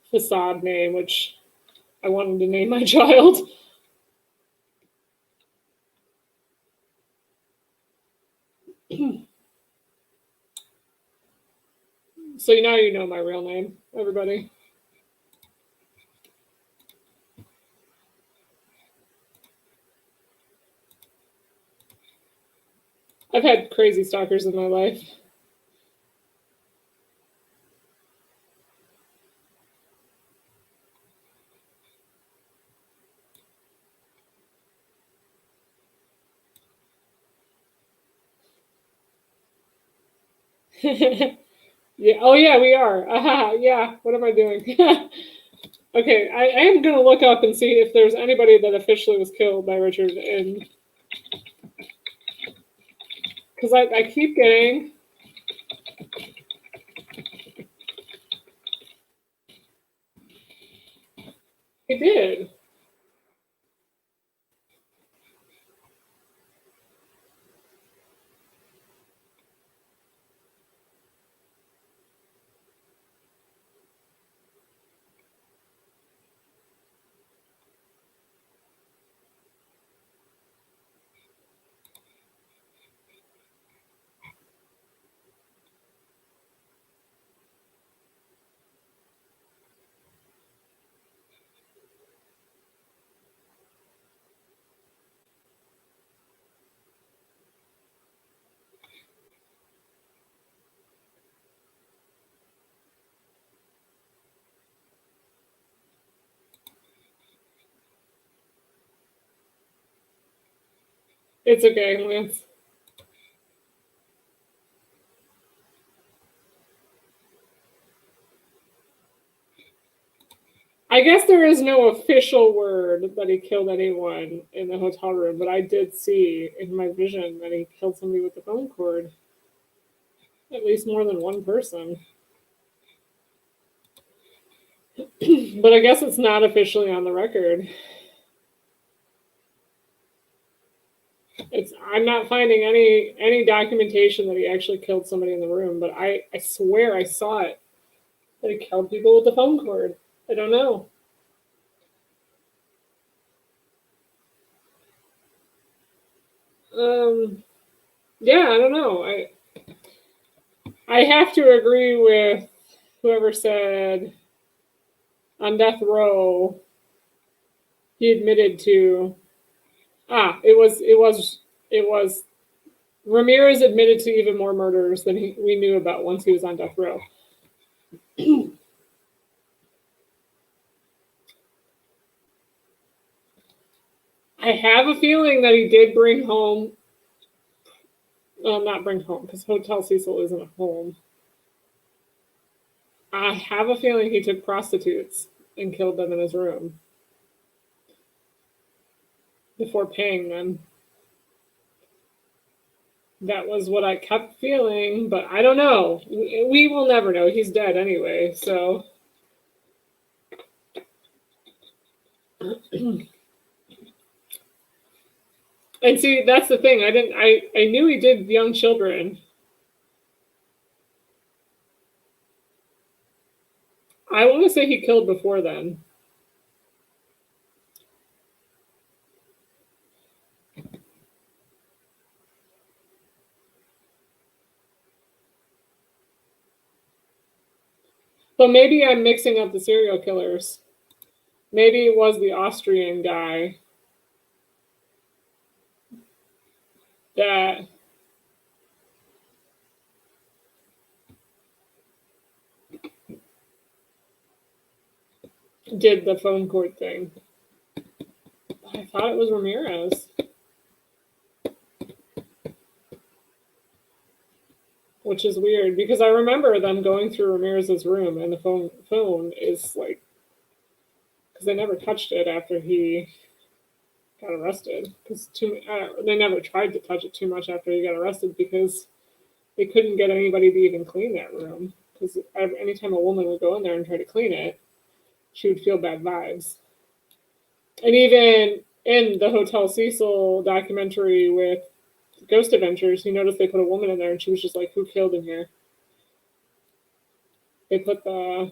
facade name, which I wanted to name my child. So now you know my real name, everybody. I've had crazy stalkers in my life. Yeah. Oh, yeah, we are. Yeah. What am I doing? Okay, I am going to look up and see if there's anybody that officially was killed by Richard. And because I keep getting He did. It's okay, Lance. I guess there is no official word that he killed anyone in the hotel room, but I did see in my vision that he killed somebody with the phone cord. At least more than one person. But I guess it's not officially on the record. I'm not finding any documentation that he actually killed somebody in the room, but I swear I saw it. That he killed people with the phone cord. I don't know. Yeah, I don't know. I have to agree with whoever said on death row he admitted to it was Ramirez admitted to even more murders than we knew about once he was on death row. I have a feeling that he did bring home, not bring home, because Hotel Cecil isn't a home. I have a feeling he took prostitutes and killed them in his room before paying them. That was what I kept feeling, but I don't know. We will never know. He's dead anyway, so. And see, that's the thing. I knew he did young children. I want to say he killed before then. But maybe I'm mixing up the serial killers. Maybe it was the Austrian guy that did the phone cord thing. I thought it was Ramirez. Which is weird because I remember them going through Ramirez's room and the phone is like, because they never touched it after he got arrested. Because they never tried to touch it too much after he got arrested because they couldn't get anybody to even clean that room. Because anytime a woman would go in there and try to clean it, she would feel bad vibes. And even in the Hotel Cecil documentary with Ghost Adventures, you notice they put a woman in there and she was just like, who killed in here? They put the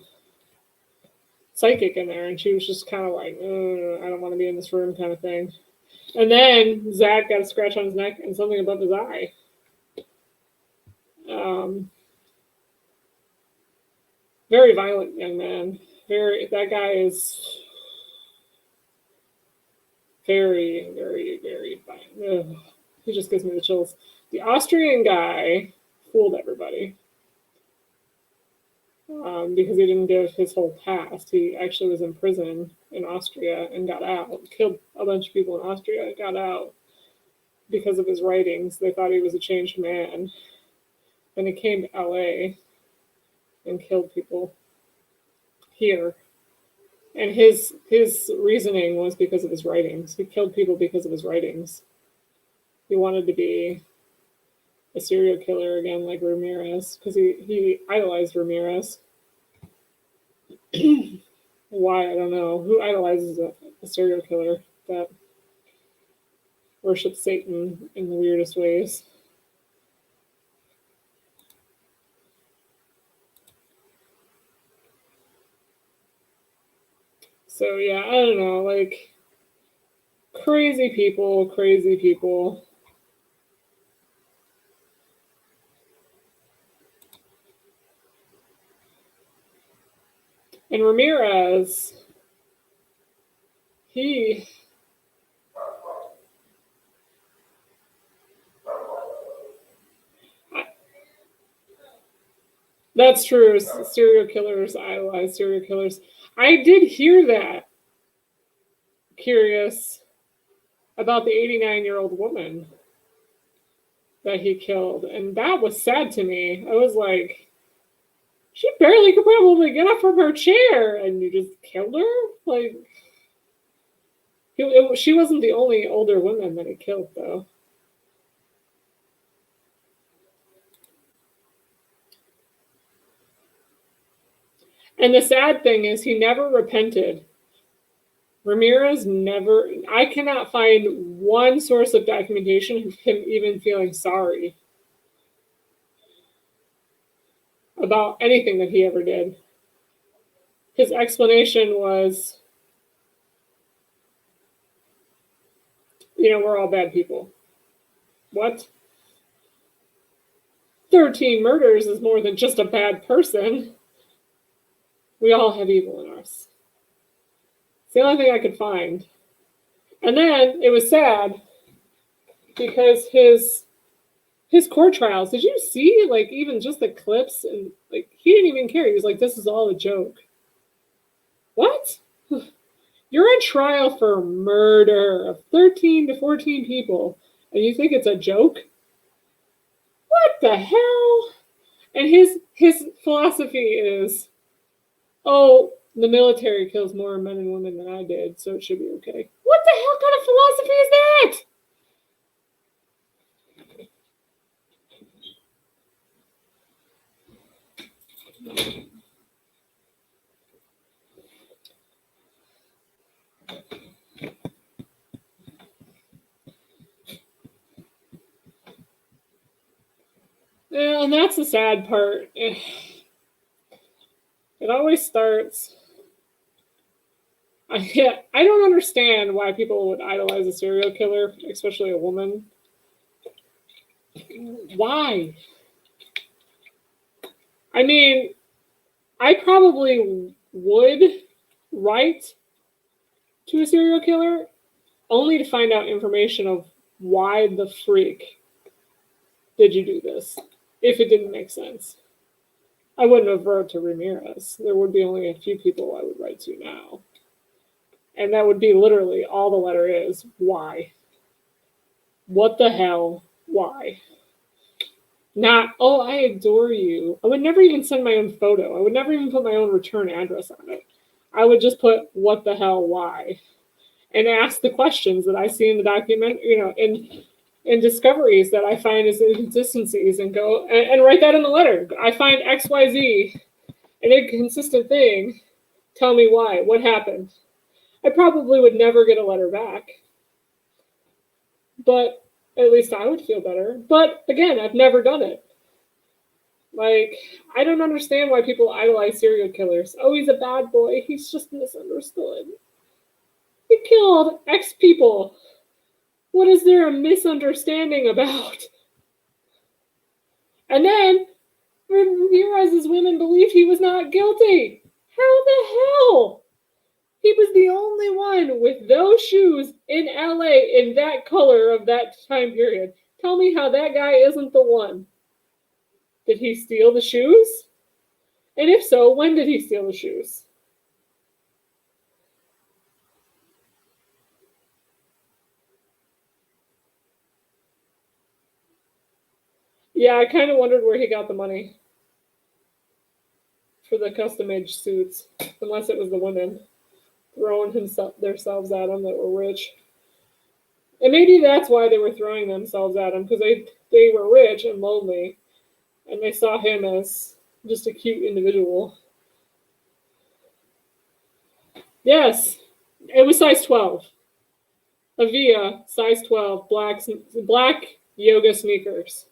psychic in there and she was just kind of like, I don't want to be in this room kind of thing. And then Zach got a scratch on his neck and something above his eye. Very violent young man. That guy is very, very, very violent. Ugh. He just gives me the chills. The Austrian guy fooled everybody because he didn't give his whole past. He actually was in prison in Austria and got out, killed a bunch of people in Austria and got out because of his writings. They thought he was a changed man. Then he came to LA and killed people here. And his reasoning was because of his writings. He killed people because of his writings. He wanted to be a serial killer again, like Ramirez, because he idolized Ramirez. I why, I don't know. Who idolizes a serial killer that worships Satan in the weirdest ways? So yeah, I don't know, like crazy people, crazy people. And Ramirez, he that's true. Serial killers idolize serial killers. I did hear that. Curious about the 89-year-old woman that he killed. And that was sad to me. I was like, she barely could probably get up from her chair and you just killed her? Like, she wasn't the only older woman that he killed, though. And the sad thing is, he never repented. Ramirez never, I cannot find one source of documentation of him even feeling sorry about anything that he ever did. His explanation was, we're all bad people. What? 13 murders is more than just a bad person. We all have evil in us. It's the only thing I could find. And then it was sad because his court trials, did you see, like, even just the clips? And, like, he didn't even care. He was like, this is all a joke. What? You're on trial for murder of 13 to 14 people, and you think it's a joke? What the hell? And his philosophy is, oh, the military kills more men and women than I did, so it should be okay. What the hell kind of philosophy is that? Yeah, and that's the sad part. It always starts. I don't understand why people would idolize a serial killer, especially a woman. Why? I mean, I probably would write to a serial killer only to find out information of why the freak did you do this, if it didn't make sense. I wouldn't have wrote to Ramirez. There would be only a few people I would write to now. And that would be literally all the letter is, why? What the hell? Why? Not, oh, I adore you. I would never even send my own photo. I would never even put my own return address on it. I would just put, what the hell, why? And ask the questions that I see in the document, in discoveries that I find as inconsistencies, and go and write that in the letter. I find XYZ an inconsistent thing. Tell me why. What happened? I probably would never get a letter back. But at least I would feel better. But again, I've never done it. Like, I don't understand why people idolize serial killers. Oh, he's a bad boy. He's just misunderstood. He killed X people. What is there a misunderstanding about? And then Ramirez's women believed he was not guilty. How the hell? He was the only one with those shoes in LA in that color of that time period. Tell me how that guy isn't the one. Did he steal the shoes? And if so, when did he steal the shoes? Yeah, I kind of wondered where he got the money for the custom-made suits, unless it was the women throwing themselves at him that were rich. And maybe that's why they were throwing themselves at him, because they were rich and lonely, and they saw him as just a cute individual. Yes, it was size 12. Avia, size 12, black yoga sneakers.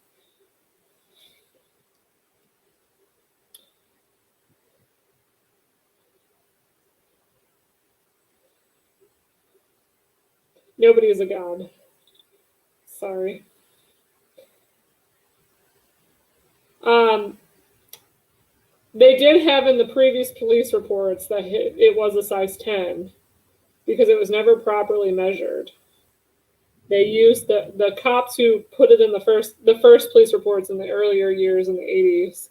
Nobody is a god. Sorry. They did have in the previous police reports that it was a size 10 because it was never properly measured. They used the cops who put it in the first police reports in the earlier years in the 80s.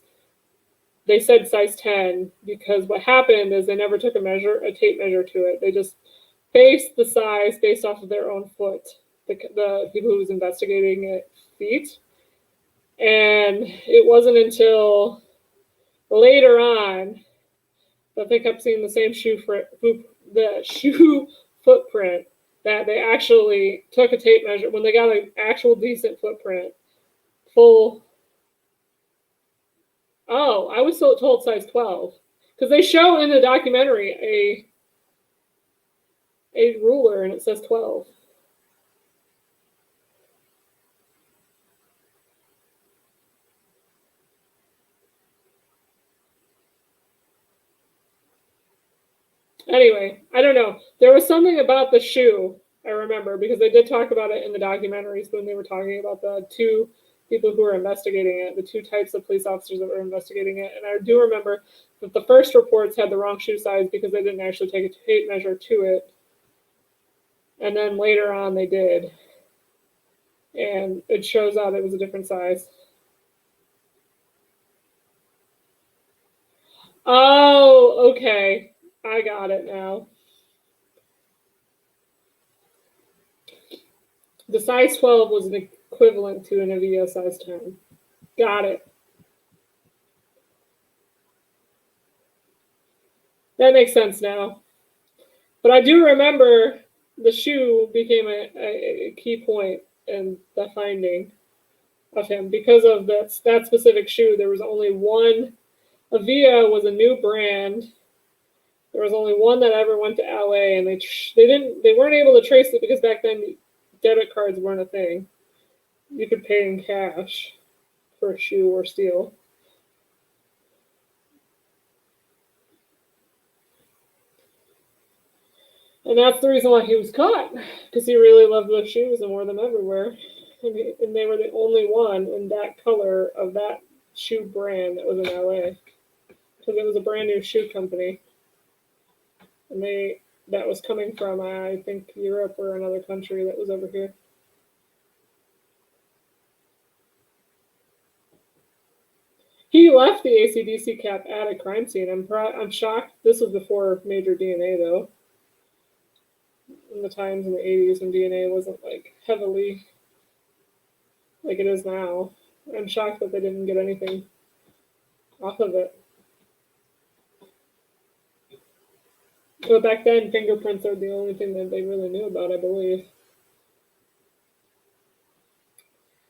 They said size 10 because what happened is they never took a tape measure to it. They just based the size based off of their own foot. The people who was investigating it feet. And it wasn't until later on that they kept seeing the same shoe footprint that they actually took a tape measure when they got an actual decent footprint. Full. Oh, I was told size 12 because they show in the documentary a ruler and it says 12. Anyway, I don't know. There was something about the shoe, I remember, because they did talk about it in the documentaries when they were talking about the two people who were investigating it, the two types of police officers that were investigating it. And I do remember that the first reports had the wrong shoe size because they didn't actually take a tape measure to it. And then later on they did. And it shows out it was a different size. Oh, okay. I got it now. The size 12 was an equivalent to an Avia size 10. Got it. That makes sense now. But I do remember the shoe became a key point in the finding of him because of that specific shoe. There was only one. Avia was a new brand. There was only one that ever went to LA, and they weren't able to trace it because back then debit cards weren't a thing. You could pay in cash for a shoe or steal. And that's the reason why he was caught, because he really loved those shoes and wore them everywhere. And they were the only one in that color of that shoe brand that was in LA, because it was a brand new shoe company. And that was coming from, I think, Europe or another country that was over here. He left the AC/DC cap at a crime scene. I'm shocked. This was before major DNA, though. In the times in the 80s when DNA wasn't like heavily like it is now. I'm shocked that they didn't get anything off of it. But back then, fingerprints are the only thing that they really knew about, I believe.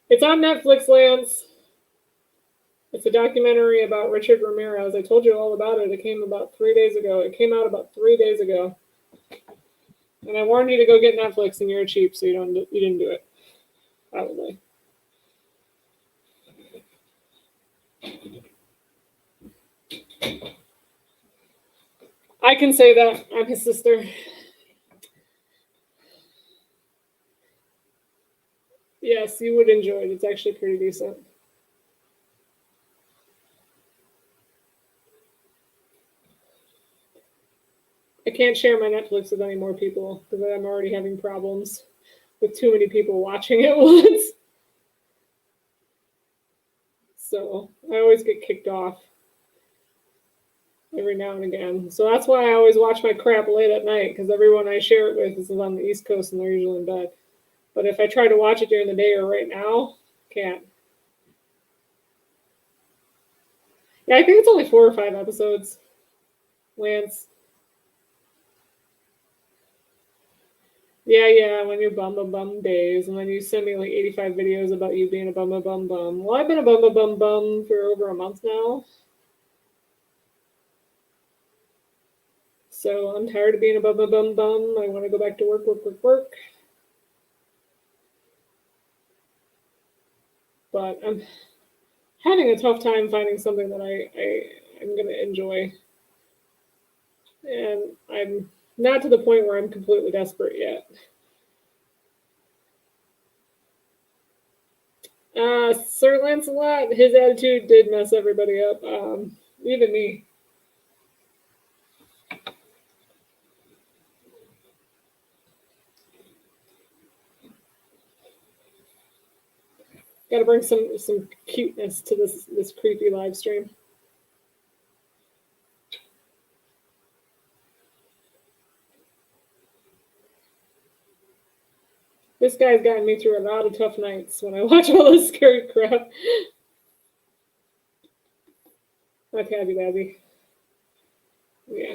It's on Netflix, Lance. It's a documentary about Richard Ramirez. I told you all about it. It came about 3 days ago. It came out about 3 days ago. And I warned you to go get Netflix, and you're cheap, so you didn't do it. Probably. I can say that. I'm his sister. Yes, you would enjoy it. It's actually pretty decent. I can't share my Netflix with any more people because I'm already having problems with too many people watching at once. So I always get kicked off every now and again. So that's why I always watch my crap late at night, because everyone I share it with is on the East Coast and they're usually in bed. But if I try to watch it during the day or right now, can't. Yeah, I think it's only 4 or 5 episodes, Lance. Yeah, when you're bum days, and then you send me like 85 videos about you being a bum. Well, I've been a bum for over a month now. So So I'm tired of being a bum. I want to go back to work. But I'm having a tough time finding something that I'm going to enjoy. And I'm not to the point where I'm completely desperate yet. Sir Lancelot, his attitude did mess everybody up, even me. Got to bring some cuteness to this creepy live stream. This guy's gotten me through a lot of tough nights when I watch all this scary crap. Not Tabby Labby. Yeah.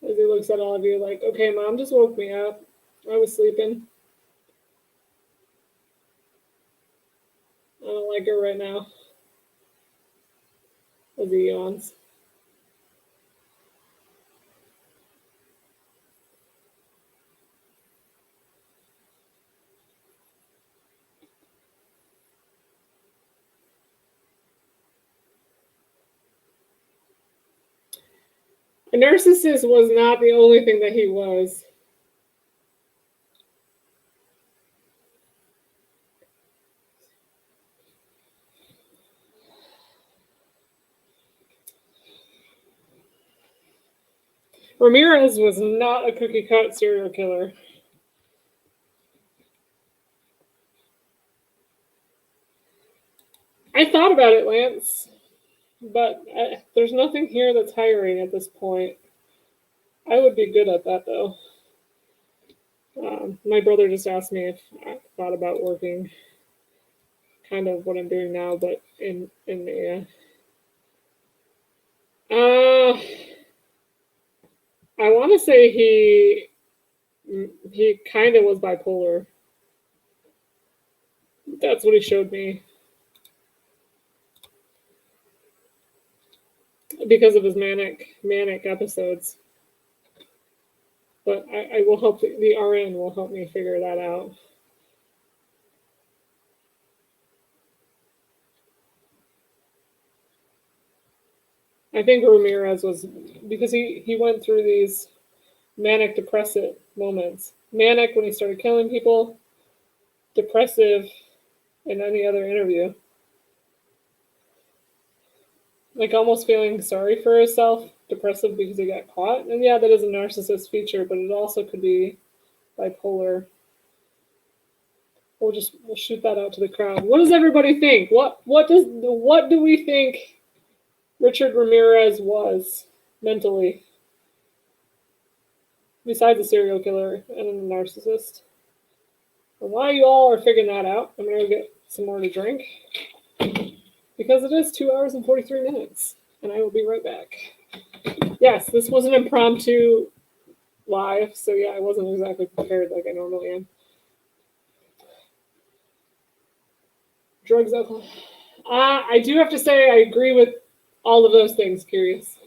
As he looks at all of you like, okay, Mom just woke me up. I was sleeping. I don't like her right now. As he yawns. A narcissist was not the only thing that he was. Ramirez was not a cookie-cut serial killer. I thought about it, Lance, but there's nothing here that's hiring at this point. I would be good at that, though. My brother just asked me if I thought about working, kind of what I'm doing now, but in the I want to say he kind of was bipolar. That's what he showed me. Because of his manic episodes. But I will help, the RN will help me figure that out. I think Ramirez was, because he went through these manic depressive moments. Manic when he started killing people, depressive in any other interview. Like almost feeling sorry for himself, depressive because he got caught. And yeah, that is a narcissist feature, but it also could be bipolar. We'll shoot that out to the crowd. What does everybody think? What do we think Richard Ramirez was mentally? Besides a serial killer and a narcissist. And while you all are figuring that out, I'm gonna get some more to drink. Because it is 2 hours and 43 minutes. And I will be right back. Yes, this was an impromptu live, so yeah, I wasn't exactly prepared like I normally am. Drugs, alcohol. I do have to say I agree with all of those things, Curious.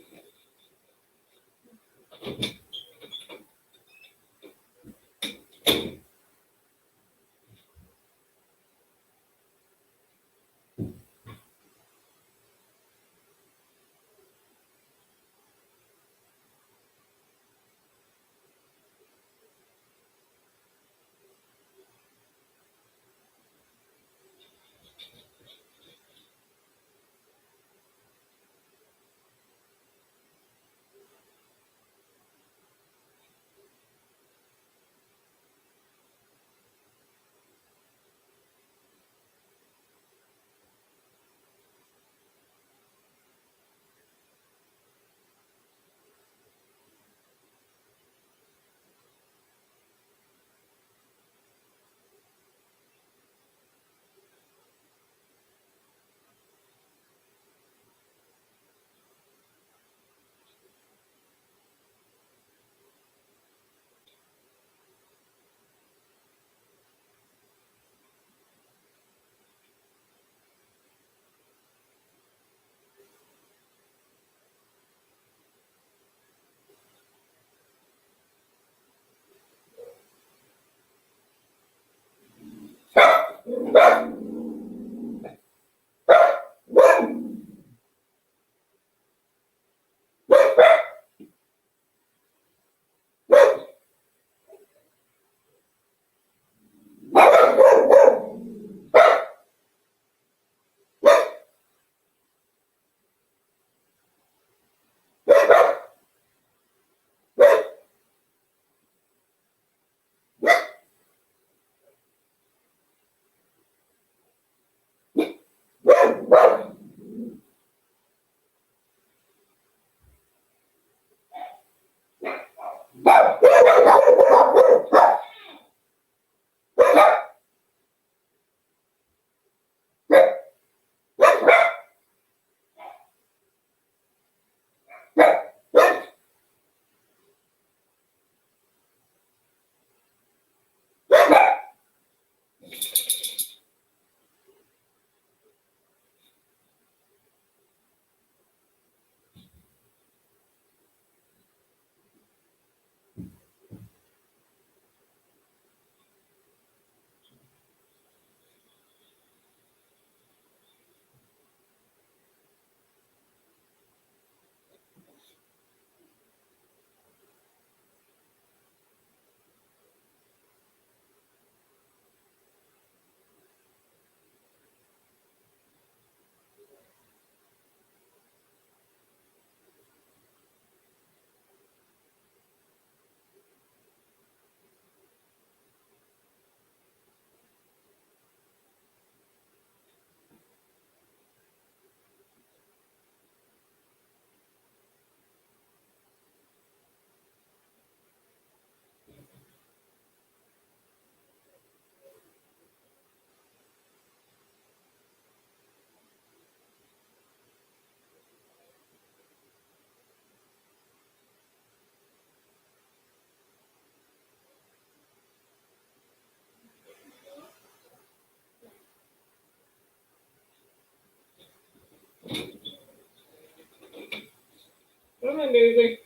Daisy.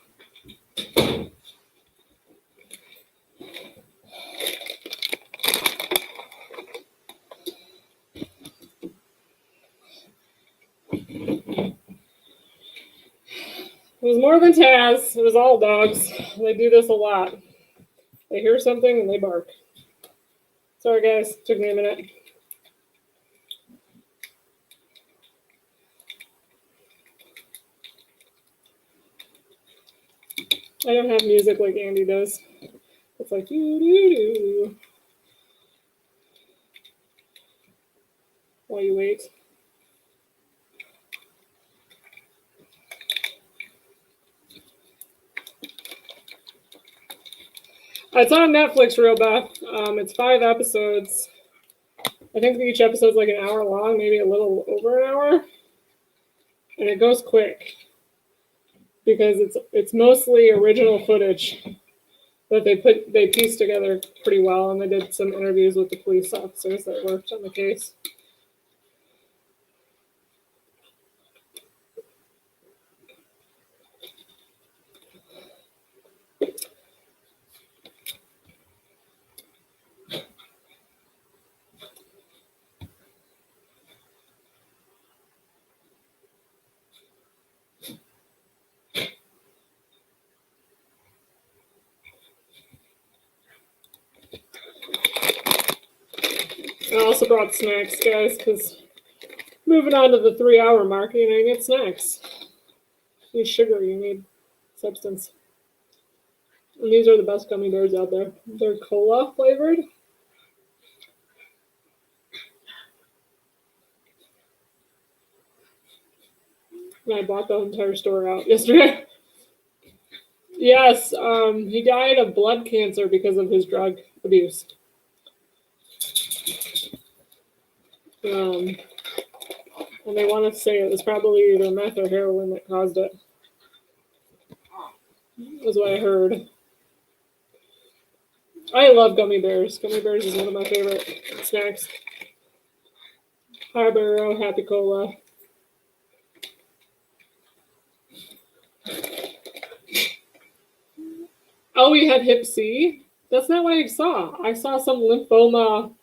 It was more than Taz. It was all dogs. They do this a lot. They hear something and they bark. Sorry, guys. Took me a minute. I don't have music like Andy does. It's like doo doo doo. While you wait. It's on Netflix, real Beth. It's 5 episodes. I think each episode's like an hour long, maybe a little over an hour. And it goes quick because it's mostly original footage that they pieced together pretty well, and they did some interviews with the police officers that worked on the case. I also brought snacks, guys, because moving on to the 3-hour mark, you get snacks. You need sugar, you need substance. And these are the best gummy bears out there. They're cola flavored. And I bought the entire store out yesterday. Yes, he died of blood cancer because of his drug abuse. And they want to say it was probably either meth or heroin that caused it. That's what I heard. I love gummy bears. Gummy bears is one of my favorite snacks. Haribo, Happy Cola. Oh, we had Hep C? That's not what I saw. I saw some lymphoma,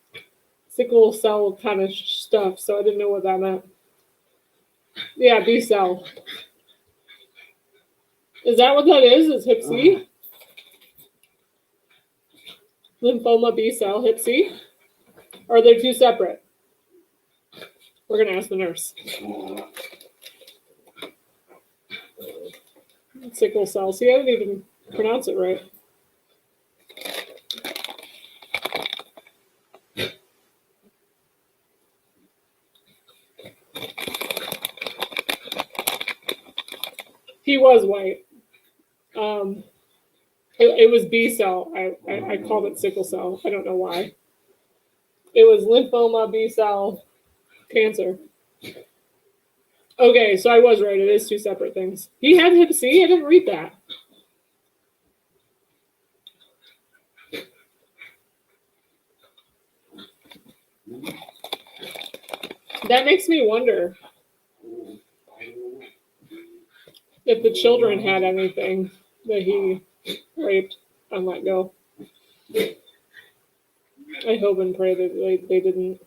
sickle cell kind of stuff, so I didn't know what that meant. Yeah, B cell. Is that what that is? Is Hep C? Lymphoma, B cell, Hep C? Or are they two separate? We're going to ask the nurse. Sickle cell. See, I didn't even pronounce it right. He was white. It was B cell. I called it sickle cell. I don't know why. It was lymphoma, B cell, cancer. Okay, so I was right. It is two separate things. He had Hep C? I didn't read that. That makes me wonder if the children had anything that he raped and let go. I hope and pray that they didn't.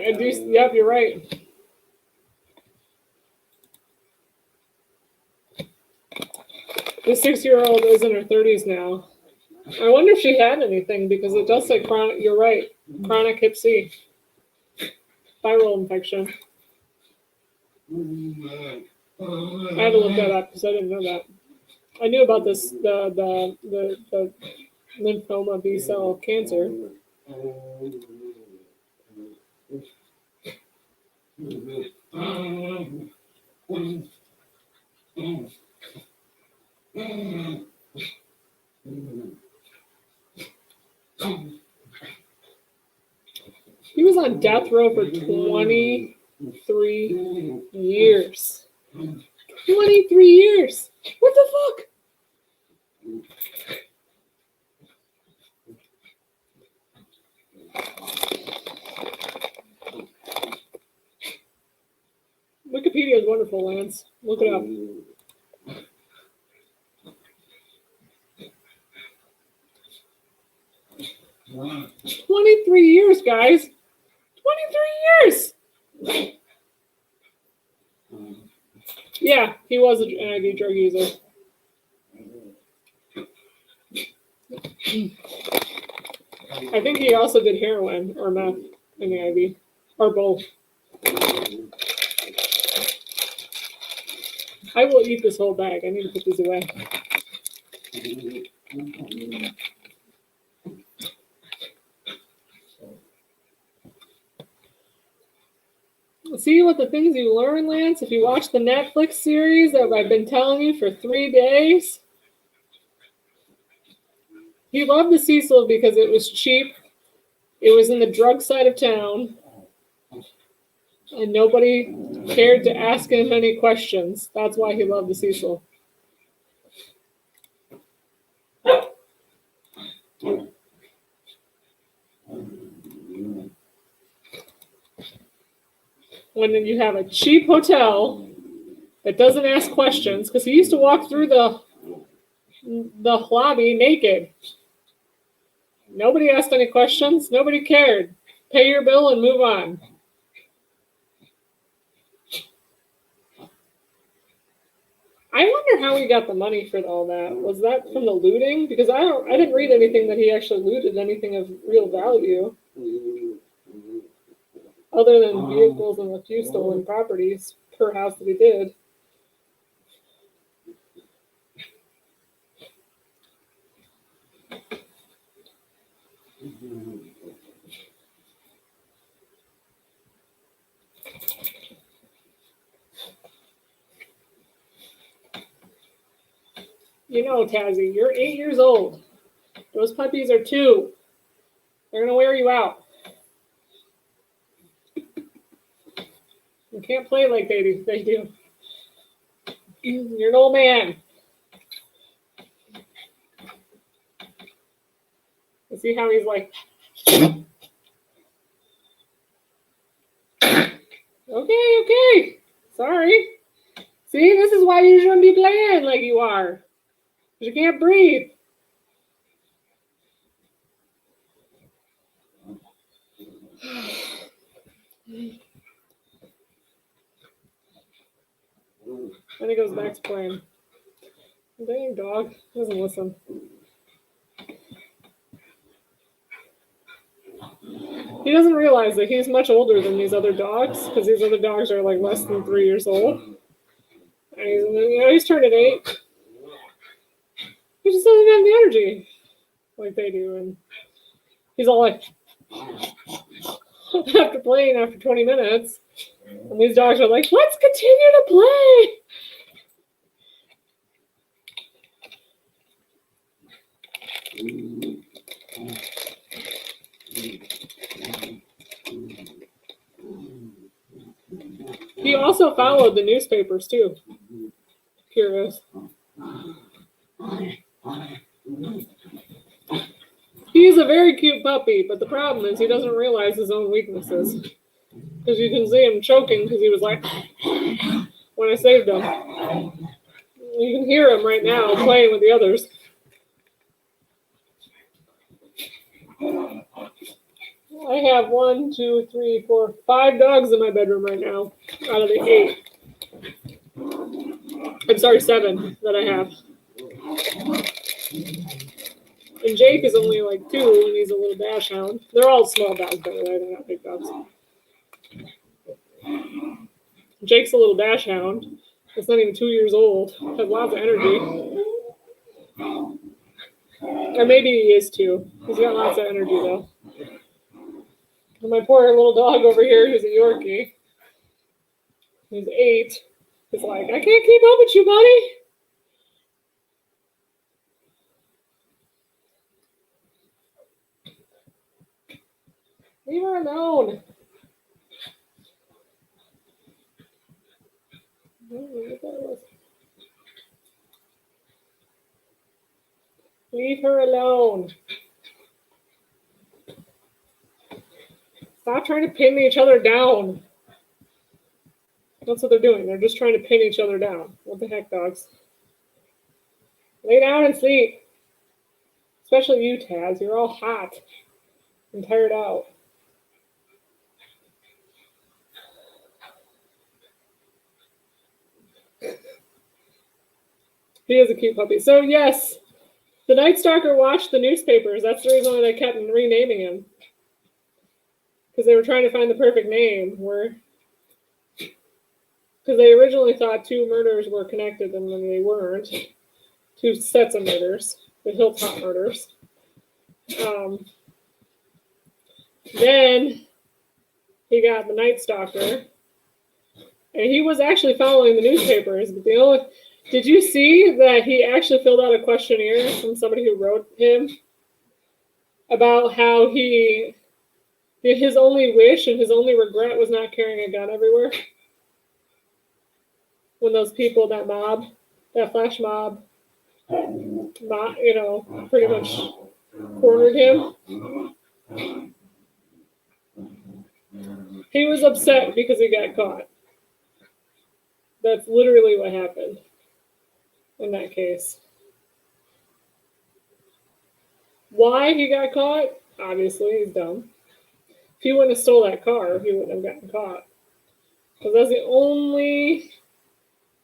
I do. Yep, you're right. The 6-year-old is in her 30s now. I wonder if she had anything because it does say chronic. You're right. Chronic hep C, viral infection. I had to look that up because I didn't know that. I knew about this the lymphoma B cell cancer. He was on death row for 23 years. 23 years. What the fuck? Wikipedia is wonderful, Lance. Look it up. 23 years, guys. 23 years. Yeah, he was an IV drug user. I think he also did heroin or meth in the IV, or both. I will eat this whole bag. I need to put these away. See what the things you learn, Lance, if you watch the Netflix series that I've been telling you for 3 days. He loved the Cecil because it was cheap. It was in the drug side of town. And nobody cared to ask him any questions. That's why he loved the Cecil. When you have a cheap hotel that doesn't ask questions, because he used to walk through the lobby naked. Nobody asked any questions. Nobody cared. Pay your bill and move on. I wonder how he got the money for all that. Was that from the looting? Because I didn't read anything that he actually looted anything of real value. Other than vehicles and a few stolen properties per house that he did. You know, Tazzy, you're 8 years old. Those puppies are 2. They're going to wear you out. You can't play like they do. You're an old man. You see how he's like, okay. Sorry. See, this is why you shouldn't be playing like you are. Because you can't breathe. And he goes back to playing. Dang dog. Doesn't listen. He doesn't realize that he's much older than these other dogs, because these other dogs are like less than 3 years old. And he's turning 8. He just doesn't have the energy like they do. And he's all like, after playing after 20 minutes. And these dogs are like, let's continue to play. He also followed the newspapers too. Curious. He's a very cute puppy, but the problem is he doesn't realize his own weaknesses. Because you can see him choking because he was like, when I saved him. You can hear him right now playing with the others. I have 1, 2, 3, 4, 5 dogs in my bedroom right now out of the 8. I'm sorry, 7 that I have. And Jake is only like 2, and he's a little dash hound. They're all small dogs, by the way. They're not big dogs. Jake's a little dash hound. It's not even 2 years old. Has lots of energy. Or maybe he is 2. He's got lots of energy, though. And my poor little dog over here, who's a Yorkie, who's 8, is like, I can't keep up with you, buddy. Leave her alone. Leave her alone. Stop trying to pin each other down. That's what they're doing. They're just trying to pin each other down. What the heck, dogs? Lay down and sleep. Especially you, Taz. You're all hot and tired out. He is a cute puppy. So, yes, the Night Stalker watched the newspapers. That's the reason why they kept renaming him. Because they were trying to find the perfect name. Because they originally thought 2 murders were connected, and then they weren't. 2 sets of murders. The Hilltop murders. Then he got the Night Stalker. And he was actually following the newspapers. But did you see that he actually filled out a questionnaire from somebody who wrote him about how his only wish and his only regret was not carrying a gun everywhere? When those people, that flash mob, pretty much cornered him. He was upset because he got caught. That's literally what happened in that case. Why he got caught? Obviously, he's dumb. If he wouldn't have stole that car, he wouldn't have gotten caught. Because that's the only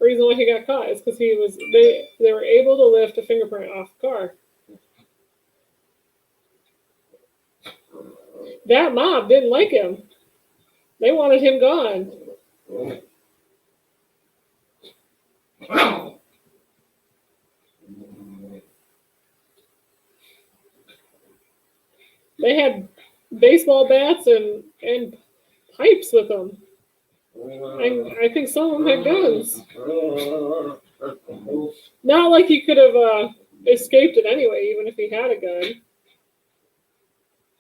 reason why he got caught is because they were able to lift a fingerprint off the car. That mob didn't like him. They wanted him gone. They had baseball bats and pipes with them. I think some of them had guns. Not like he could have escaped it anyway, even if he had a gun.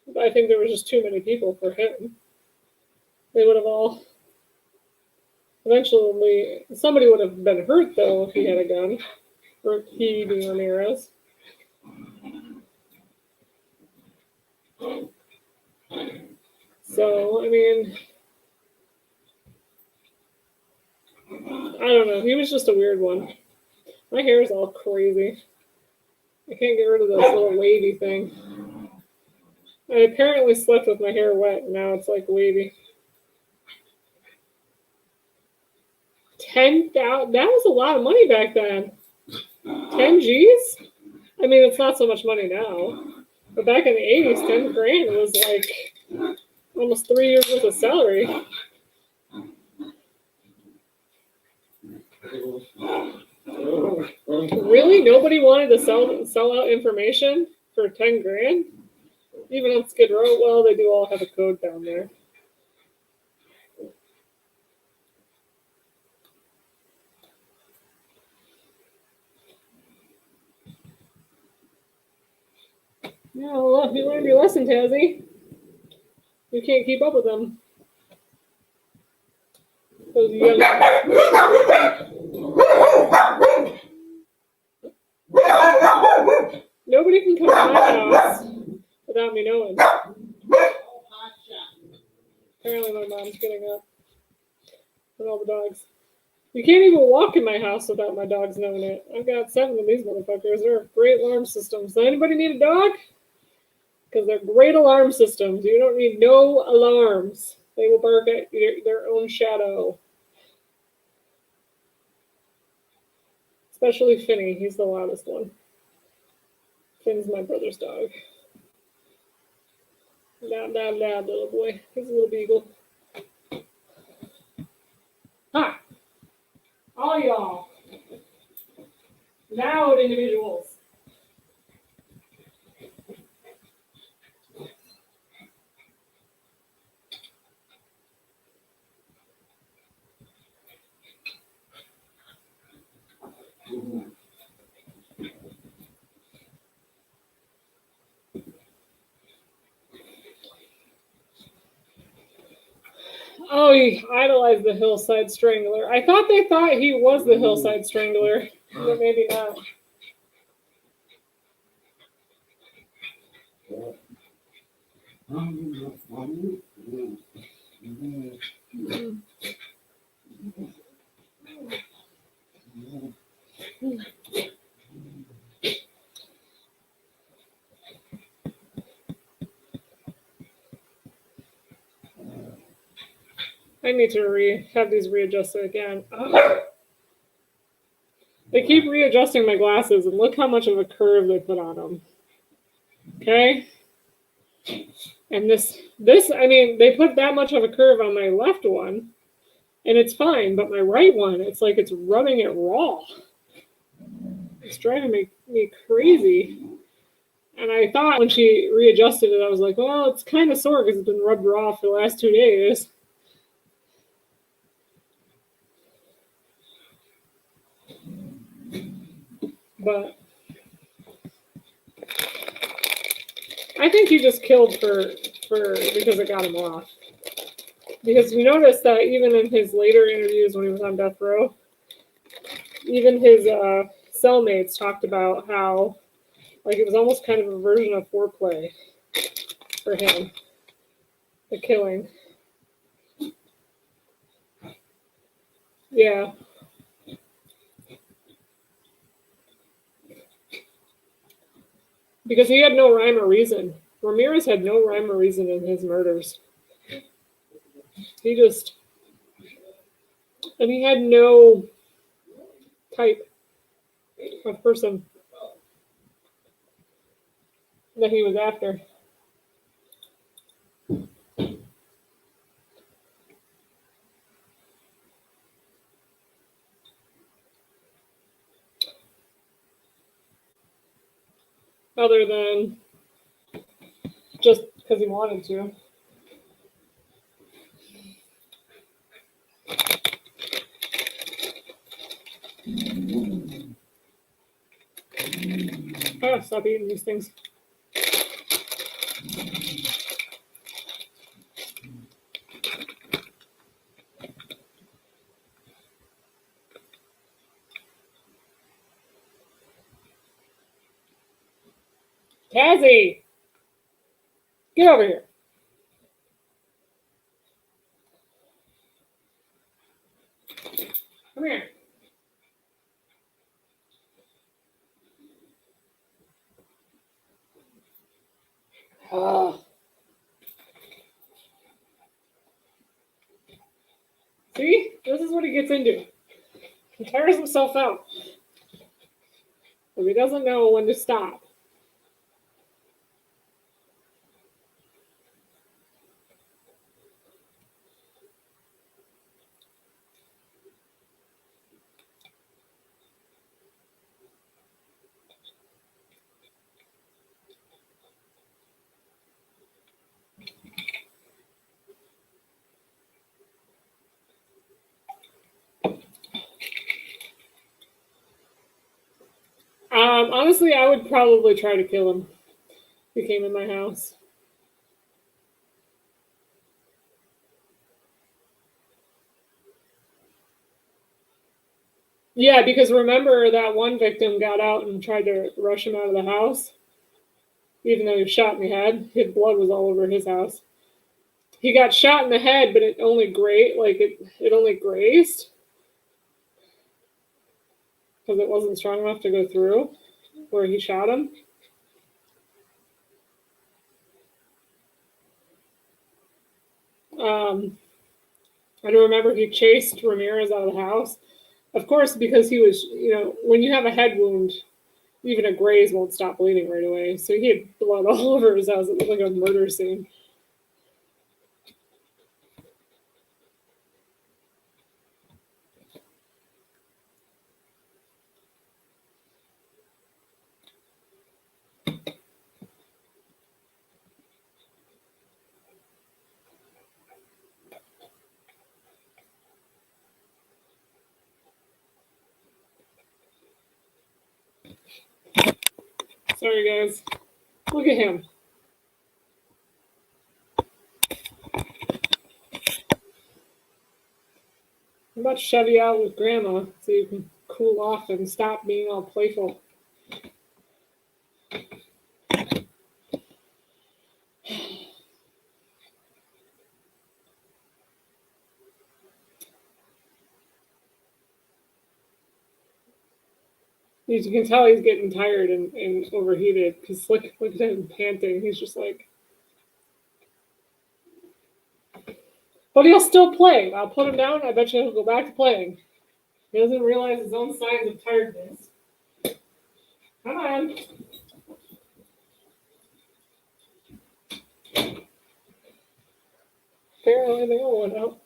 But I think there was just too many people for him. They would have all... Eventually, somebody would have been hurt, though, if he had a gun. Or he being Ramirez. So, I mean... I don't know. He was just a weird one. My hair is all crazy. I can't get rid of this little wavy thing. I apparently slept with my hair wet, and now it's like wavy. 10,000? That was a lot of money back then. 10 G's? I mean, it's not so much money now. But back in the 80s, 10 grand was like almost 3 years worth of salary. Really? Nobody wanted to sell out information for 10 grand? Even on Skid Row? Well, they do all have a code down there. Yeah, well, you learned your lesson, Tazzy. You can't keep up with them. Those young... Nobody can come to my house without me knowing. Apparently my mom's getting up. And all the dogs. You can't even walk in my house without my dogs knowing it. I've got 7 of these motherfuckers. They're great alarm systems. Does anybody need a dog? because they're great alarm systems. You don't need no alarms. They will bark at their own shadow. Especially Finny. He's the loudest one. Finn's my brother's dog. Loud, loud, loud, little boy. He's a little beagle. Hi. All y'all. Loud individuals. Oh, he idolized the Hillside Strangler. I thought they thought he was the Hillside Strangler, but maybe not. I need to have these readjusted again. Ugh. They keep readjusting my glasses, and look how much of a curve they put on them. Okay? And this, I mean, they put that much of a curve on my left one, and it's fine, but my right one, it's like it's rubbing it raw. It's driving me crazy. And I thought when she readjusted it, I was like, well, it's kind of sore because it's been rubbed raw for the last 2 days. But I think he just killed for because it got him off. Because you notice that even in his later interviews when he was on death row, even his cellmates talked about how like it was almost kind of a version of foreplay for him, the killing. Yeah. Because he had no rhyme or reason. Ramirez had no rhyme or reason in his murders. He just, and he had no type of person that he was after. Other than just because he wanted to. I gotta stop eating these things. Tazzy! Get over here. Come here. See? This is what he gets into. He tires himself out. But he doesn't know when to stop. Honestly, I would probably try to kill him if he came in my house. Yeah, because remember that one victim got out and tried to rush him out of the house? Even though he was shot in the head, his blood was all over his house. He got shot in the head, but it only it only grazed because it wasn't strong enough to go through where he shot him. I don't remember he chased Ramirez out of the house. Of course, because he was, when you have a head wound, even a graze won't stop bleeding right away. So he had blood all over his house. It looked like a murder scene. Sorry, guys. Look at him. I'm about to shove you out with Grandma so you can cool off and stop being all playful. You can tell he's getting tired and overheated because look at him panting. He's just like, but he'll still play. I'll put him down. I bet you he'll go back to playing. He doesn't realize his own signs of tiredness. Come on. Apparently they all went out.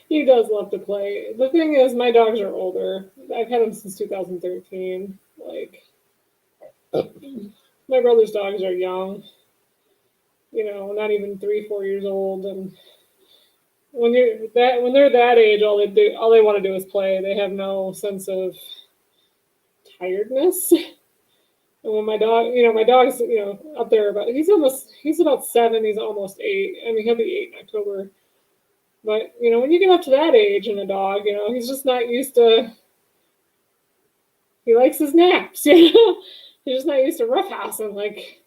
He does love to play. The thing is, my dogs are older. I've had them since 2013. Like, my brother's dogs are young. Not even 3-4 years old. And when they're that age, all they want to do is play. They have no sense of tiredness. And when my dog's up there he's about 7. He's almost 8. I mean, he'll be 8 in October. But, when you get up to that age in a dog, he's just not used to, he likes his naps, He's just not used to roughhousing like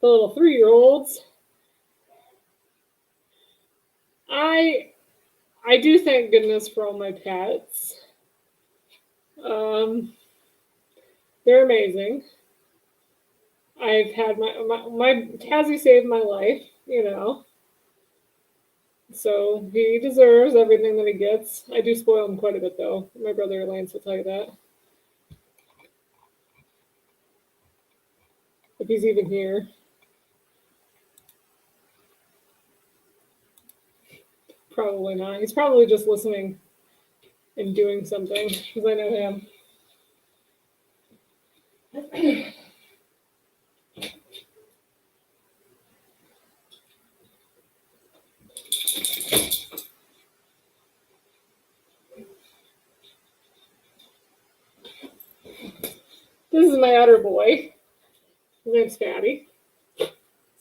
the little 3-year-olds. I do thank goodness for all my pets. They're amazing. I've had my Tazzy saved my life, So he deserves everything that he gets. I do spoil him quite a bit, though. My brother Lance will tell you that. If he's even here. Probably not. He's probably just listening and doing something, because I know him. This is my other boy. His name's Fatty. He's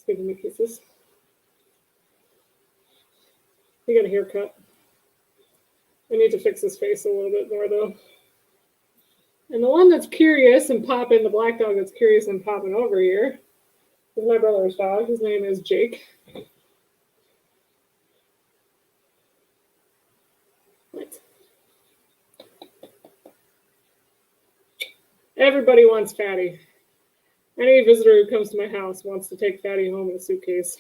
giving me kisses. He got a haircut. I need to fix his face a little bit more, though. And the one that's curious and popping, the black dog that's curious and popping over here, is my brother's dog. His name is Jake. What? Everybody wants Fatty. Any visitor who comes to my house wants to take Fatty home in a suitcase.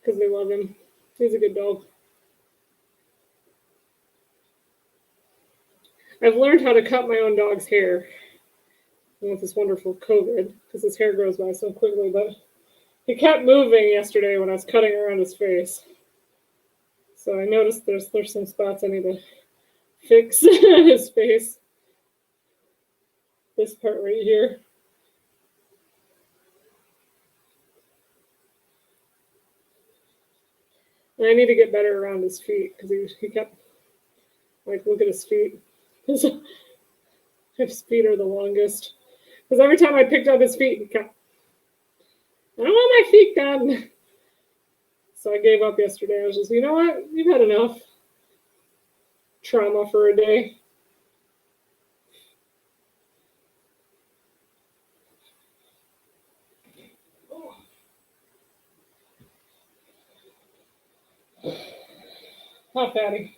Because they love him. He's a good dog. I've learned how to cut my own dog's hair with this wonderful COVID, because his hair grows by so quickly, but he kept moving yesterday when I was cutting around his face. So I noticed there's some spots I need to fix on his face. This part right here. And I need to get better around his feet, because he kept, look at his feet. His feet are the longest. Because every time I picked up his feet, he kept, I don't want my feet done. So I gave up yesterday. I was just, you know what? You've had enough trauma for a day. Hi, Patty.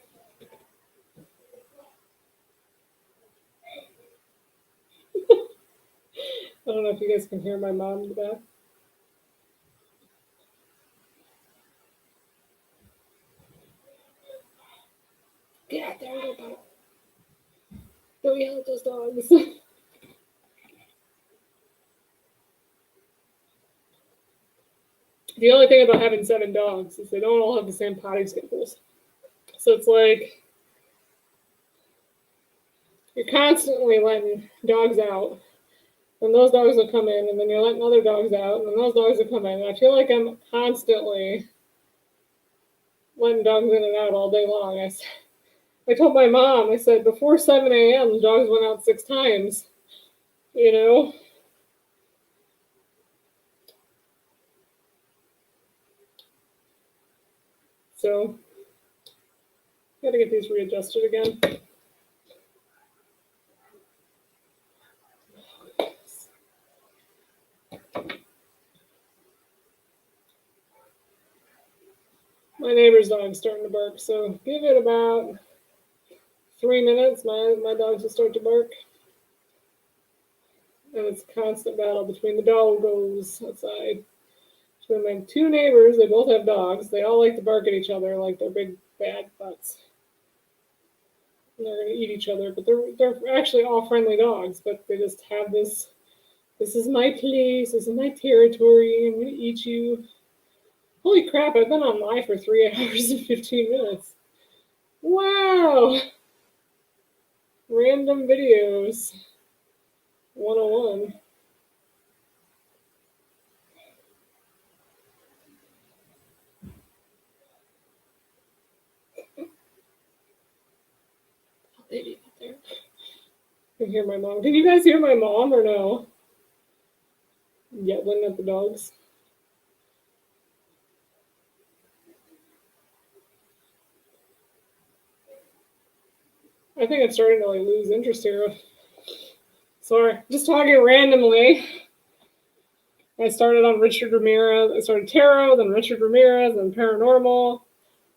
I don't know if you guys can hear my mom in the back. Get out there and go, Papa. Don't yell at those dogs. The only thing about having 7 dogs is they don't all have the same potty schedules. So it's like you're constantly letting dogs out, and those dogs will come in, and then you're letting other dogs out, and then those dogs will come in. And I feel like I'm constantly letting dogs in and out all day long. I told my mom, I said, before 7 a.m., the dogs went out 6 times, you know? So, gotta get these readjusted again. My neighbor's dog's starting to bark, so give it about 3 minutes, my dogs will start to bark. And it's a constant battle between the doggos outside. Between my 2 neighbors, they both have dogs. They all like to bark at each other like they're big bad butts. And they're gonna eat each other, but they're actually all friendly dogs, but they just have this is my place, this is my territory, I'm gonna eat you. Holy crap, I've been on live for 3 hours and 15 minutes. Wow! Random videos 101. Baby out there. I can hear my mom. Can you guys hear my mom or no? Yelling at the dogs. I think I'm starting to like lose interest here. Sorry, just talking randomly. I started on Richard Ramirez. I started tarot, then Richard Ramirez, then paranormal.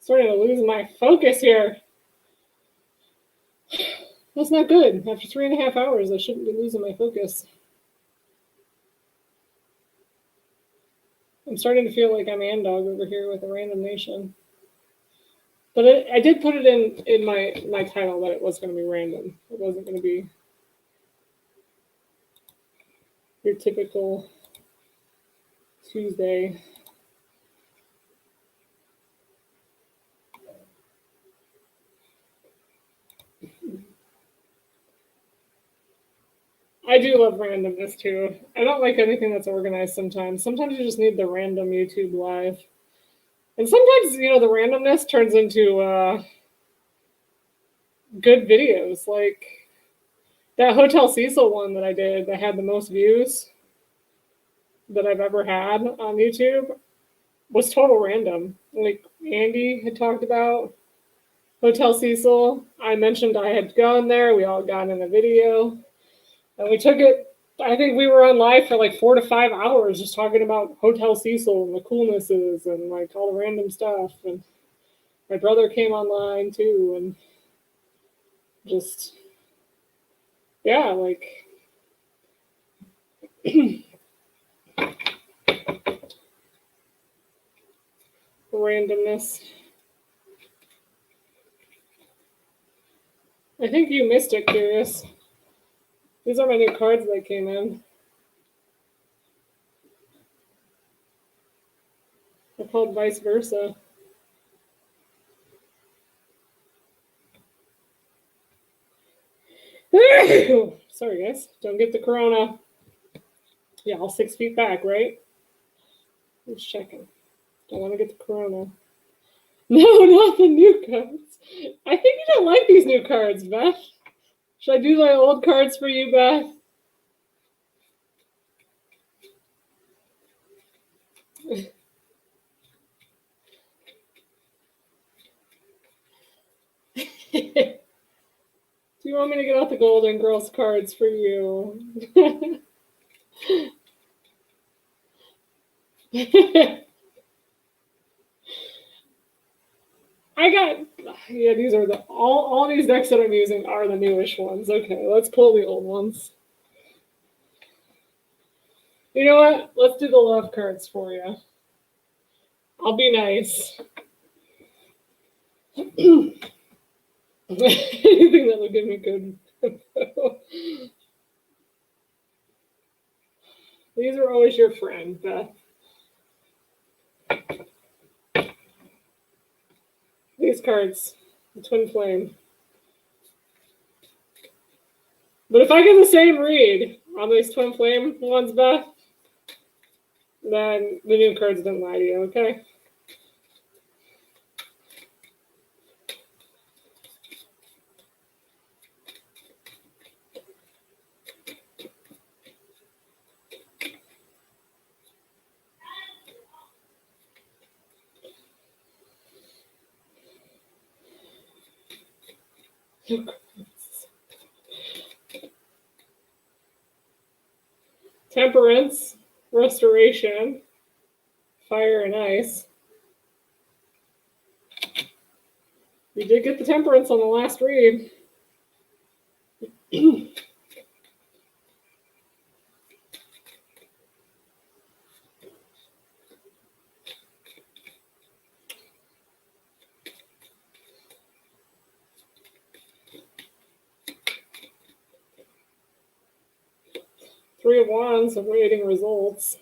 Starting to lose my focus here. That's not good. After 3.5 hours, I shouldn't be losing my focus. I'm starting to feel like I'm Andog over here with a random nation. But I did put it in my title that it was going to be random. It wasn't going to be your typical Tuesday. I do love randomness too. I don't like anything that's organized sometimes. Sometimes you just need the random YouTube live. And sometimes, the randomness turns into good videos. Like that Hotel Cecil one that I did that had the most views that I've ever had on YouTube was total random. Like Andy had talked about Hotel Cecil. I mentioned I had gone there. We all got in a video. And we took it, I think we were on live for like 4 to 5 hours just talking about Hotel Cecil and the coolnesses and like all the random stuff. And my brother came online too. And just, yeah, like, randomness. I think you missed it, Curious. These are my new cards that came in. They're called Vice Versa. Sorry, guys. Don't get the corona. Yeah, all 6 feet back, right? Just checking. Don't want to get the corona. No, not the new cards. I think you don't like these new cards, Beth. Should I do my old cards for you, Beth? Do you want me to get out the Golden Girls cards for you? I got Yeah, these are all these decks that I'm using are the newish ones. Okay, let's pull the old ones. You know what? Let's do the love cards for you. I'll be nice. Anything that will give me good info. These are always your friend, Beth. These cards, the Twin Flame. But if I get the same read on these Twin Flame ones, Beth, then the new cards didn't lie to you, okay? Temperance, Restoration, Fire and Ice. You did get the Temperance on the last read. Three of Wands, awaiting results.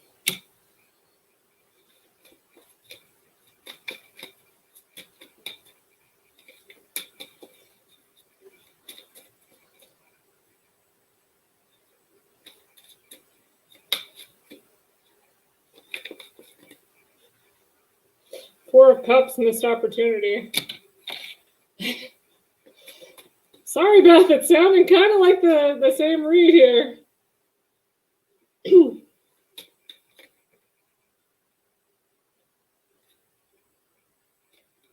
Four of Cups, missed opportunity. Sorry, Beth, it's sounding kind of like the same read here.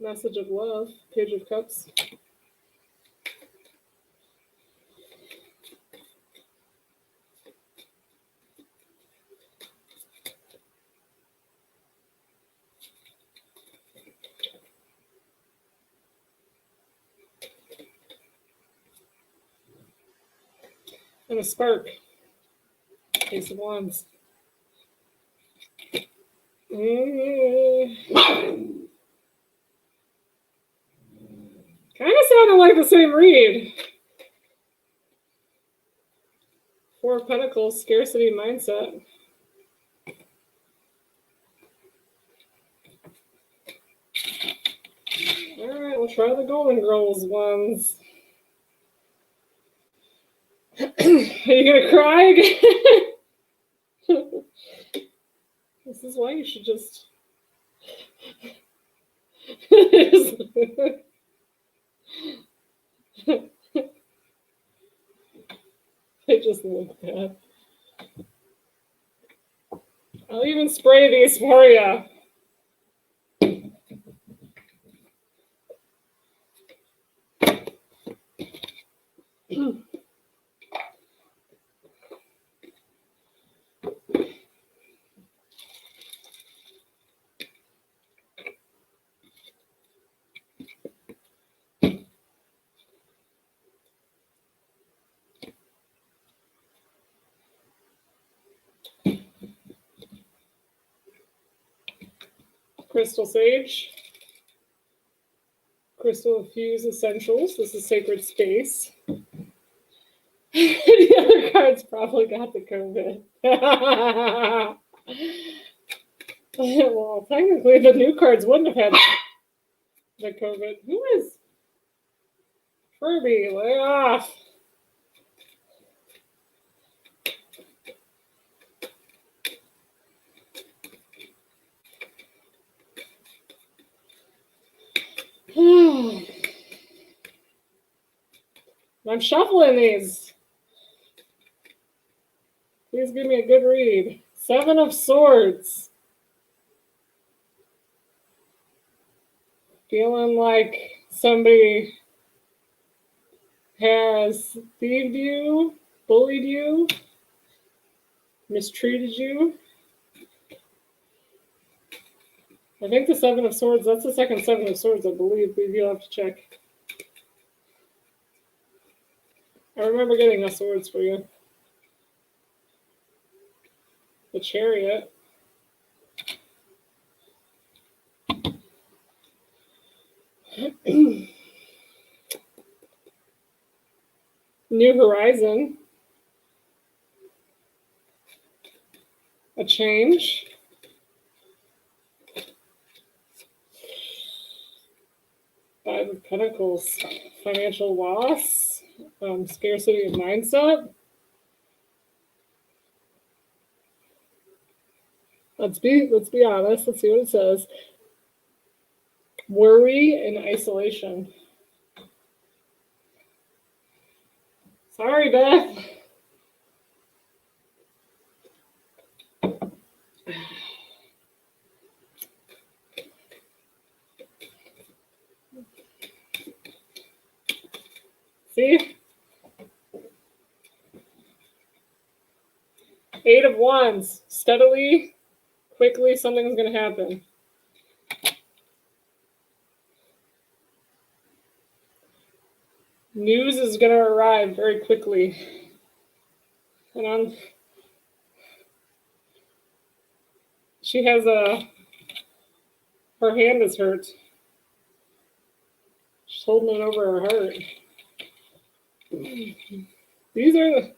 Message of love, Page of Cups. And a spark. Ace of Wands. Kind of sounded like the same read. Four of Pentacles, scarcity mindset. All right, we'll try the Golden Girls ones. Are you gonna cry again? This is why you should just. They just look bad. I'll even spray these for you. Crystal Sage. Crystal Fuse Essentials. This is Sacred Space. The other cards probably got the COVID. Well, technically, the new cards wouldn't have had the COVID. Who is Furby? Lay off. I'm shuffling these. Please give me a good read. Seven of Swords. Feeling like somebody has thieved you, bullied you, mistreated you. I think the Seven of Swords, that's the second Seven of Swords, I believe, but you'll have to check. remember getting the swords for you. The chariot. New horizon. A change. Five of Pentacles. Financial loss. Scarcity of mindset. Let's be honest. Let's see what it says. Worry and isolation. Sorry, Beth. See? 8 of Wands. Steadily, quickly, something's going to happen. News is going to arrive very quickly. And she has her hand is hurt. She's holding it over her heart. These are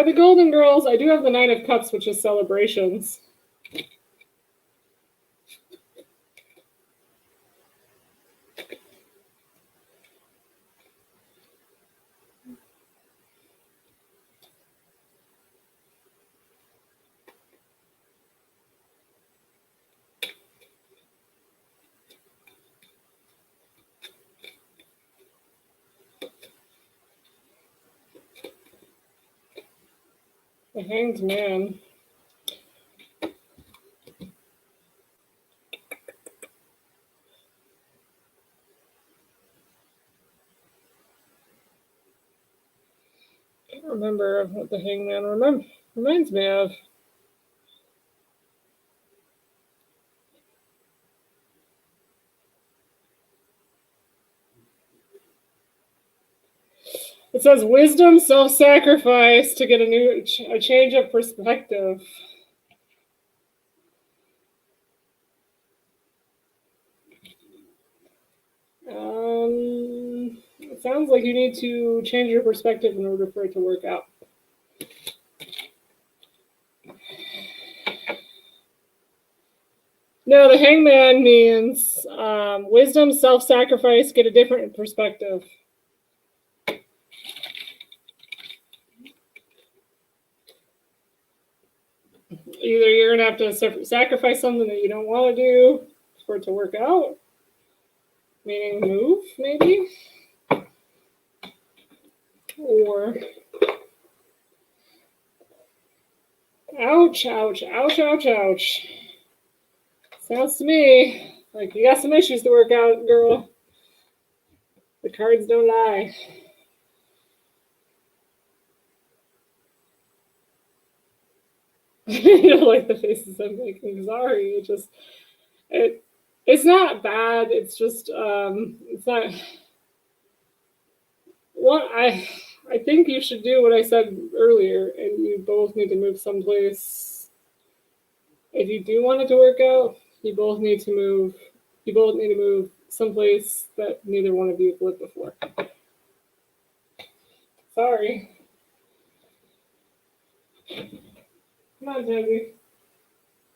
the Golden Girls. I do have the 9 of Cups, which is celebrations. The Hanged Man. I can't remember what the Hanged Man reminds me of. It says wisdom, self-sacrifice to get a change of perspective. It sounds like you need to change your perspective in order for it to work out. No, the Hangman means wisdom, self-sacrifice, get a different perspective. Either you're going to have to sacrifice something that you don't want to do for it to work out. Meaning move, maybe? Or... Ouch, ouch, ouch, ouch, ouch. Sounds to me like you got some issues to work out, girl. The cards don't lie. You don't like the faces I'm making. Sorry. It's not bad. It's just it's not what I think you should do what I said earlier, and you both need to move someplace. If you do want it to work out, you both need to move someplace that neither one of you have lived before. Sorry. Come on, Debbie.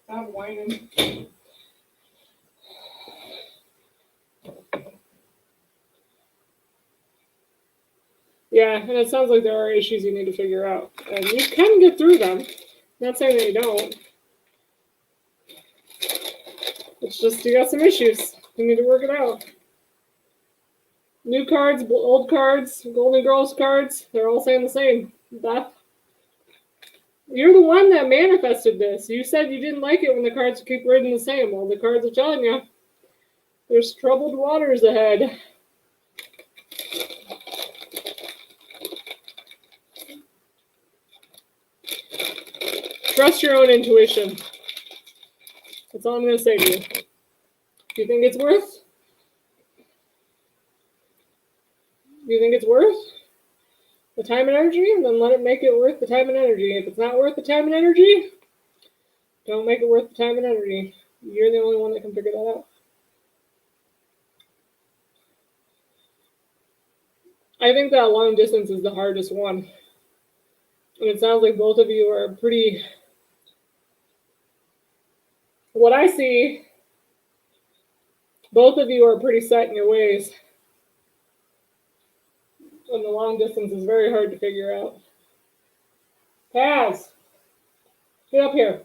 Stop whining. Yeah, and it sounds like there are issues you need to figure out. And you can get through them. Not saying that you don't. It's just you got some issues. You need to work it out. New cards, old cards, Golden Girls cards, they're all saying the same. Beth, you're the one that manifested this. You said you didn't like it when the cards keep reading the same. Well, the cards are telling you there's troubled waters ahead. Trust your own intuition. That's all I'm going to say to you. Do you think it's worth? the time and energy, and then let it make it worth the time and energy. If it's not worth the time and energy, don't make it worth the time and energy. You're the only one that can figure that out. I think that long distance is the hardest one. And it sounds like both of you are pretty, what I see, both of you are pretty set in your ways. And the long distance is very hard to figure out. Paz, get up here.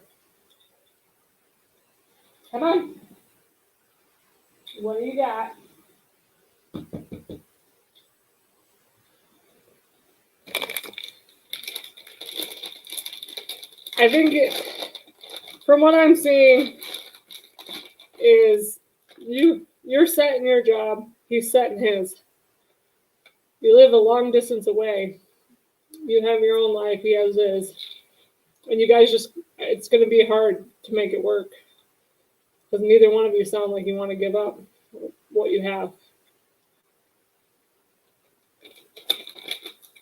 Come on. What do you got? I think from what I'm seeing is you're set in your job, he's set in his. You live a long distance away. You have your own life, he has his. And you guys it's going to be hard to make it work. Because neither one of you sound like you want to give up what you have.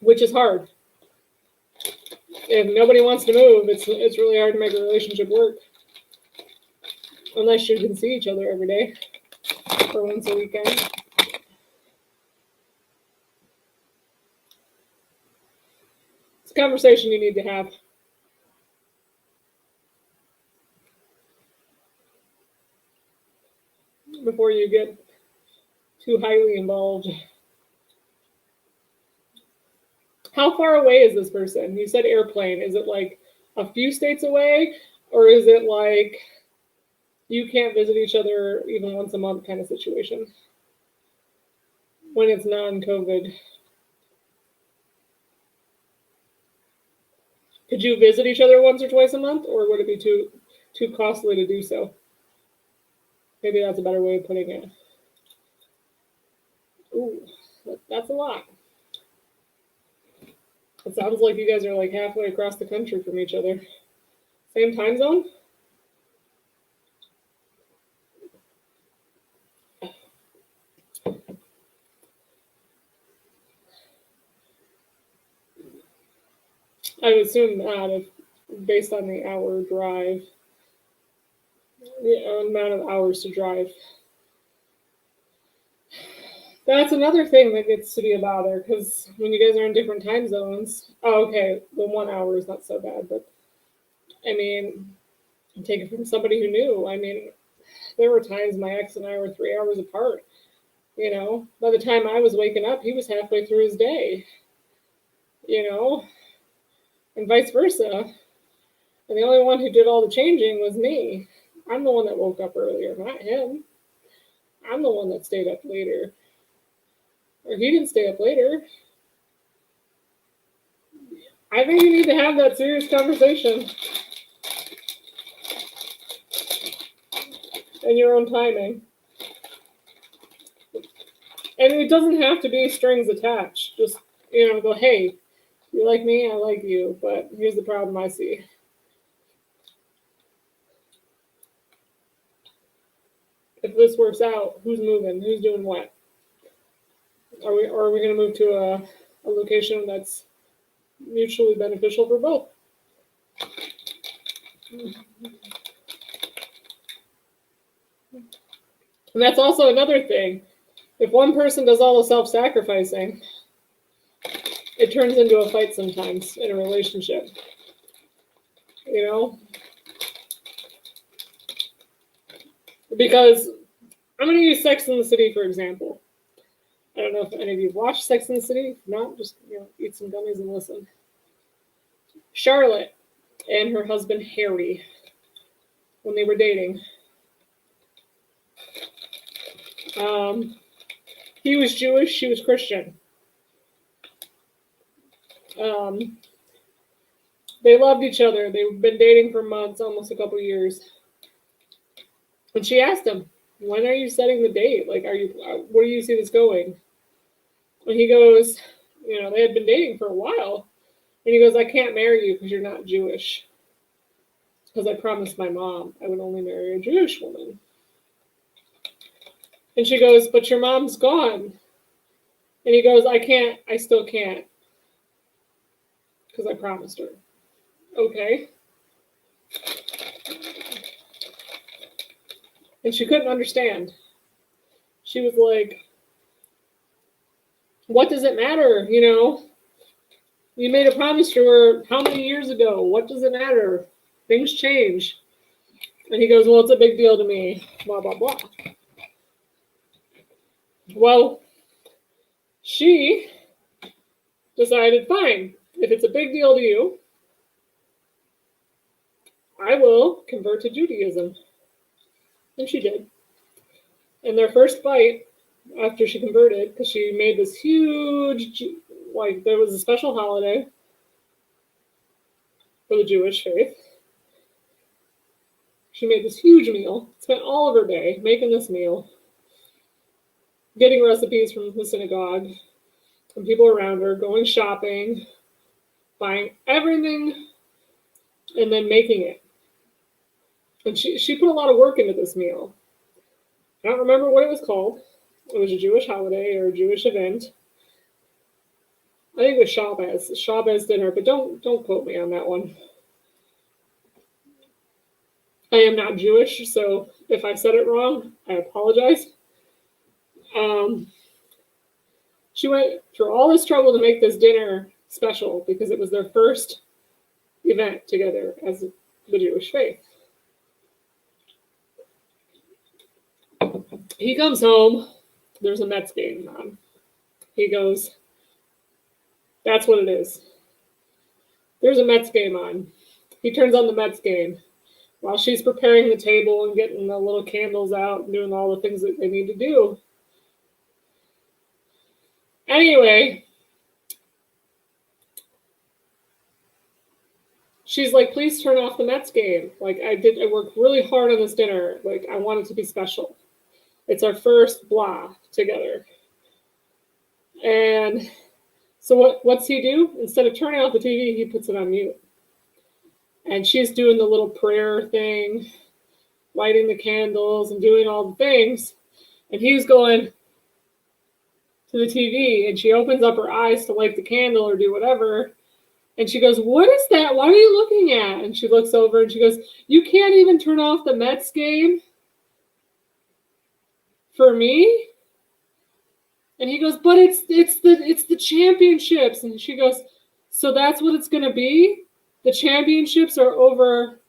Which is hard. If nobody wants to move, it's really hard to make a relationship work. Unless you can see each other every day. Or once a weekend. It's a conversation you need to have. Before you get too highly involved. How far away is this person? You said airplane. Is it like a few states away? Or is it like you can't visit each other even once a month kind of situation? When it's non-COVID. Could you visit each other once or twice a month? Or would it be too costly to do so? Maybe that's a better way of putting it. Ooh, that's a lot. It sounds like you guys are like halfway across the country from each other. Same time zone? I would assume that if based on the hour drive, the amount of hours to drive. That's another thing that gets to be a bother, because when you guys are in different time zones, okay, the 1 hour is not so bad, but I mean, take it from somebody who knew. I mean, there were times my ex and I were 3 hours apart. You know, by the time I was waking up, he was halfway through his day. You know, and vice versa. And the only one who did all the changing was me. I'm the one that woke up earlier, not him. I'm the one that stayed up later. Or he didn't stay up later. I think you need to have that serious conversation. In your own timing. And it doesn't have to be strings attached. Just, go, hey, you like me, I like you, but here's the problem I see. If this works out, who's moving? Who's doing what? Are we going to move to a location that's mutually beneficial for both? And that's also another thing. If one person does all the self-sacrificing, it turns into a fight sometimes in a relationship. Because I'm going to use Sex and the City, for example. I don't know if any of you have watched Sex and the City. If not, just eat some gummies and listen. Charlotte and her husband Harry, when they were dating, he was Jewish, she was Christian. They loved each other. They've been dating for months, almost a couple years. And she asked him, when are you setting the date? Like, where do you see this going? And he goes, they had been dating for a while. And he goes, I can't marry you because you're not Jewish. Because I promised my mom I would only marry a Jewish woman. And she goes, but your mom's gone. And he goes, I still can't. because I promised her. Okay. And she couldn't understand. She was like, what does it matter? You know, you made a promise to her how many years ago? What does it matter? Things change. And he goes, well, it's a big deal to me, blah, blah, blah. Well, she decided, fine, if it's a big deal to you, I will convert to Judaism. And she did. And their first fight after she converted, because she made this huge, like, there was a special holiday for the Jewish faith. She made this huge meal, spent all of her day making this meal, getting recipes from the synagogue, from people around her, going shopping, buying everything, and then making it. And she put a lot of work into this meal. I don't remember what it was called. It was a Jewish holiday or a Jewish event. I think it was Shabbos dinner, but don't quote me on that one. I am not Jewish, so if I said it wrong, I apologize. She went through all this trouble to make this dinner special because it was their first event together as the Jewish faith. He comes home. There's a Mets game on. He goes, that's what it is. There's a Mets game on. He turns on the Mets game while she's preparing the table and getting the little candles out and doing all the things that they need to do. Anyway, she's like, please turn off the Mets game. Like, I worked really hard on this dinner. Like, I want it to be special. It's our first blah together. And so what's he do? Instead of turning off the TV, he puts it on mute. And she's doing the little prayer thing, lighting the candles and doing all the things. And he's going to the TV, and she opens up her eyes to light the candle or do whatever. And she goes, what is that? What are you looking at? And she looks over and she goes, you can't even turn off the Mets game for me? And he goes, but it's the championships. And she goes, so that's what it's going to be? The championships are over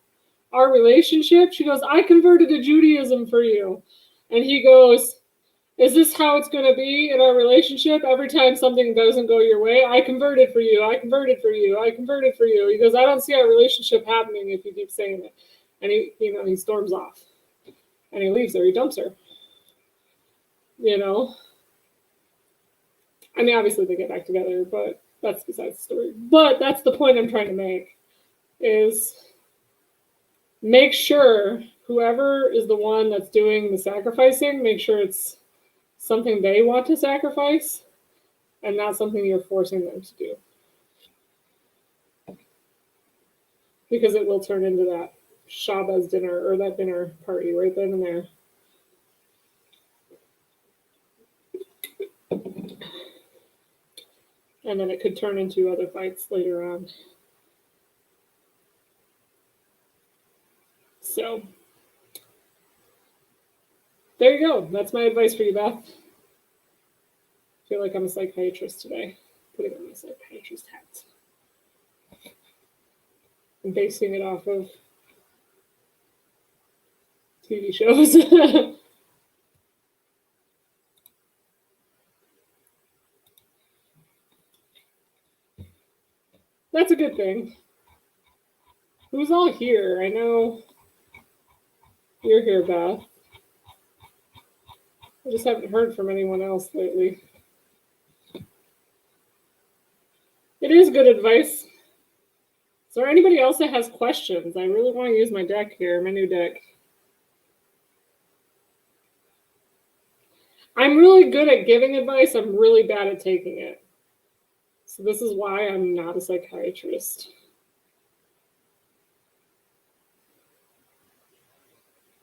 our relationship? She goes, I converted to Judaism for you. And he goes, is this how it's going to be in our relationship? Every time something doesn't go your way, I converted for you, I converted for you, I converted for you. He goes, I don't see our relationship happening if you keep saying it. And he storms off. And he leaves her, he dumps her. I mean, obviously they get back together, but that's besides the story. But that's the point I'm trying to make, is make sure whoever is the one that's doing the sacrificing, make sure it's something they want to sacrifice and not something you're forcing them to do. Because it will turn into that Shabbos dinner or that dinner party right then and there. And then it could turn into other fights later on. So, there you go. That's my advice for you, Beth. I feel like I'm a psychiatrist today. Putting on my psychiatrist hat. I'm basing it off of TV shows. That's a good thing. Who's all here? I know you're here, Beth. I just haven't heard from anyone else lately. It is good advice. Is there anybody else that has questions? I really want to use my deck here, my new deck. I'm really good at giving advice. I'm really bad at taking it. So this is why I'm not a psychiatrist.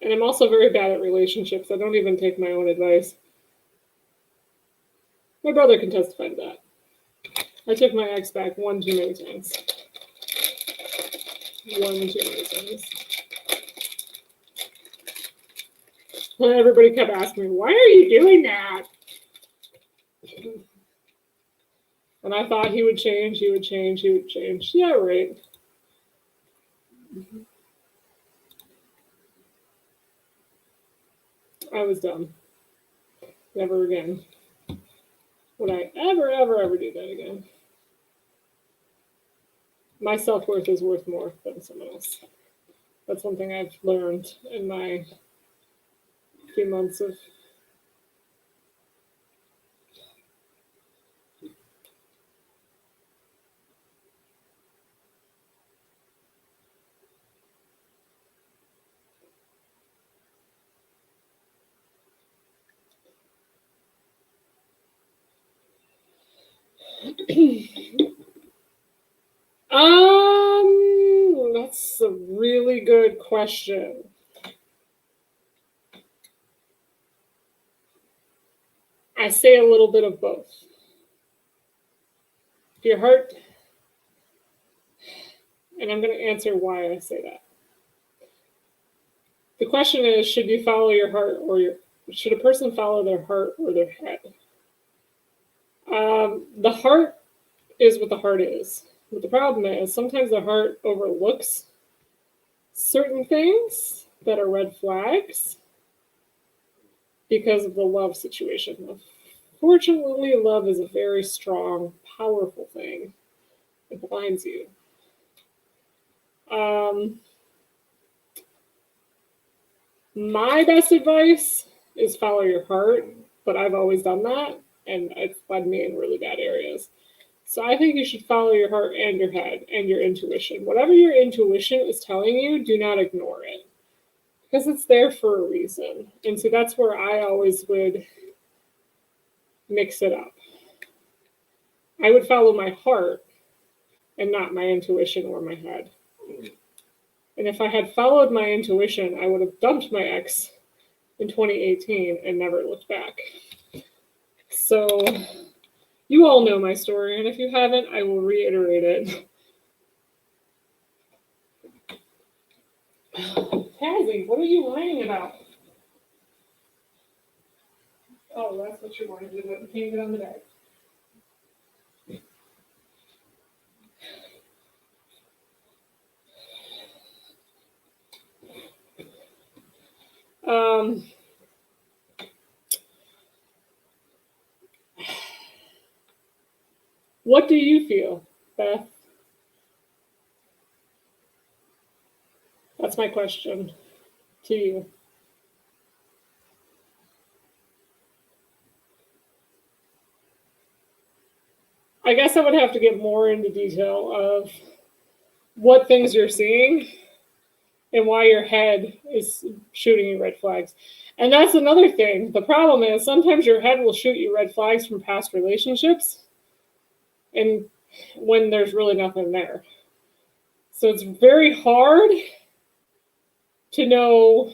And I'm also very bad at relationships. I don't even take my own advice. My brother can testify to that. I took my ex back one too many times. one, two reasons. And everybody kept asking me, why are you doing that? And I thought he would change, he would change, he would change. Yeah, right. I was dumb. Never again. Would I ever, ever, ever do that again? My self-worth is worth more than someone else. That's one thing I've learned in my few months of that's a really good question. I say a little bit of both. Your heart, and I'm going to answer why I say that. The question is, should you follow your heart should a person follow their heart or their head? The heart is what the heart is. But the problem is sometimes the heart overlooks certain things that are red flags because of the love situation. Fortunately, love is a very strong, powerful thing. It blinds you. My best advice is follow your heart, but I've always done that, and it's led me in really bad areas. So I think you should follow your heart and your head and your intuition. Whatever your intuition is telling you, do not ignore it, because it's there for a reason. And so that's where I always would mix it up. I would follow my heart and not my intuition or my head. And if I had followed my intuition, I would have dumped my ex in 2018 and never looked back. So you all know my story, and if you haven't, I will reiterate it. Tazzy, what are you lying about? Oh, that's what you wanted to do, but you can't get on the bed. What do you feel, Beth? That's my question to you. I guess I would have to get more into detail of what things you're seeing and why your head is shooting you red flags. And that's another thing. The problem is sometimes your head will shoot you red flags from past relationships and when there's really nothing there. So it's very hard to know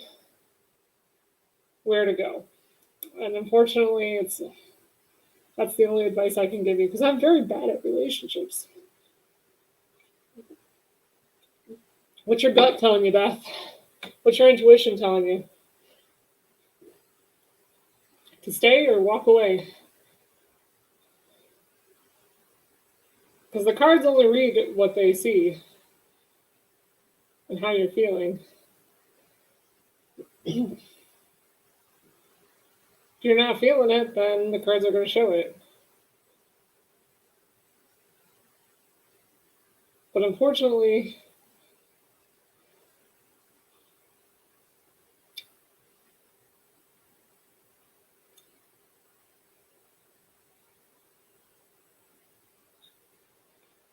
where to go. And unfortunately, that's the only advice I can give you because I'm very bad at relationships. What's your gut telling you, Beth? What's your intuition telling you? To stay or walk away? Because the cards only read what they see and how you're feeling. If you're not feeling it, then the cards are going to show it. But unfortunately,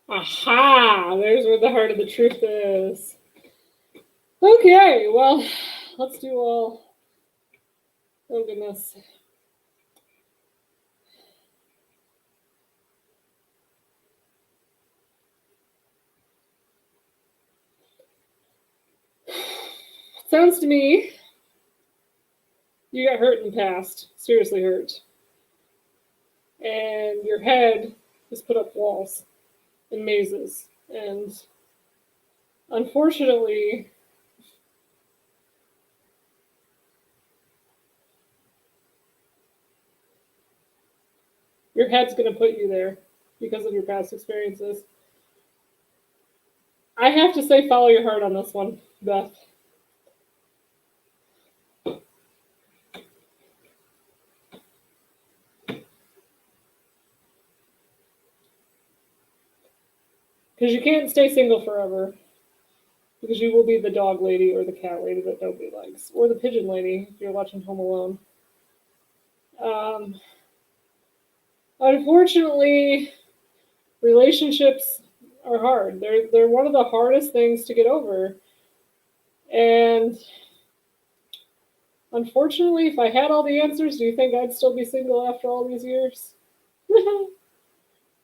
aha, there's where the heart of the truth is. Okay, well, let's do all. Oh, goodness. Sounds to me you got hurt in the past, seriously hurt. And your head has put up walls and mazes. And unfortunately, your head's going to put you there because of your past experiences. I have to say, follow your heart on this one, Beth. Because you can't stay single forever. Because you will be the dog lady or the cat lady that nobody likes. Or the pigeon lady if you're watching Home Alone. Unfortunately, relationships are hard. They're one of the hardest things to get over. And unfortunately, if I had all the answers, do you think I'd still be single after all these years?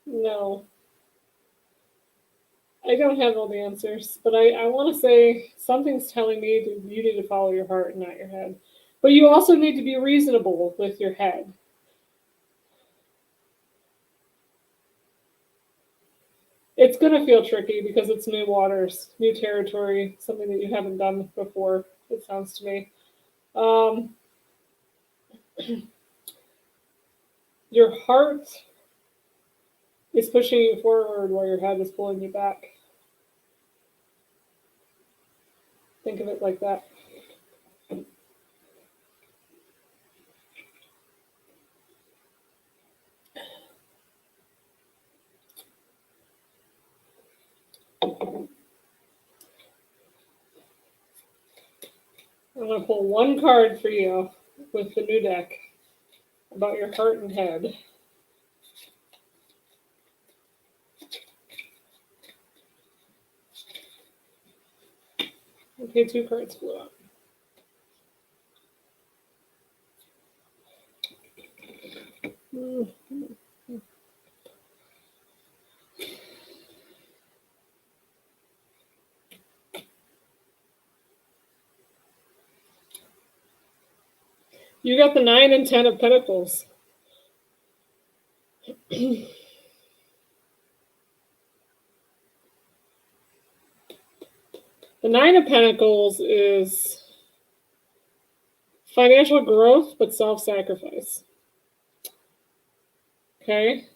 No. I don't have all the answers, but I want to say something's telling me you need to follow your heart and not your head. But you also need to be reasonable with your head. It's going to feel tricky because it's new waters, new territory, something that you haven't done before, it sounds to me. Your heart is pushing you forward while your head is pulling you back. Think of it like that. I'm going to pull one card for you with the new deck about your heart and head. Okay, 2 cards flew out. You got the 9 and 10 of Pentacles. The 9 of Pentacles is financial growth, but self-sacrifice. Okay?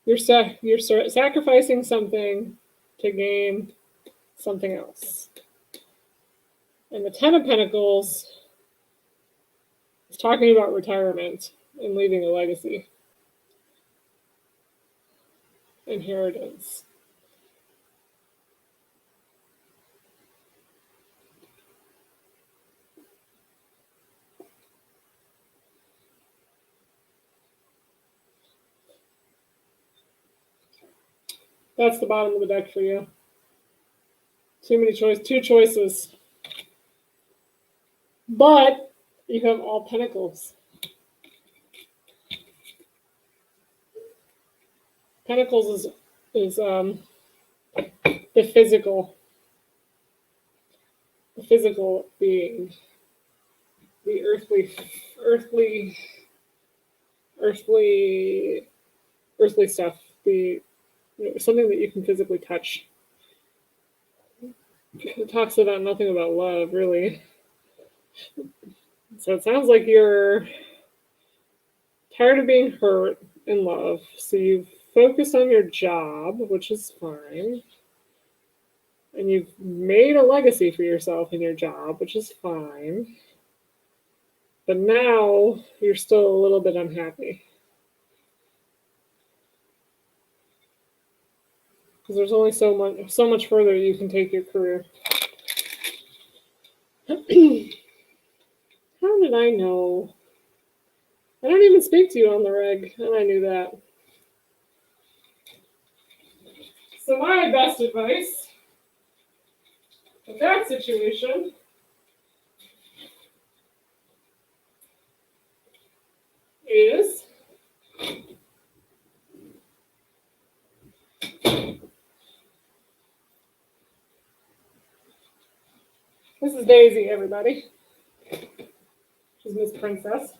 You're sacrificing something to gain something else. And the 10 of Pentacles is talking about retirement and leaving a legacy. Inheritance. That's the bottom of the deck for you. Two choices. But you have all Pentacles. Pentacles is the physical being, the earthly stuff, something that you can physically touch. It talks about nothing about love, really. So it sounds like you're tired of being hurt in love, so you've focused on your job, which is fine. And you've made a legacy for yourself in your job, which is fine. But now you're still a little bit unhappy. Because there's only so much further you can take your career. How did I know? I don't even speak to you on the reg, and I knew that. So my best advice in that situation is this is Daisy, everybody. She's Miss Princess.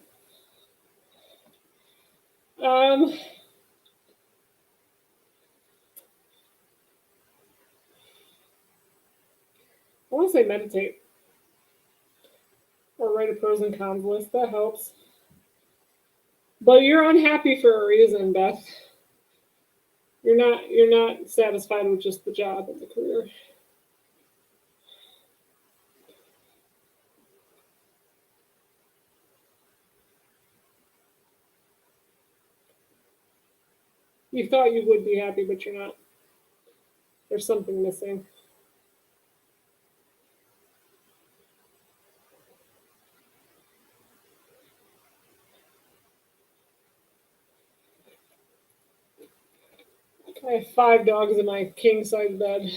I want to say meditate or write a pros and cons list. That helps. But you're unhappy for a reason, Beth. You're not satisfied with just the job and the career. You thought you would be happy, but you're not. There's something missing. I have 5 dogs in my king size bed.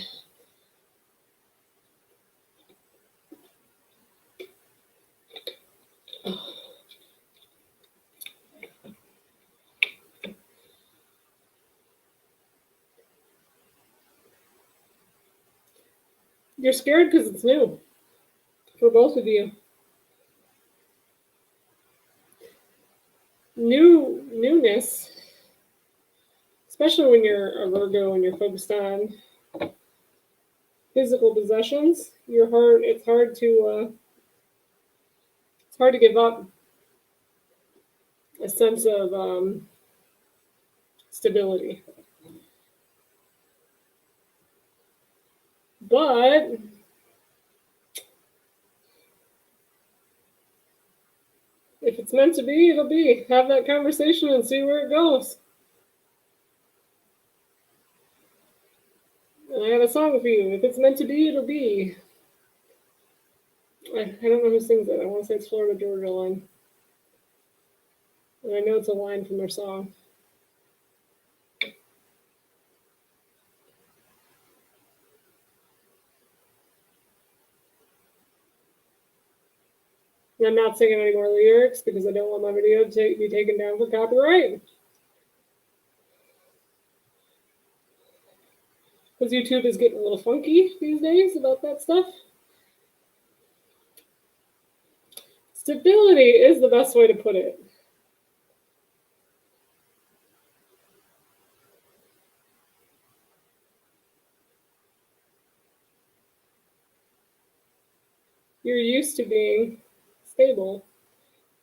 You're scared because it's new for both of you. Newness, especially when you're a Virgo and you're focused on physical possessions. It's hard to give up a sense of stability. But if it's meant to be, it'll be. Have that conversation and see where it goes. And I have a song for you. If it's meant to be, it'll be. I don't know who sings it. I want to say it's Florida Georgia Line. And I know it's a line from their song. And I'm not singing any more lyrics because I don't want my video to be taken down for copyright. Because YouTube is getting a little funky these days about that stuff. Stability is the best way to put it. You're used to being stable.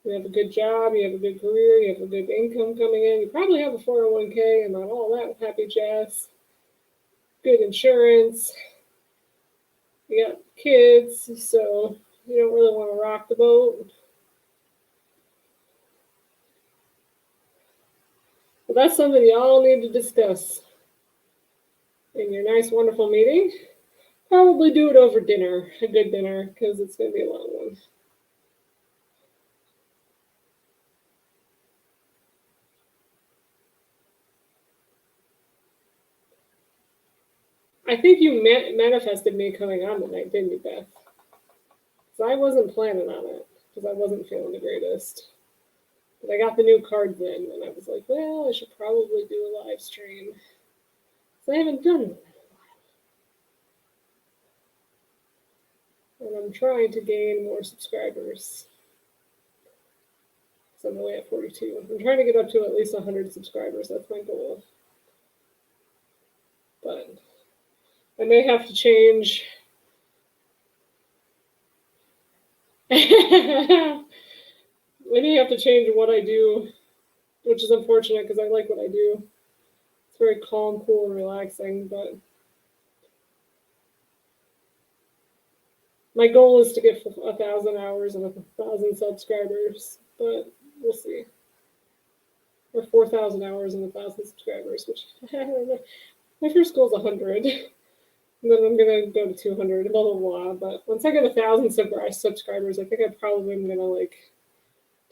You have a good job, you have a good career, you have a good income coming in. You probably have a 401k and all that happy jazz. Good insurance. You got kids, so you don't really want to rock the boat. But that's something y'all need to discuss in your nice, wonderful meeting. Probably do it over dinner, a good dinner, because it's going to be a long one. I think you manifested me coming on tonight, didn't you, Beth? So I wasn't planning on it, because I wasn't feeling the greatest. But I got the new cards in, and I was like, well, I should probably do a live stream. So I haven't done one in a while. And I'm trying to gain more subscribers. So I'm only at 42. I'm trying to get up to at least 100 subscribers. That's my goal. But I may have to change. I may have to change what I do, which is unfortunate because I like what I do. It's very calm, cool, and relaxing, but my goal is to get 1,000 hours and 1,000 subscribers, but we'll see. Or 4,000 hours and 1,000 subscribers, which I don't know. My first goal is 100. And then I'm gonna go to 200, blah blah blah. But once I get 1,000 subscribers, I think I probably am gonna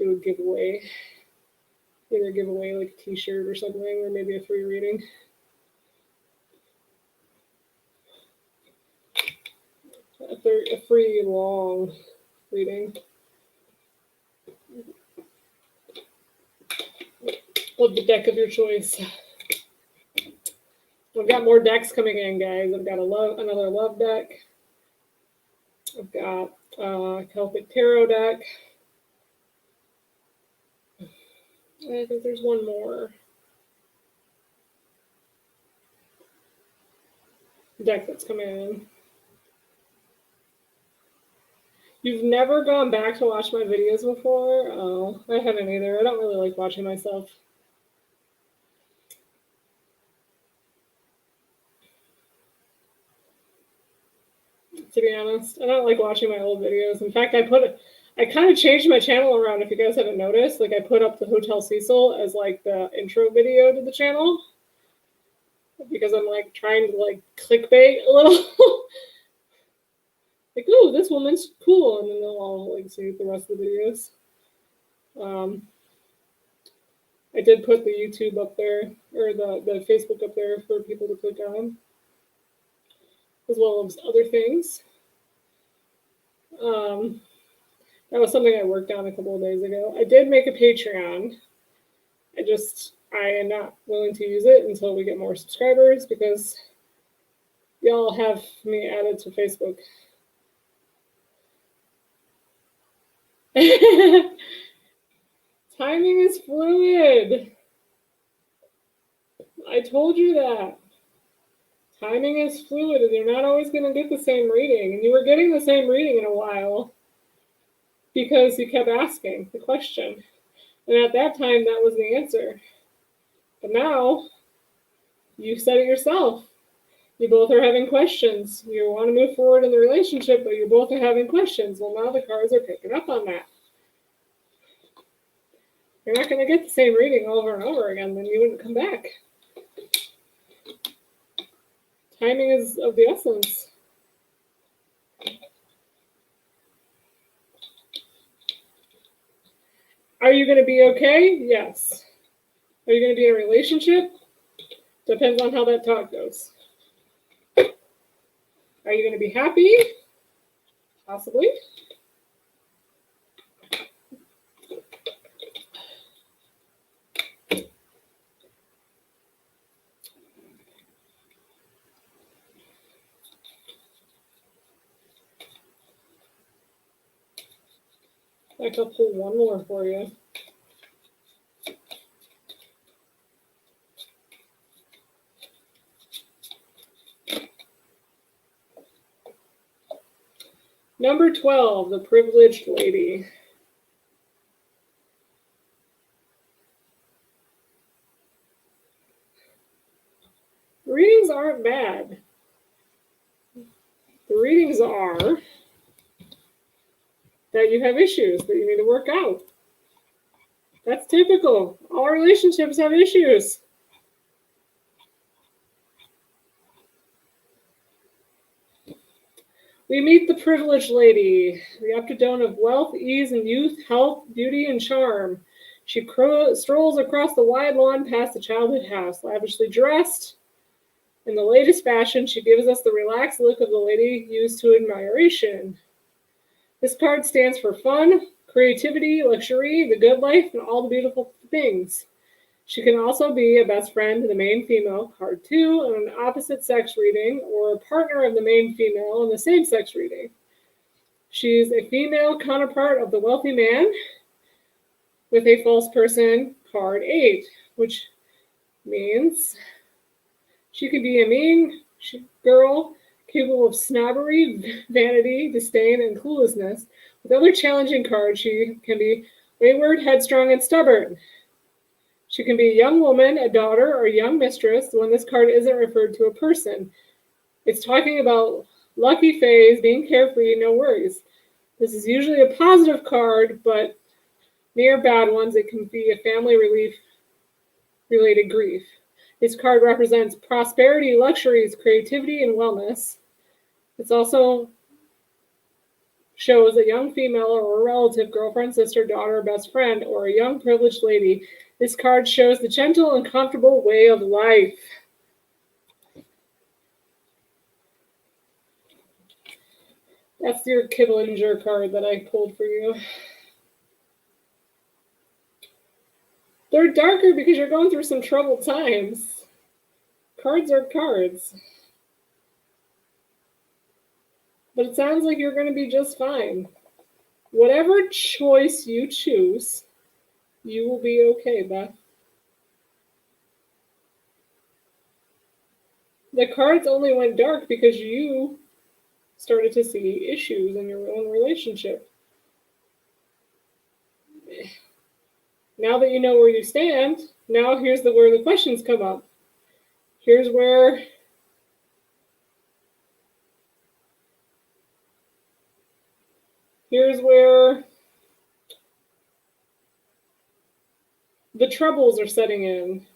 do a giveaway. Either give away like a t-shirt or something, or maybe a free reading. A free long reading. With the deck of your choice. I've got more decks coming in, guys. I've got another love deck. I've got a Celtic Tarot deck. I think there's one more deck that's coming in. You've never gone back to watch my videos before? Oh, I haven't either. I don't really like watching myself. To be honest, I don't like watching my old videos. In fact, I kind of changed my channel around. If you guys haven't noticed, like I put up the Hotel Cecil as like the intro video to the channel because I'm like trying to like clickbait a little. Like, oh, this woman's cool, and then they'll all like see the rest of the videos. I did put the YouTube up there, or the Facebook up there for people to click on, as well as other things. That was something I worked on a couple of days ago. I did make a Patreon. I am not willing to use it until we get more subscribers because y'all have me added to Facebook. Timing is fluid. I told you that. Timing is fluid and you're not always going to get the same reading. And you were getting the same reading in a while because you kept asking the question. And at that time, that was the answer. But now, you said it yourself. You both are having questions. You want to move forward in the relationship, but you both are having questions. Well, now the cards are picking up on that. You're not going to get the same reading over and over again, then you wouldn't come back. Timing is of the essence. Are you going to be okay? Yes. Are you going to be in a relationship? Depends on how that talk goes. Are you going to be happy? Possibly. I could pull one more for you. Number 12, the privileged lady. Readings aren't bad. The readings are that you have issues that you need to work out. That's typical. All relationships have issues. We meet the privileged lady, the uptodone of wealth, ease, and youth, health, beauty, and charm. She strolls across the wide lawn past the childhood house, lavishly dressed. In the latest fashion, she gives us the relaxed look of the lady used to admiration. This card stands for fun, creativity, luxury, the good life, and all the beautiful things. She can also be a best friend to the main female, card 2, in an opposite sex reading, or a partner of the main female in the same sex reading. She's a female counterpart of the wealthy man with a false person, card 8, which means she could be a mean girl capable of snobbery, vanity, disdain, and cluelessness. With other challenging cards, she can be wayward, headstrong, and stubborn. She can be a young woman, a daughter, or a young mistress when this card isn't referred to a person. It's talking about lucky phase, being carefree, no worries. This is usually a positive card, but near bad ones, it can be a family relief-related grief. This card represents prosperity, luxuries, creativity, and wellness. It also shows a young female or a relative, girlfriend, sister, daughter, best friend, or a young privileged lady. This card shows the gentle and comfortable way of life. That's your Kiblinger card that I pulled for you. They're darker because you're going through some troubled times. Cards are cards. But it sounds like you're going to be just fine. Whatever choice you choose, you will be okay, Beth. The cards only went dark because you started to see issues in your own relationship. Now that you know where you stand, now here's where the questions come up. Here's where the troubles are setting in,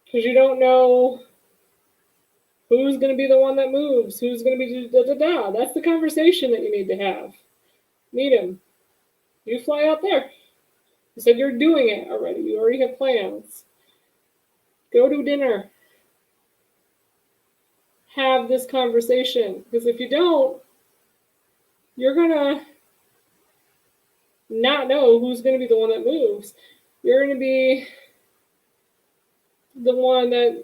because you don't know who's going to be the one that moves, who's going to be da-da-da. That's the conversation that you need to have. Meet him. You fly out there. You said you're doing it already. You already have plans. Go to dinner. Have this conversation. Because if you don't, you're going to not know who's going to be the one that moves. You're going to be the one that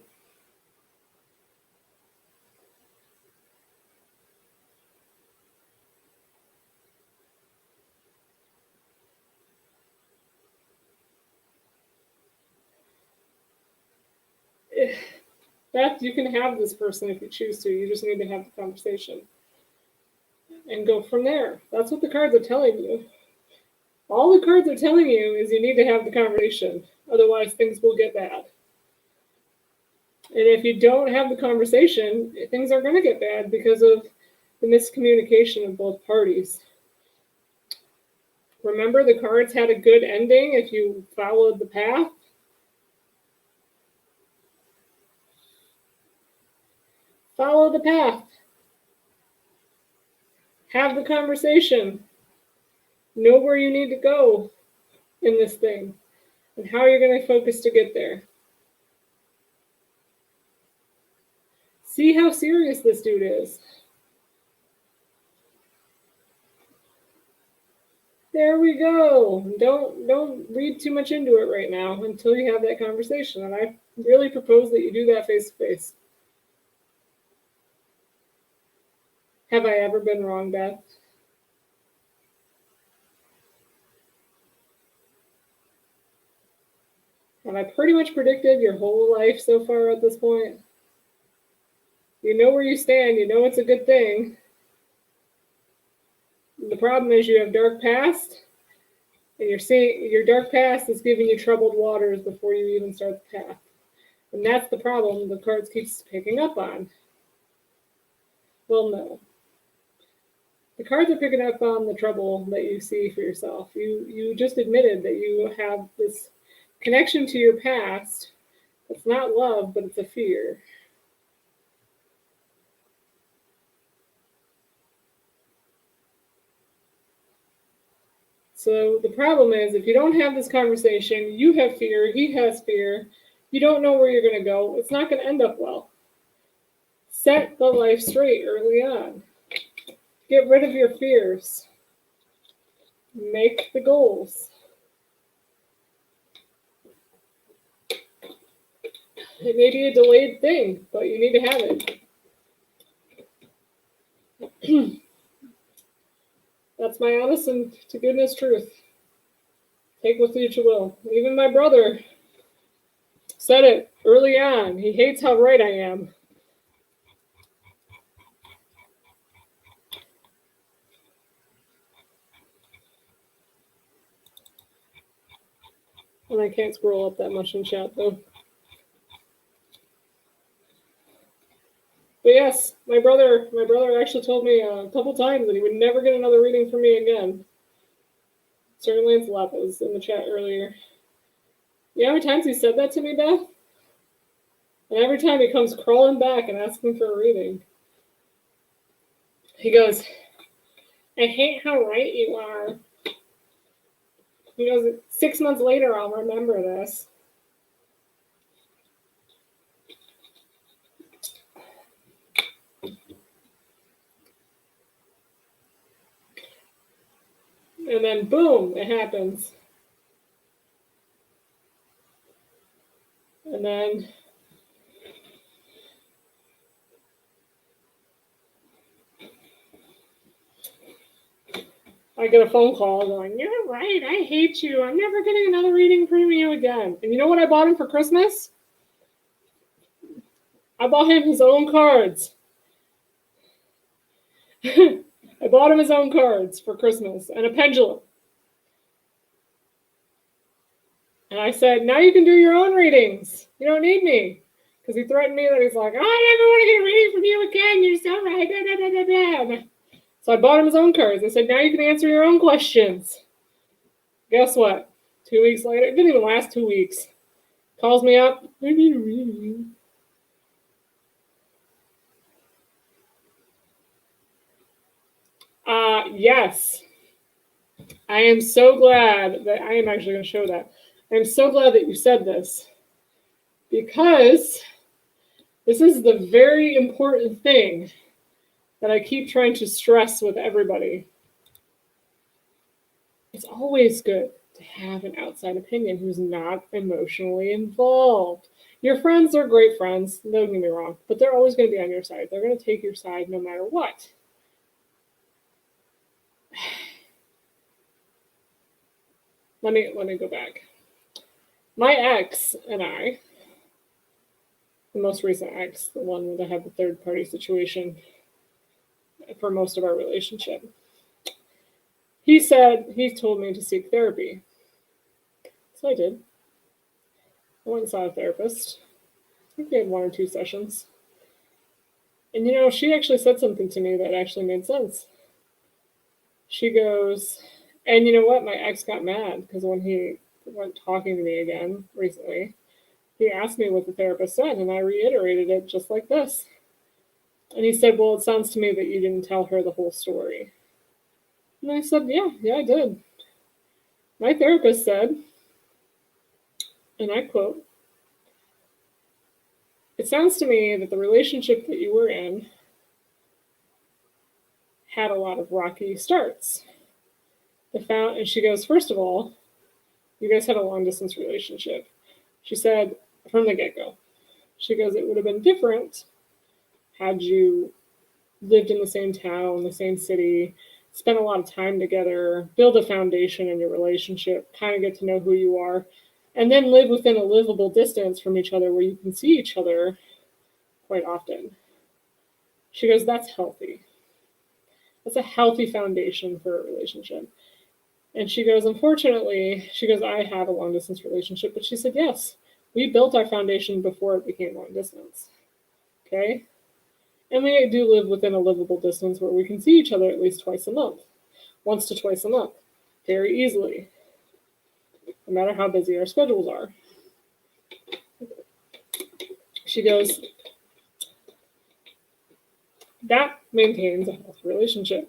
Beth, you can have this person if you choose to. You just need to have the conversation and go from there. That's what the cards are telling you. All the cards are telling you is you need to have the conversation. Otherwise, things will get bad. And if you don't have the conversation, things are going to get bad because of the miscommunication of both parties. Remember, the cards had a good ending if you followed the path. Follow the path. Have the conversation. Know where you need to go in this thing and how you're going to focus to get there. See how serious this dude is. There we go. Don't read too much into it right now until you have that conversation. And I really propose that you do that face to face. Have I ever been wrong, Beth? Have I pretty much predicted your whole life so far at this point? You know where you stand. You know it's a good thing. The problem is you have dark past, and you're seeing your dark past is giving you troubled waters before you even start the path. And that's the problem the cards keeps picking up on. Well, no. The cards are picking up on the trouble that you see for yourself. You just admitted that you have this connection to your past. It's not love, but it's a fear. So the problem is, if you don't have this conversation, you have fear, he has fear, you don't know where you're going to go, it's not going to end up well. Set the life straight early on. Get rid of your fears. Make the goals. It may be a delayed thing, but you need to have it. That's my honest and to goodness truth. Take with you what you will. Even my brother said it early on. He hates how right I am. And I can't scroll up that much in chat though. But yes, my brother actually told me a couple times that he would never get another reading from me again. Sir Lancelot was in the chat earlier. You know how many times he said that to me, Beth? And every time he comes crawling back and asking for a reading. He goes, I hate how right you are. He goes, 6 months later, I'll remember this. And then, boom, it happens. And then I get a phone call going, you're right, I hate you. I'm never getting another reading from you again. And you know what I bought him for Christmas? I bought him his own cards. I bought him his own cards for Christmas and a pendulum. And I said, now you can do your own readings. You don't need me. Because he threatened me that he's like, oh, I never want to get a reading from you again. You're so right. Blah, blah, blah, blah, blah. So I bought him his own cards. I said, now you can answer your own questions. Guess what? 2 weeks later, it didn't even last 2 weeks. Calls me up. I need a reading. Yes. I am so glad that I am actually going to show that. I am so glad that you said this, because this is the very important thing that I keep trying to stress with everybody. It's always good to have an outside opinion who's not emotionally involved. Your friends are great friends, don't get me wrong, but they're always going to be on your side. They're going to take your side no matter what. Let me go back. My ex and I, the most recent ex, the one that had the third party situation for most of our relationship, he told me to seek therapy. So I did. I went and saw a therapist. I think we had 1 or 2 sessions. And she actually said something to me that actually made sense. She goes, and you know what? My ex got mad because when he went talking to me again recently, he asked me what the therapist said, and I reiterated it just like this. And he said, well, it sounds to me that you didn't tell her the whole story. And I said, yeah, I did. My therapist said, and I quote, it sounds to me that the relationship that you were in had a lot of rocky starts. And she goes, first of all, you guys had a long distance relationship. She said from the get-go. She goes, it would have been different had you lived in the same town, the same city, spent a lot of time together, build a foundation in your relationship, kind of get to know who you are, and then live within a livable distance from each other where you can see each other quite often. She goes, that's healthy. That's a healthy foundation for a relationship. And she goes, unfortunately, I had a long distance relationship, but she said, yes, we built our foundation before it became long distance. Okay? And we do live within a livable distance where we can see each other at least twice a month, once to twice a month, very easily, no matter how busy our schedules are. She goes, that maintains a healthy relationship.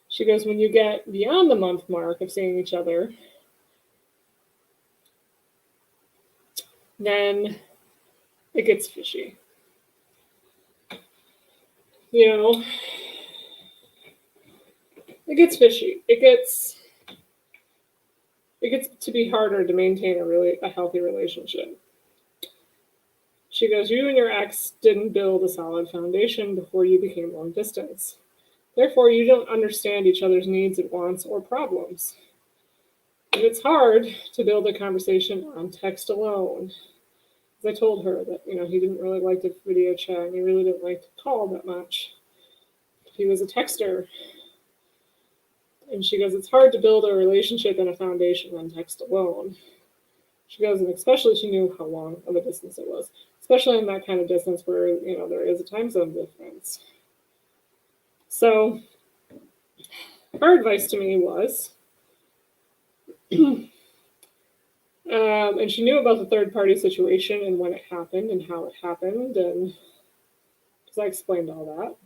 She goes, when you get beyond the month mark of seeing each other, then it gets fishy. It gets fishy. It gets to be harder to maintain a healthy relationship. She goes, you and your ex didn't build a solid foundation before you became long distance. Therefore, you don't understand each other's needs and wants or problems. And it's hard to build a conversation on text alone. As I told her that, he didn't really like to video chat and he really didn't like to call that much. He was a texter. And she goes, it's hard to build a relationship and a foundation on text alone. She goes, and especially she knew how long of a distance it was, especially in that kind of distance where, there is a time zone difference. So her advice to me was, and she knew about the third party situation and when it happened and how it happened, and because I explained all that.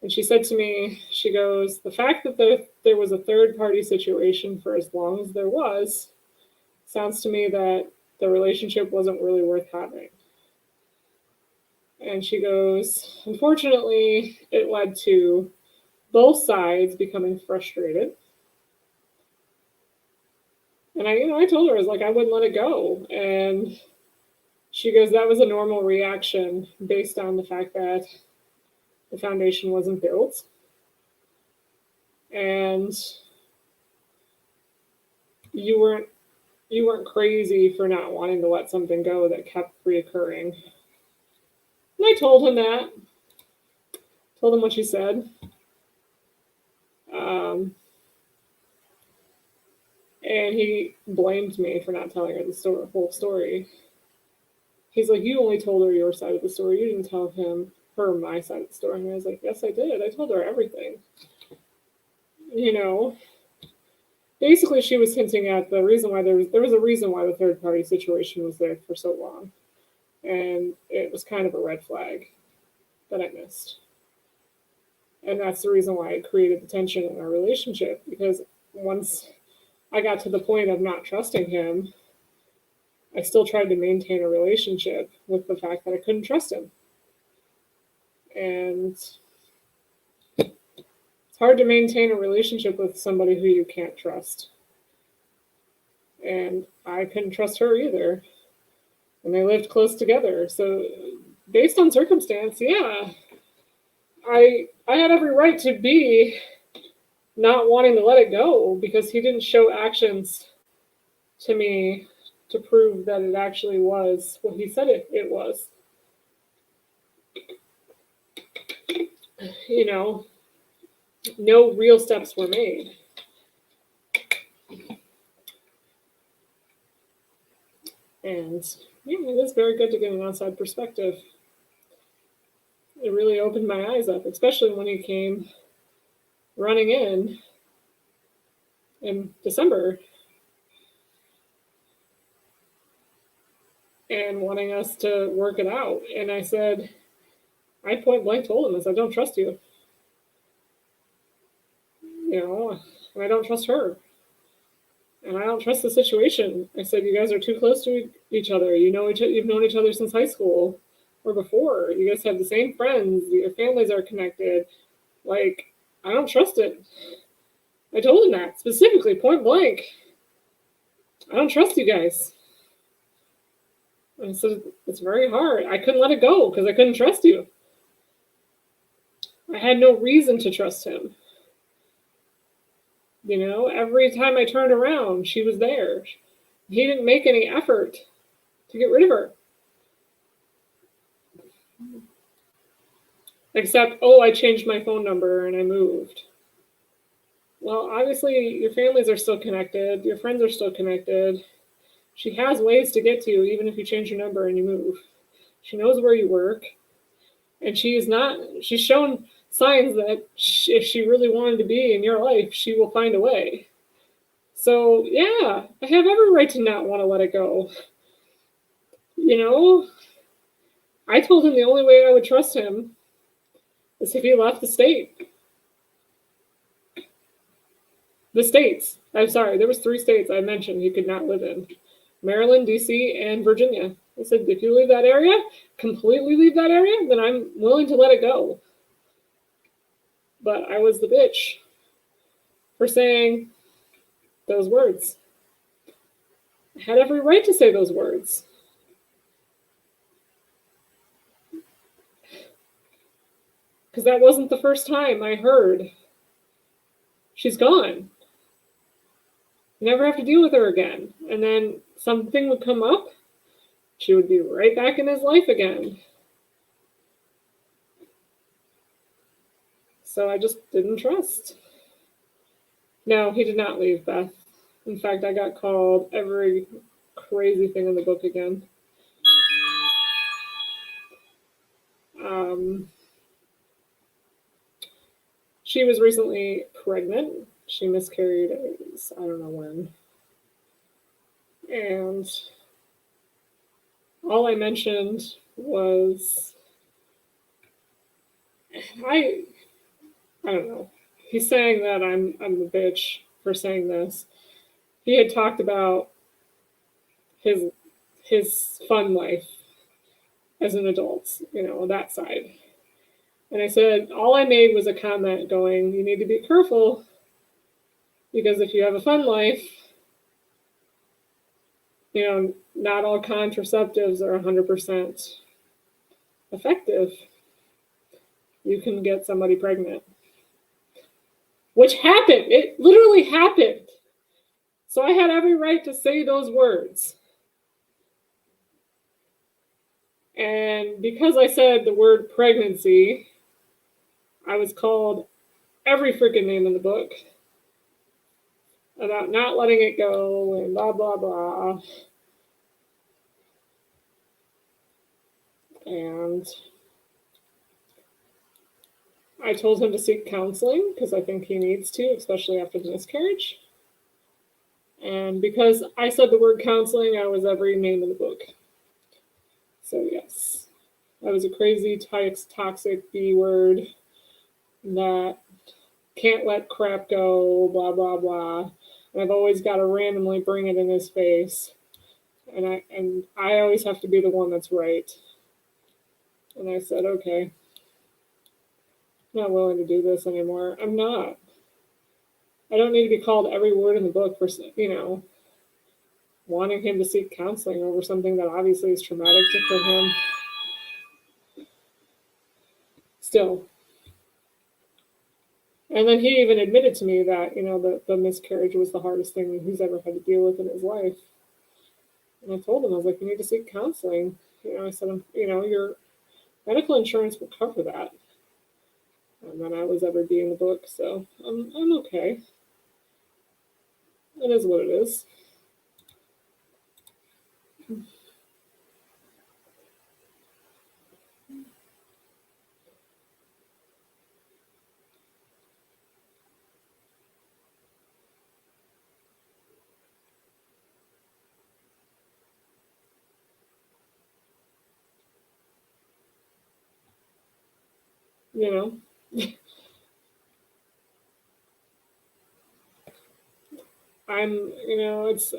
And she said to me, she goes, the fact that there was a third party situation for as long as there was, sounds to me that the relationship wasn't really worth having. And she goes, unfortunately, it led to both sides becoming frustrated. And I told her, I was like, I wouldn't let it go. And she goes, that was a normal reaction based on the fact that the foundation wasn't built. And you weren't crazy for not wanting to let something go that kept reoccurring. And I told him told him what she said. And he blamed me for not telling her the whole story. He's like, you only told her your side of the story. You didn't tell her my side of the story. And I was like, yes, I did. I told her everything. You know, basically she was hinting at the reason why there was a reason why the third party situation was there for so long. And it was kind of a red flag that I missed. And that's the reason why it created the tension in our relationship, because once I got to the point of not trusting him, I still tried to maintain a relationship with the fact that I couldn't trust him. And it's hard to maintain a relationship with somebody who you can't trust. And I couldn't trust her either. And they lived close together. So based on circumstance, yeah, I had every right to be not wanting to let it go, because he didn't show actions to me to prove that it actually was what he said it was. You know, no real steps were made. And yeah, it is very good to get an outside perspective. It really opened my eyes up, especially when he came running in December and wanting us to work it out. And I said, I point blank told him, I said, I don't trust you. You know, and I don't trust her. And I don't trust the situation. I said, you guys are too close to each other. You've known each other since high school or before. You guys have the same friends. Your families are connected. Like, I don't trust it. I told him that specifically, point blank. I don't trust you guys. And I said, it's very hard. I couldn't let it go because I couldn't trust you. I had no reason to trust him. You know, every time I turned around, she was there. He didn't make any effort to get rid of her. Except, I changed my phone number and I moved. Well, obviously, your families are still connected. Your friends are still connected. She has ways to get to you, even if you change your number and you move. She knows where you work. And she's shown signs that if she really wanted to be in your life, she will find a way. So, yeah, I have every right to not want to let it go. You know, I told him the only way I would trust him is if he left the state. The states. I'm sorry, there was 3 states I mentioned he could not live in. Maryland, D.C., and Virginia. I said, if you leave that area, completely leave that area, then I'm willing to let it go. But I was the bitch for saying those words. I had every right to say those words. Because that wasn't the first time I heard, she's gone. You never have to deal with her again. And then something would come up. She would be right back in his life again. So I just didn't trust. No, he did not leave, Beth. In fact, I got called every crazy thing in the book again. She was recently pregnant. She miscarried, I don't know when. And all I mentioned was, I don't know. He's saying that I'm the bitch for saying this. He had talked about his fun life as an adult, that side. And I said, all I made was a comment going, you need to be careful, because if you have a fun life, not all contraceptives are 100% effective. You can get somebody pregnant. Which happened. It literally happened. So I had every right to say those words. And because I said the word pregnancy, I was called every freaking name in the book about not letting it go and blah, blah, blah. And I told him to seek counseling because I think he needs to, especially after the miscarriage. And because I said the word counseling, I was every name in the book. So yes, I was a crazy, toxic B word that can't let crap go, blah, blah, blah. And I've always got to randomly bring it in his face. And I always have to be the one that's right. And I said, okay, I'm not willing to do this anymore. I'm not. I don't need to be called every word in the book for, wanting him to seek counseling over something that obviously is traumatic for him. Still. And then he even admitted to me that, the miscarriage was the hardest thing he's ever had to deal with in his life. And I told him, I was like, you need to seek counseling. I said, your medical insurance will cover that. And then I was ever be in the book, so I'm okay. It is what it is.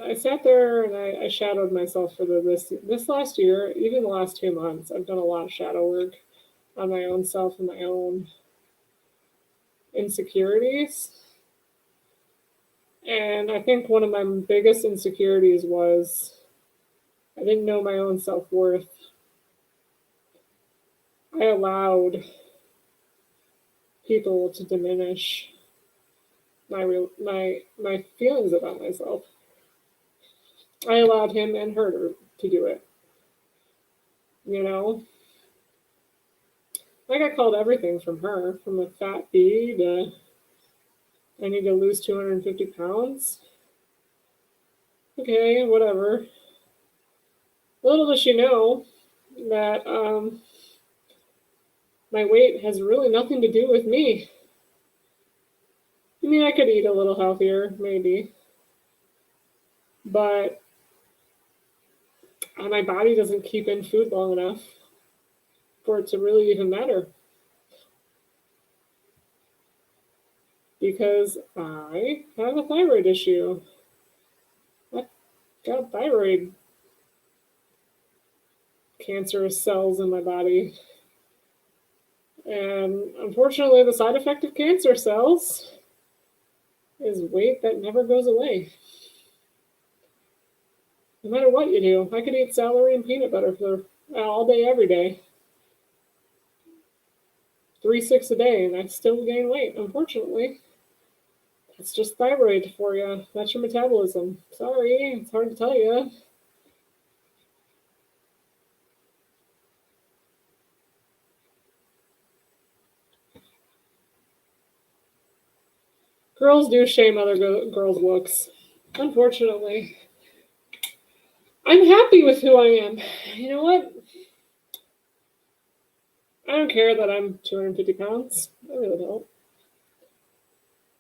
I sat there and I shadowed myself for this last year, even the last 2 months. I've done a lot of shadow work on my own self and my own insecurities. And I think one of my biggest insecurities was I didn't know my own self-worth. I allowed people to diminish my feelings about myself. I allowed him and her to do it. I got called everything from her, from a fat bee to I need to lose 250 pounds. Okay, whatever. Little does she know that my weight has really nothing to do with me. I mean, I could eat a little healthier, maybe. But my body doesn't keep in food long enough for it to really even matter. Because I have a thyroid issue. I've got thyroid cancerous cells in my body. And unfortunately, the side effect of cancer cells is weight that never goes away. No matter what you do, I could eat celery and peanut butter for all day, every day. 3-6 a day, and I still gain weight, unfortunately. That's just thyroid for you. That's your metabolism. Sorry, it's hard to tell you. Girls do shame other girls' looks, unfortunately. I'm happy with who I am. You know what? I don't care that I'm 250 pounds. I really don't.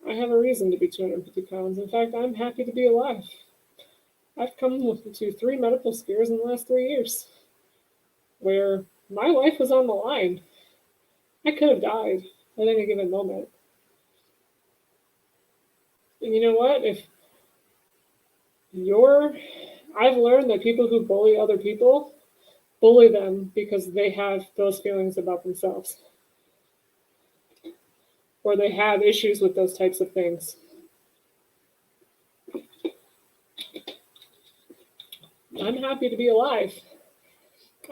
I have a reason to be 250 pounds. In fact, I'm happy to be alive. I've come to 3 medical scares in the last 3 years where my life was on the line. I could have died at any given moment. And you know what? I've learned that people who bully other people bully them because they have those feelings about themselves. Or they have issues with those types of things. I'm happy to be alive.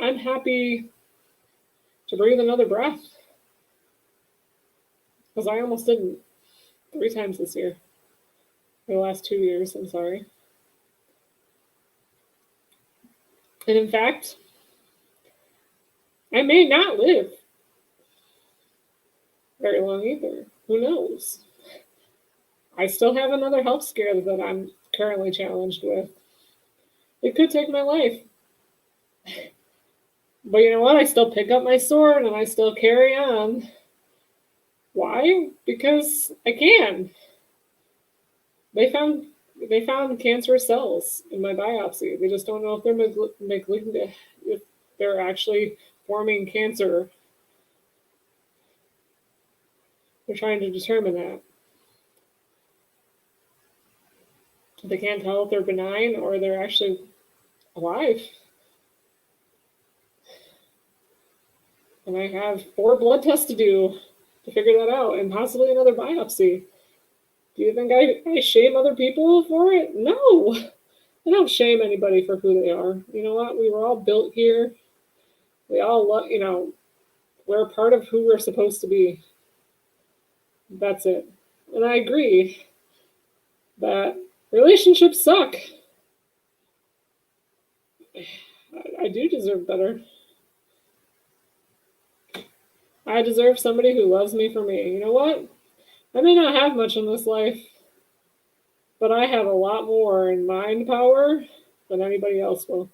I'm happy to breathe another breath. Because I almost didn't 3 times this year. For the last 2 years, I'm sorry. And in fact, I may not live very long either. Who knows? I still have another health scare that I'm currently challenged with. It could take my life. But you know what? I still pick up my sword and I still carry on. Why? Because I can. They found cancerous cells in my biopsy. They just don't know if they're malignant, if they're actually forming cancer. They're trying to determine that. They can't tell if they're benign or they're actually alive. And I have 4 blood tests to do to figure that out, and possibly another biopsy. Do you think I shame other people for it? No. I don't shame anybody for who they are. You know what? We were all built here. We all love, we're a part of who we're supposed to be. That's it. And I agree that relationships suck. I do deserve better. I deserve somebody who loves me for me. You know what? I may not have much in this life, but I have a lot more in mind power than anybody else will.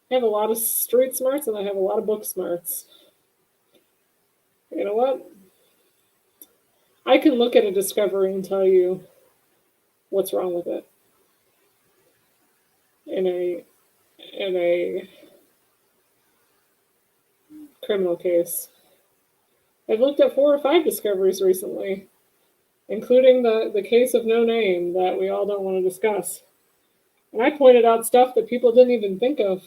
I have a lot of street smarts and I have a lot of book smarts. You know what? I can look at a discovery and tell you what's wrong with it in a criminal case. I've looked at 4 or 5 discoveries recently, including the case of no name that we all don't want to discuss. And I pointed out stuff that people didn't even think of.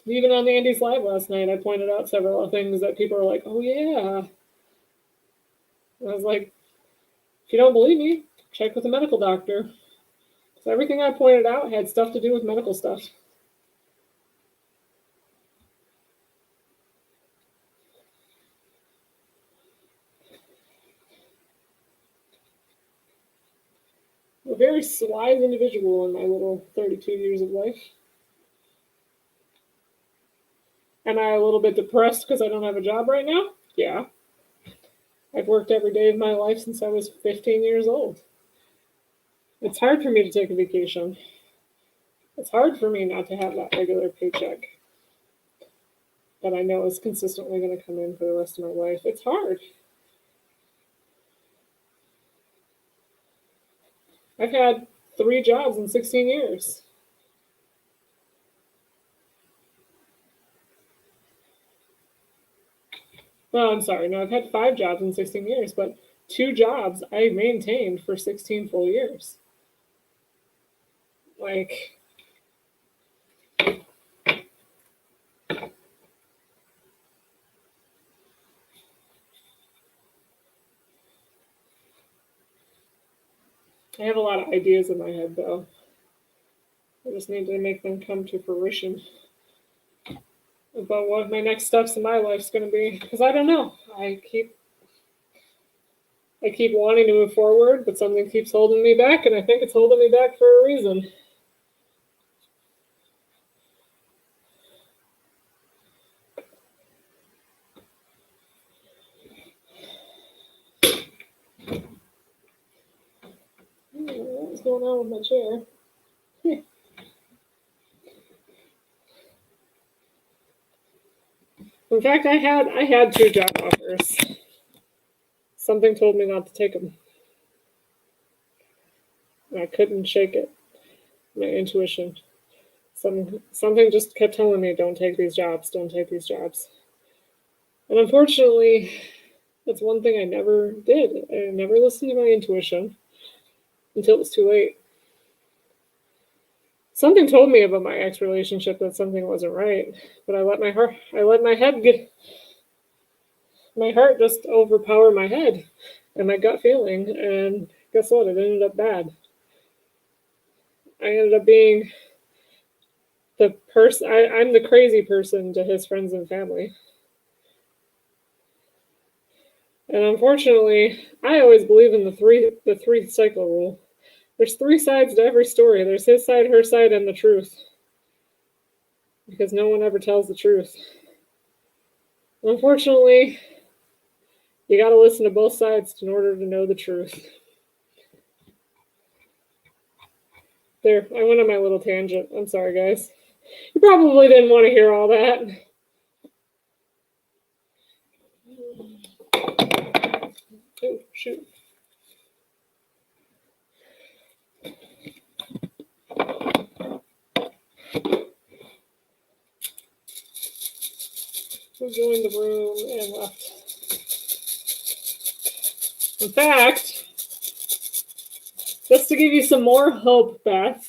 Even on Andy's live last night, I pointed out several things that people were like, oh yeah. And I was like, if you don't believe me, check with a medical doctor. So everything I pointed out had stuff to do with medical stuff. A very wise individual in my little 32 years of life. Am I a little bit depressed because I don't have a job right now? Yeah. I've worked every day of my life since I was 15 years old. It's hard for me to take a vacation. It's hard for me not to have that regular paycheck that I know is consistently going to come in for the rest of my life. It's hard. I've had 3 jobs in 16 years. Well, I'm sorry. No, I've had 5 jobs in 16 years, but 2 jobs I maintained for 16 full years. Like, I have a lot of ideas in my head, though. I just need to make them come to fruition about what my next steps in my life is going to be. Because I don't know. I keep wanting to move forward, but something keeps holding me back, and I think it's holding me back for a reason. What's going on with my chair? In fact, I had 2 job offers. Something told me not to take them. And I couldn't shake it. My intuition. Something just kept telling me, don't take these jobs, don't take these jobs. And unfortunately, that's one thing I never did. I never listened to my intuition until it was too late. Something told me about my ex-relationship that something wasn't right, but I let my heart just overpower my head and my gut feeling, and guess what? It ended up bad. I ended up being the person. I'm the crazy person to his friends and family. And unfortunately, I always believe in the three cycle rule. There's 3 sides to every story. There's his side, her side, and the truth. because no one ever tells the truth. Unfortunately, you got to listen to both sides in order to know the truth. There, I went on my little tangent. I'm sorry, guys. You probably didn't want to hear all that. Oh, shoot. Who joined the room and left? In fact, just to give you some more hope, Beth,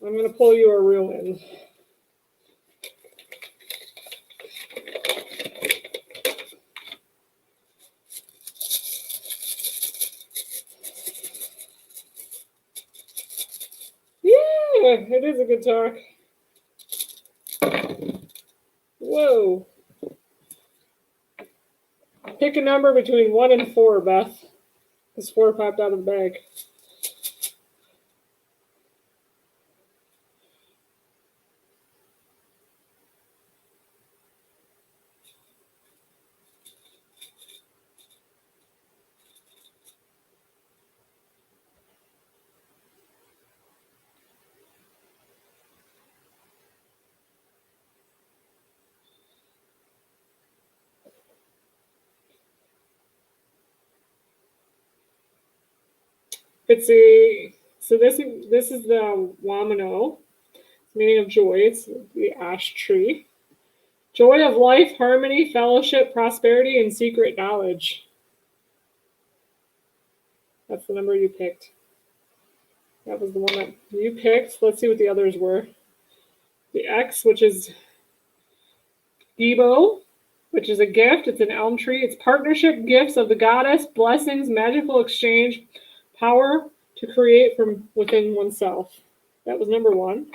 I'm going to pull you a ruin. Yeah, it is a good talk. Whoa. Pick a number between 1 and 4, Beth. Because 4 popped out of the bag. So this is the Wamano, meaning of joy. It's the ash tree. Joy of life, harmony, fellowship, prosperity, and secret knowledge. That's the number you picked. That was the one that you picked. Let's see what the others were. The X, which is Debo, which is a gift. It's an elm tree. It's partnership, gifts of the goddess, blessings, magical exchange, power to create from within oneself. That was number 1.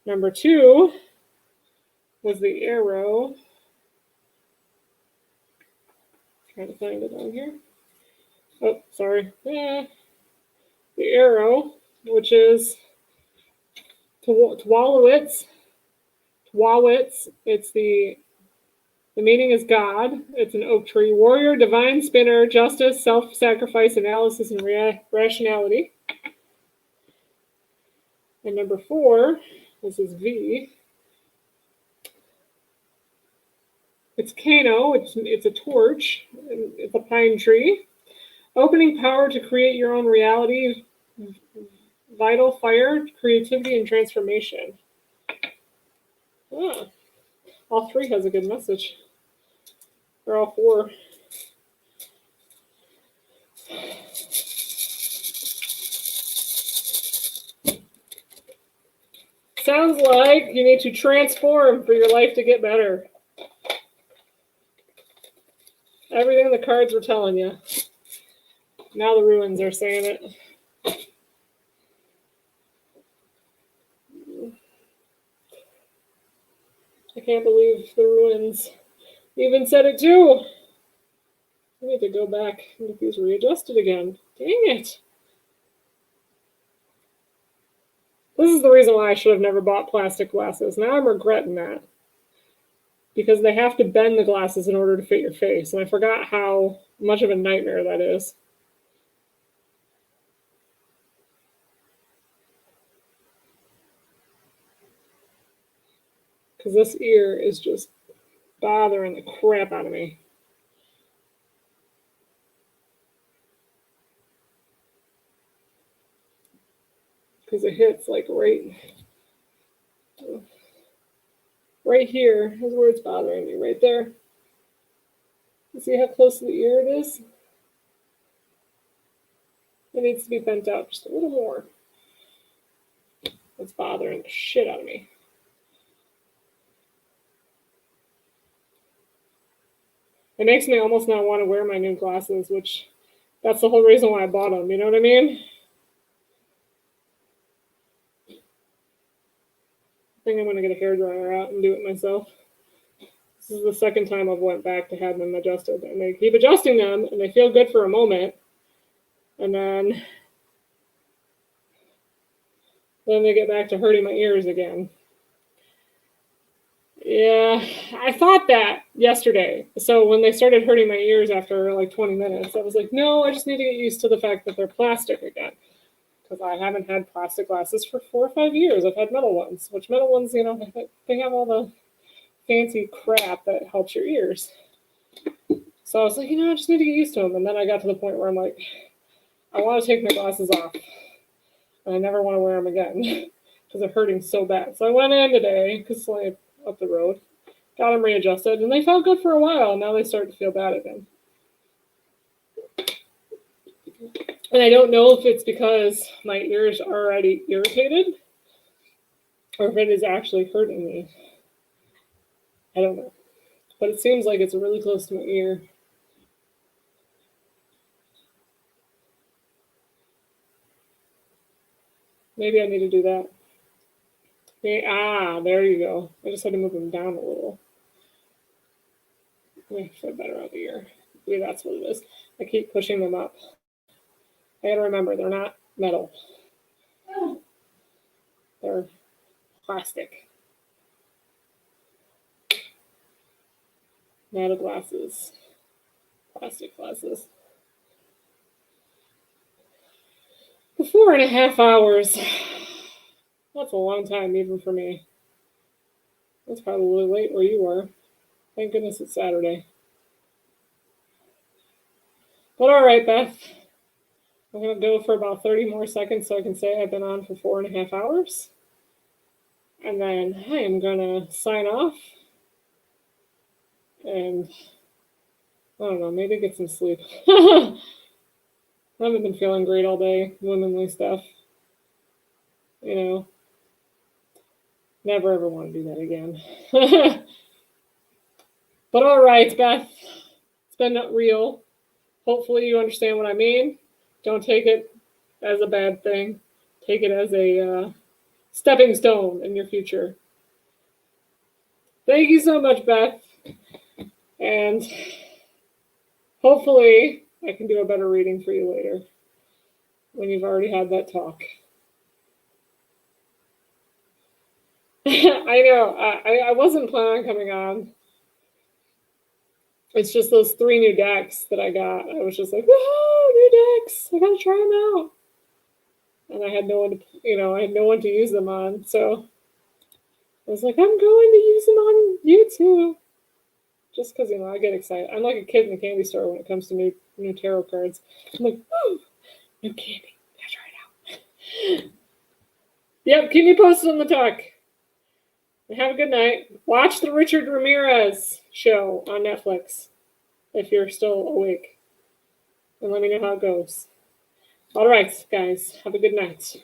Number 2 was the arrow. Trying to find it on here. Oh, sorry. The arrow, which is Twalowitz. It's the meaning is God. It's an oak tree. Warrior, divine spinner, justice, self-sacrifice, analysis, and rationality. And number 4, this is V. It's Kano. It's a torch. It's a pine tree. Opening power to create your own reality. Vital fire, creativity, and transformation. Ah, all 3 has a good message. Or all 4. Sounds like you need to transform for your life to get better. Everything the cards were telling you. Now the ruins are saying it. I can't believe the ruins even said it too. I need to go back and get these readjusted again. Dang it. This is the reason why I should have never bought plastic glasses. Now I'm regretting that. Because they have to bend the glasses in order to fit your face. And I forgot how much of a nightmare that is. Because this ear is just bothering the crap out of me. Because it hits like right here is where it's bothering me, right there. You see how close to the ear it is? It needs to be bent out just a little more. It's bothering the shit out of me. It makes me almost not want to wear my new glasses, which that's the whole reason why I bought them. You know what I mean? I think I'm going to get a hairdryer out and do it myself. This is the second time I've went back to have them adjusted. And they keep adjusting them, and they feel good for a moment. And then they get back to hurting my ears again. Yeah, I thought that yesterday. So when they started hurting my ears after like 20 minutes, I was like, no, I just need to get used to the fact that they're plastic again. Because I haven't had plastic glasses for 4 or 5 years. I've had metal ones, which metal ones, you know, they have all the fancy crap that helps your ears. So I was like, you know, I just need to get used to them. And then I got to the point where I'm like, I want to take my glasses off. And I never want to wear them again because they're hurting so bad. So I went in today because it's only up the road, got them readjusted, and they felt good for a while. And now they start to feel bad again. And I don't know if it's because my ears are already irritated or if it is actually hurting me. I don't know. But it seems like it's really close to my ear. Maybe I need to do that. There you go. I just had to move them down a little. Feel better out the ear. Maybe that's what it is. I keep pushing them up. I gotta remember, they're not metal. They're plastic. Metal glasses. Plastic glasses. 4.5 hours. That's a long time, even for me. That's probably late where you were. Thank goodness it's Saturday. But all right, Beth. I'm going to go for about 30 more seconds so I can say I've been on for 4.5 hours. And then I am going to sign off. And I don't know, maybe get some sleep. I haven't been feeling great all day, womanly stuff. You know, never ever want to do that again. But all right, Beth, it's been real. Hopefully you understand what I mean. Don't take it as a bad thing. Take it as a stepping stone in your future. Thank you so much, Beth. And hopefully I can do a better reading for you later when you've already had that talk. I know. I wasn't planning on coming on. It's just those 3 new decks that I got. I was just like, woohoo, new decks. I gotta try them out. And I had no one to, use them on. So I was like, I'm going to use them on YouTube. Just because, I get excited. I'm like a kid in the candy store when it comes to new tarot cards. I'm like, ooh, new candy. Gotta try it out. Yep, keep me posted on the talk. Have a good night. Watch the Richard Ramirez show on Netflix if you're still awake. And let me know how it goes. All right, guys. Have a good night.